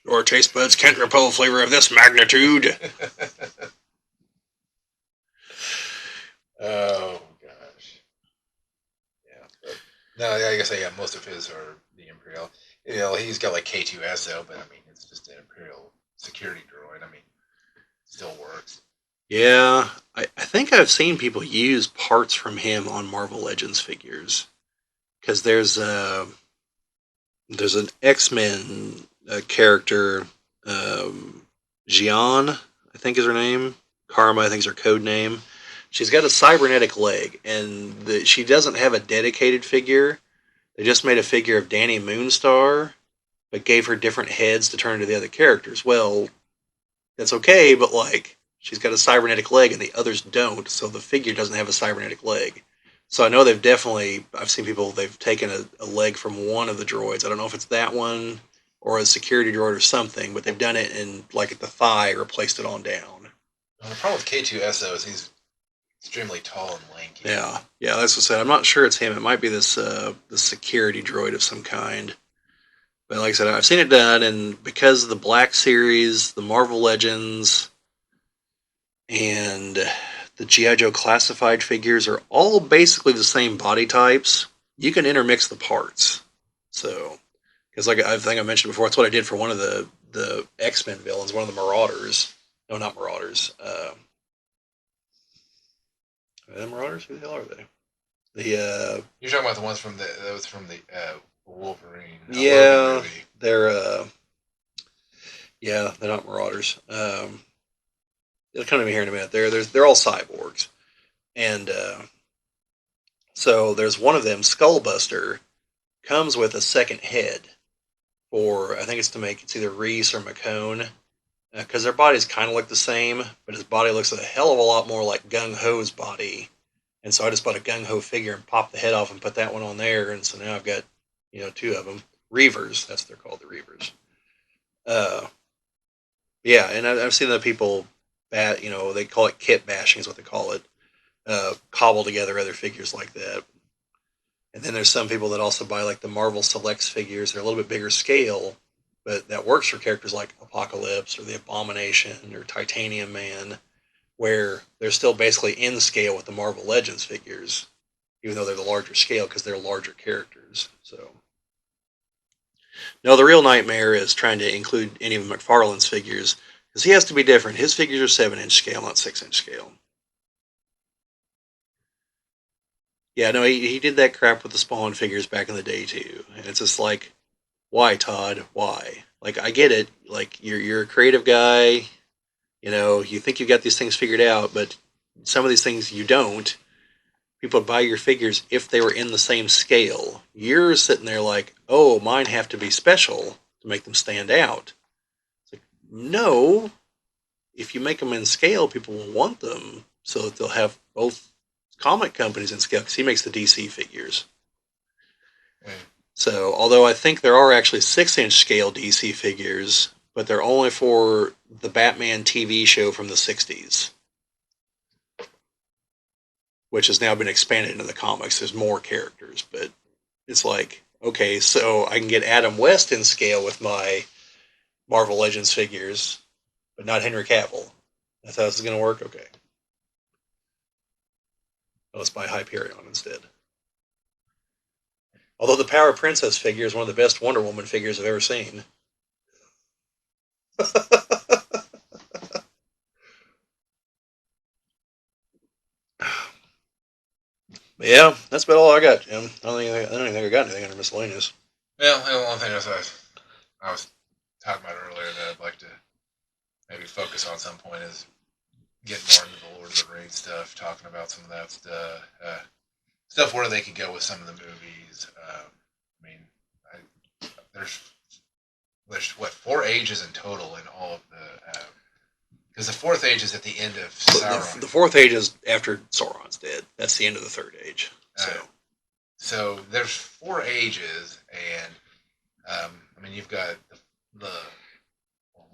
Your taste buds can't repel a flavor of this magnitude. Oh gosh, yeah. But, no, I guess yeah, most of his are the Imperial. You know, he's got like K2SO, but I mean, it's just an Imperial security droid. I mean, it still works. Yeah, I think I've seen people use parts from him on Marvel Legends figures because there's an X-Men character, Jian, I think is her name. Karma, I think is her code name. She's got a cybernetic leg, and she doesn't have a dedicated figure. They just made a figure of Danny Moonstar, but gave her different heads to turn into the other characters. Well, that's okay, but like she's got a cybernetic leg and the others don't, so the figure doesn't have a cybernetic leg. So I know I've seen people, they've taken a leg from one of the droids. I don't know if it's that one or a security droid or something, but they've done it and like at the thigh, replaced it on down. Well, the problem with K2SO is he's extremely tall and lanky. Yeah, that's what I said. I'm not sure it's him. It might be this security droid of some kind. But like I said, I've seen it done, and because of the Black Series, the Marvel Legends, and the G.I. Joe classified figures are all basically the same body types, you can intermix the parts. So, because like I think I mentioned before, that's what I did for one of the X-Men villains, one of the Marauders. No, not Marauders. Are they Marauders? Who the hell are they? You're talking about the ones from the Wolverine. Yeah, they're not Marauders. It'll come to me here in a minute. They're all cyborgs, and so there's one of them, Skullbuster, comes with a second head for I think it's either Reese or McCone, because their bodies kind of look the same, but his body looks a hell of a lot more like Gung Ho's body. And so I just bought a Gung Ho figure and popped the head off and put that one on there, and so now I've got 2 of them. Reavers, that's what they're called, the Reavers. Yeah, and I've seen the people they call it kit bashing is what they call it, cobble together other figures like that. And then there's some people that also buy like the Marvel Selects figures. They're a little bit bigger scale, but that works for characters like Apocalypse or the Abomination or Titanium Man, where they're still basically in scale with the Marvel Legends figures, even though they're the larger scale because they're larger characters. So, no, the real nightmare is trying to include any of McFarlane's figures because he has to be different. His figures are 7-inch scale, not 6-inch scale. Yeah, no, he did that crap with the Spawn figures back in the day too, and it's just like, why, Todd? Why? Like, I get it. Like, you're a creative guy. You think you got these things figured out, but some of these things you don't. People would buy your figures if they were in the same scale. You're sitting there like, oh, mine have to be special to make them stand out. It's like, no. if you make them in scale, people will want them so that they'll have both comic companies in scale because he makes the DC figures. Mm. So, although I think there are actually 6-inch scale DC figures, but they're only for the Batman TV show from the 60s, which has now been expanded into the comics. There's more characters, but it's like, okay, so I can get Adam West in scale with my Marvel Legends figures, but not Henry Cavill. That's how this is going to work? Okay. Let's buy Hyperion instead. Although the Power Princess figure is one of the best Wonder Woman figures I've ever seen. But yeah, that's about all I got, Jim. I don't think I got anything under miscellaneous. Well, the one thing I was talking about earlier that I'd like to maybe focus on some point is getting more into the Lord of the Rings stuff, talking about some of that stuff, stuff where they could go with some of the movies. I mean, there's what 4 ages in total in all of the. Because the fourth age is at the end of Sauron. The fourth age is after Sauron's dead. That's the end of the third age. So there's 4 ages, and I mean you've got the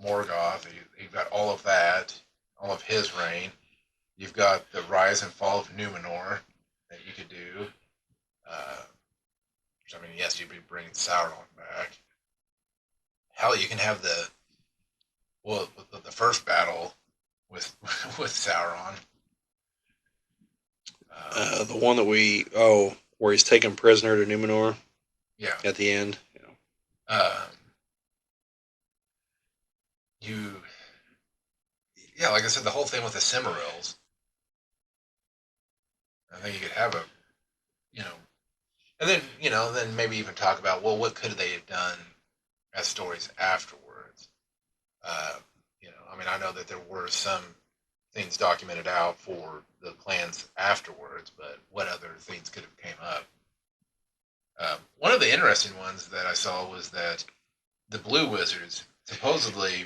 Morgoth. You've got all of that, all of his reign. You've got the rise and fall of Numenor that you could do. Which, I mean, yes, you'd be bringing Sauron back. Hell, you can have the first battle with with Sauron. The one that where he's taken prisoner to Numenor. Yeah. At the end. You, yeah, like I said, the whole thing with the Cimmerils. I think you could have you know, and then then maybe even talk about what could they have done as stories afterwards. I mean, I know that there were some things documented out for the plans afterwards, but what other things could have came up? One of the interesting ones that I saw was that the Blue Wizards supposedly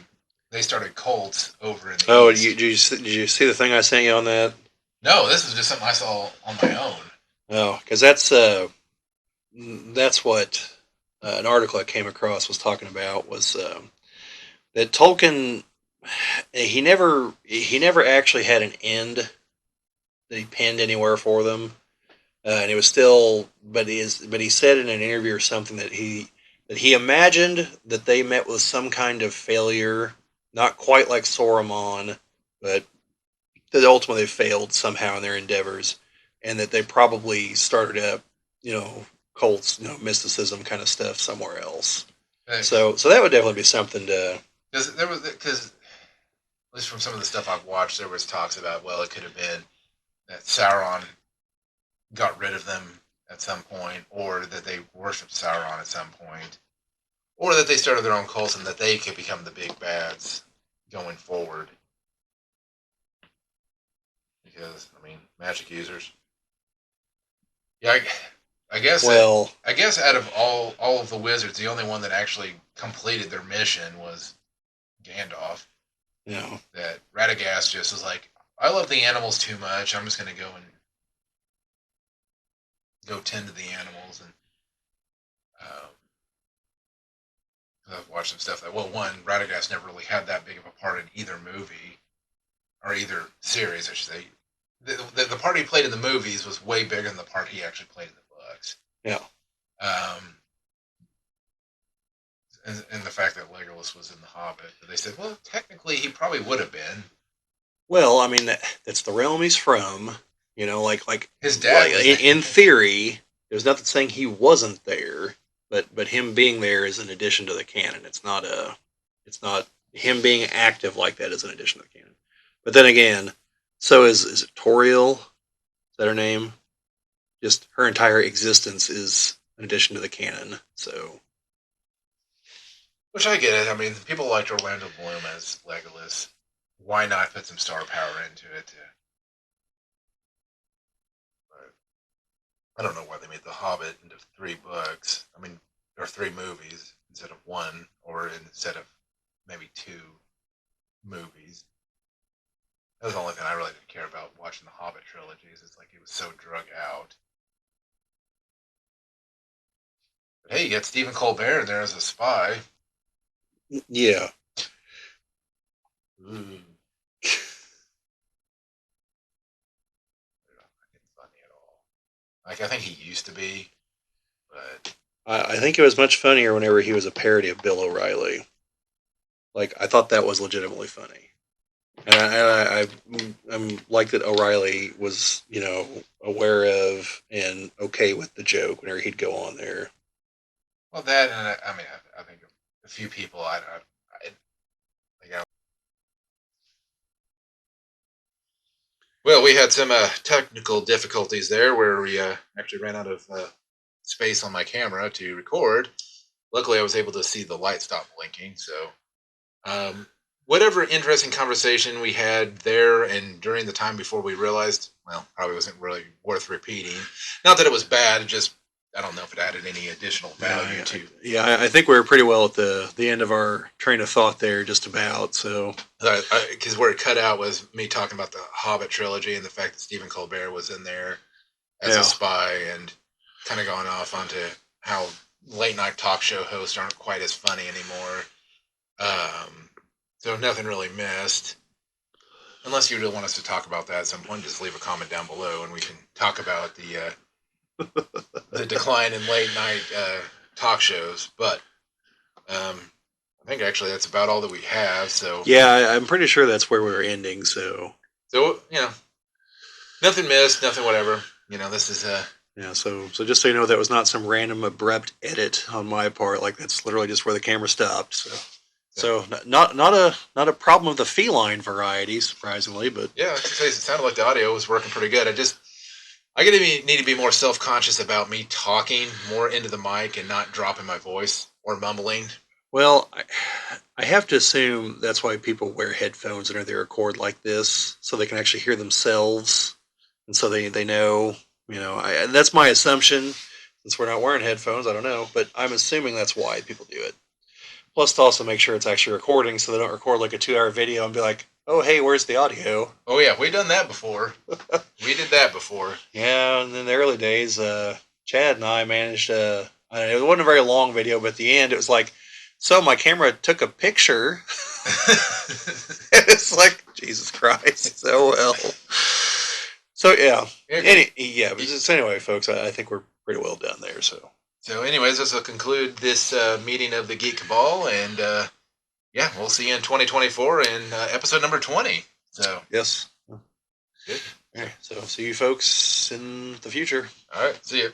they started cults over in the East. Did you see the thing I sent you on that? No, this is just something I saw on my own. Oh, because that's what an article I came across was talking about was that Tolkien he never actually had an end that he penned anywhere for them, and it was still but he said in an interview or something that he imagined that they met with some kind of failure, not quite like Saruman, but that ultimately failed somehow in their endeavors, and that they probably started up, cults, mysticism kind of stuff somewhere else. Right. So that would definitely be something to. Because at least from some of the stuff I've watched, there was talks about it could have been that Sauron got rid of them at some point, or that they worshipped Sauron at some point, or that they started their own cults and that they could become the big bads going forward. Because I mean, magic users. Yeah, I guess. I guess out of all of the wizards, the only one that actually completed their mission was Gandalf. Yeah. That Radagast just was like, I love the animals too much. I'm just going to go tend to the animals. And I've watched some stuff that one, Radagast never really had that big of a part in either movie or either series, I should say. The part he played in the movies was way bigger than the part he actually played in the books. Yeah. And the fact that Legolas was in The Hobbit, but they said, well, technically he probably would have been. Well, I mean that's the realm he's from. Like his dad. In theory, there's nothing saying he wasn't there, but him being there is an addition to the canon. It's not him being active like that is an addition to the canon. But then again, so is it Toriel? Is that her name? Just her entire existence is an addition to the canon. So. Which I get it. I mean, people liked Orlando Bloom as Legolas. Why not put some star power into it? But I don't know why they made The Hobbit into 3 books. I mean, or 3 movies instead of 1, or instead of maybe 2 movies. That was the only thing I really didn't care about watching the Hobbit trilogies. It's like it was so drug out. But hey, you got Stephen Colbert there as a spy. Yeah. Ooh. Not funny at all. Like I think he used to be, but I think it was much funnier whenever he was a parody of Bill O'Reilly. Like, I thought that was legitimately funny. I'm like that O'Reilly was, aware of and okay with the joke whenever he'd go on there. well, that and I mean, I think a few people like well, we had some technical difficulties there where we actually ran out of space on my camera to record. Luckily, I was able to see the light stop blinking. So, um, whatever interesting conversation we had there and during the time before we realized, well, probably wasn't really worth repeating. Not that it was bad, just I don't know if it added any additional value to. Yeah, I think we were pretty well at the end of our train of thought there, just about. So, Because where it cut out was me talking about the Hobbit trilogy and the fact that Stephen Colbert was in there as a yeah, spy and kind of going off onto how late night talk show hosts aren't quite as funny anymore. So nothing really missed. Unless you really want us to talk about that at some point, just leave a comment down below and we can talk about the decline in late night talk shows. But I think actually that's about all that we have. So I'm pretty sure that's where we were ending. so nothing missed, nothing whatever. This is Yeah, so just so you know, that was not some random abrupt edit on my part. Like, that's literally just where the camera stopped. So not a problem of the feline variety, surprisingly, but yeah. It sounded like the audio was working pretty good. I need to be more self conscious about me talking more into the mic and not dropping my voice or mumbling. well, I have to assume that's why people wear headphones whenever they record like this, so they can actually hear themselves, and so they know. That's my assumption. Since we're not wearing headphones, I don't know, but I'm assuming that's why people do it. Plus, to also make sure it's actually recording, so they don't record like a 2 hour video and be like, "Oh, hey, where's the audio?" Oh yeah, we done that before. We did that before. Yeah, and in the early days, Chad and I managed. I don't know, it wasn't a very long video, but at the end, it was like, so my camera took a picture. It's like, Jesus Christ. So well. So yeah. But just anyway, folks, I think we're pretty well done there. So, anyways, this will conclude this meeting of the Geek Cabal, and yeah, we'll see you in 2024 in episode number 20. So, yes. good. All right, so see you folks in the future. All right, see you.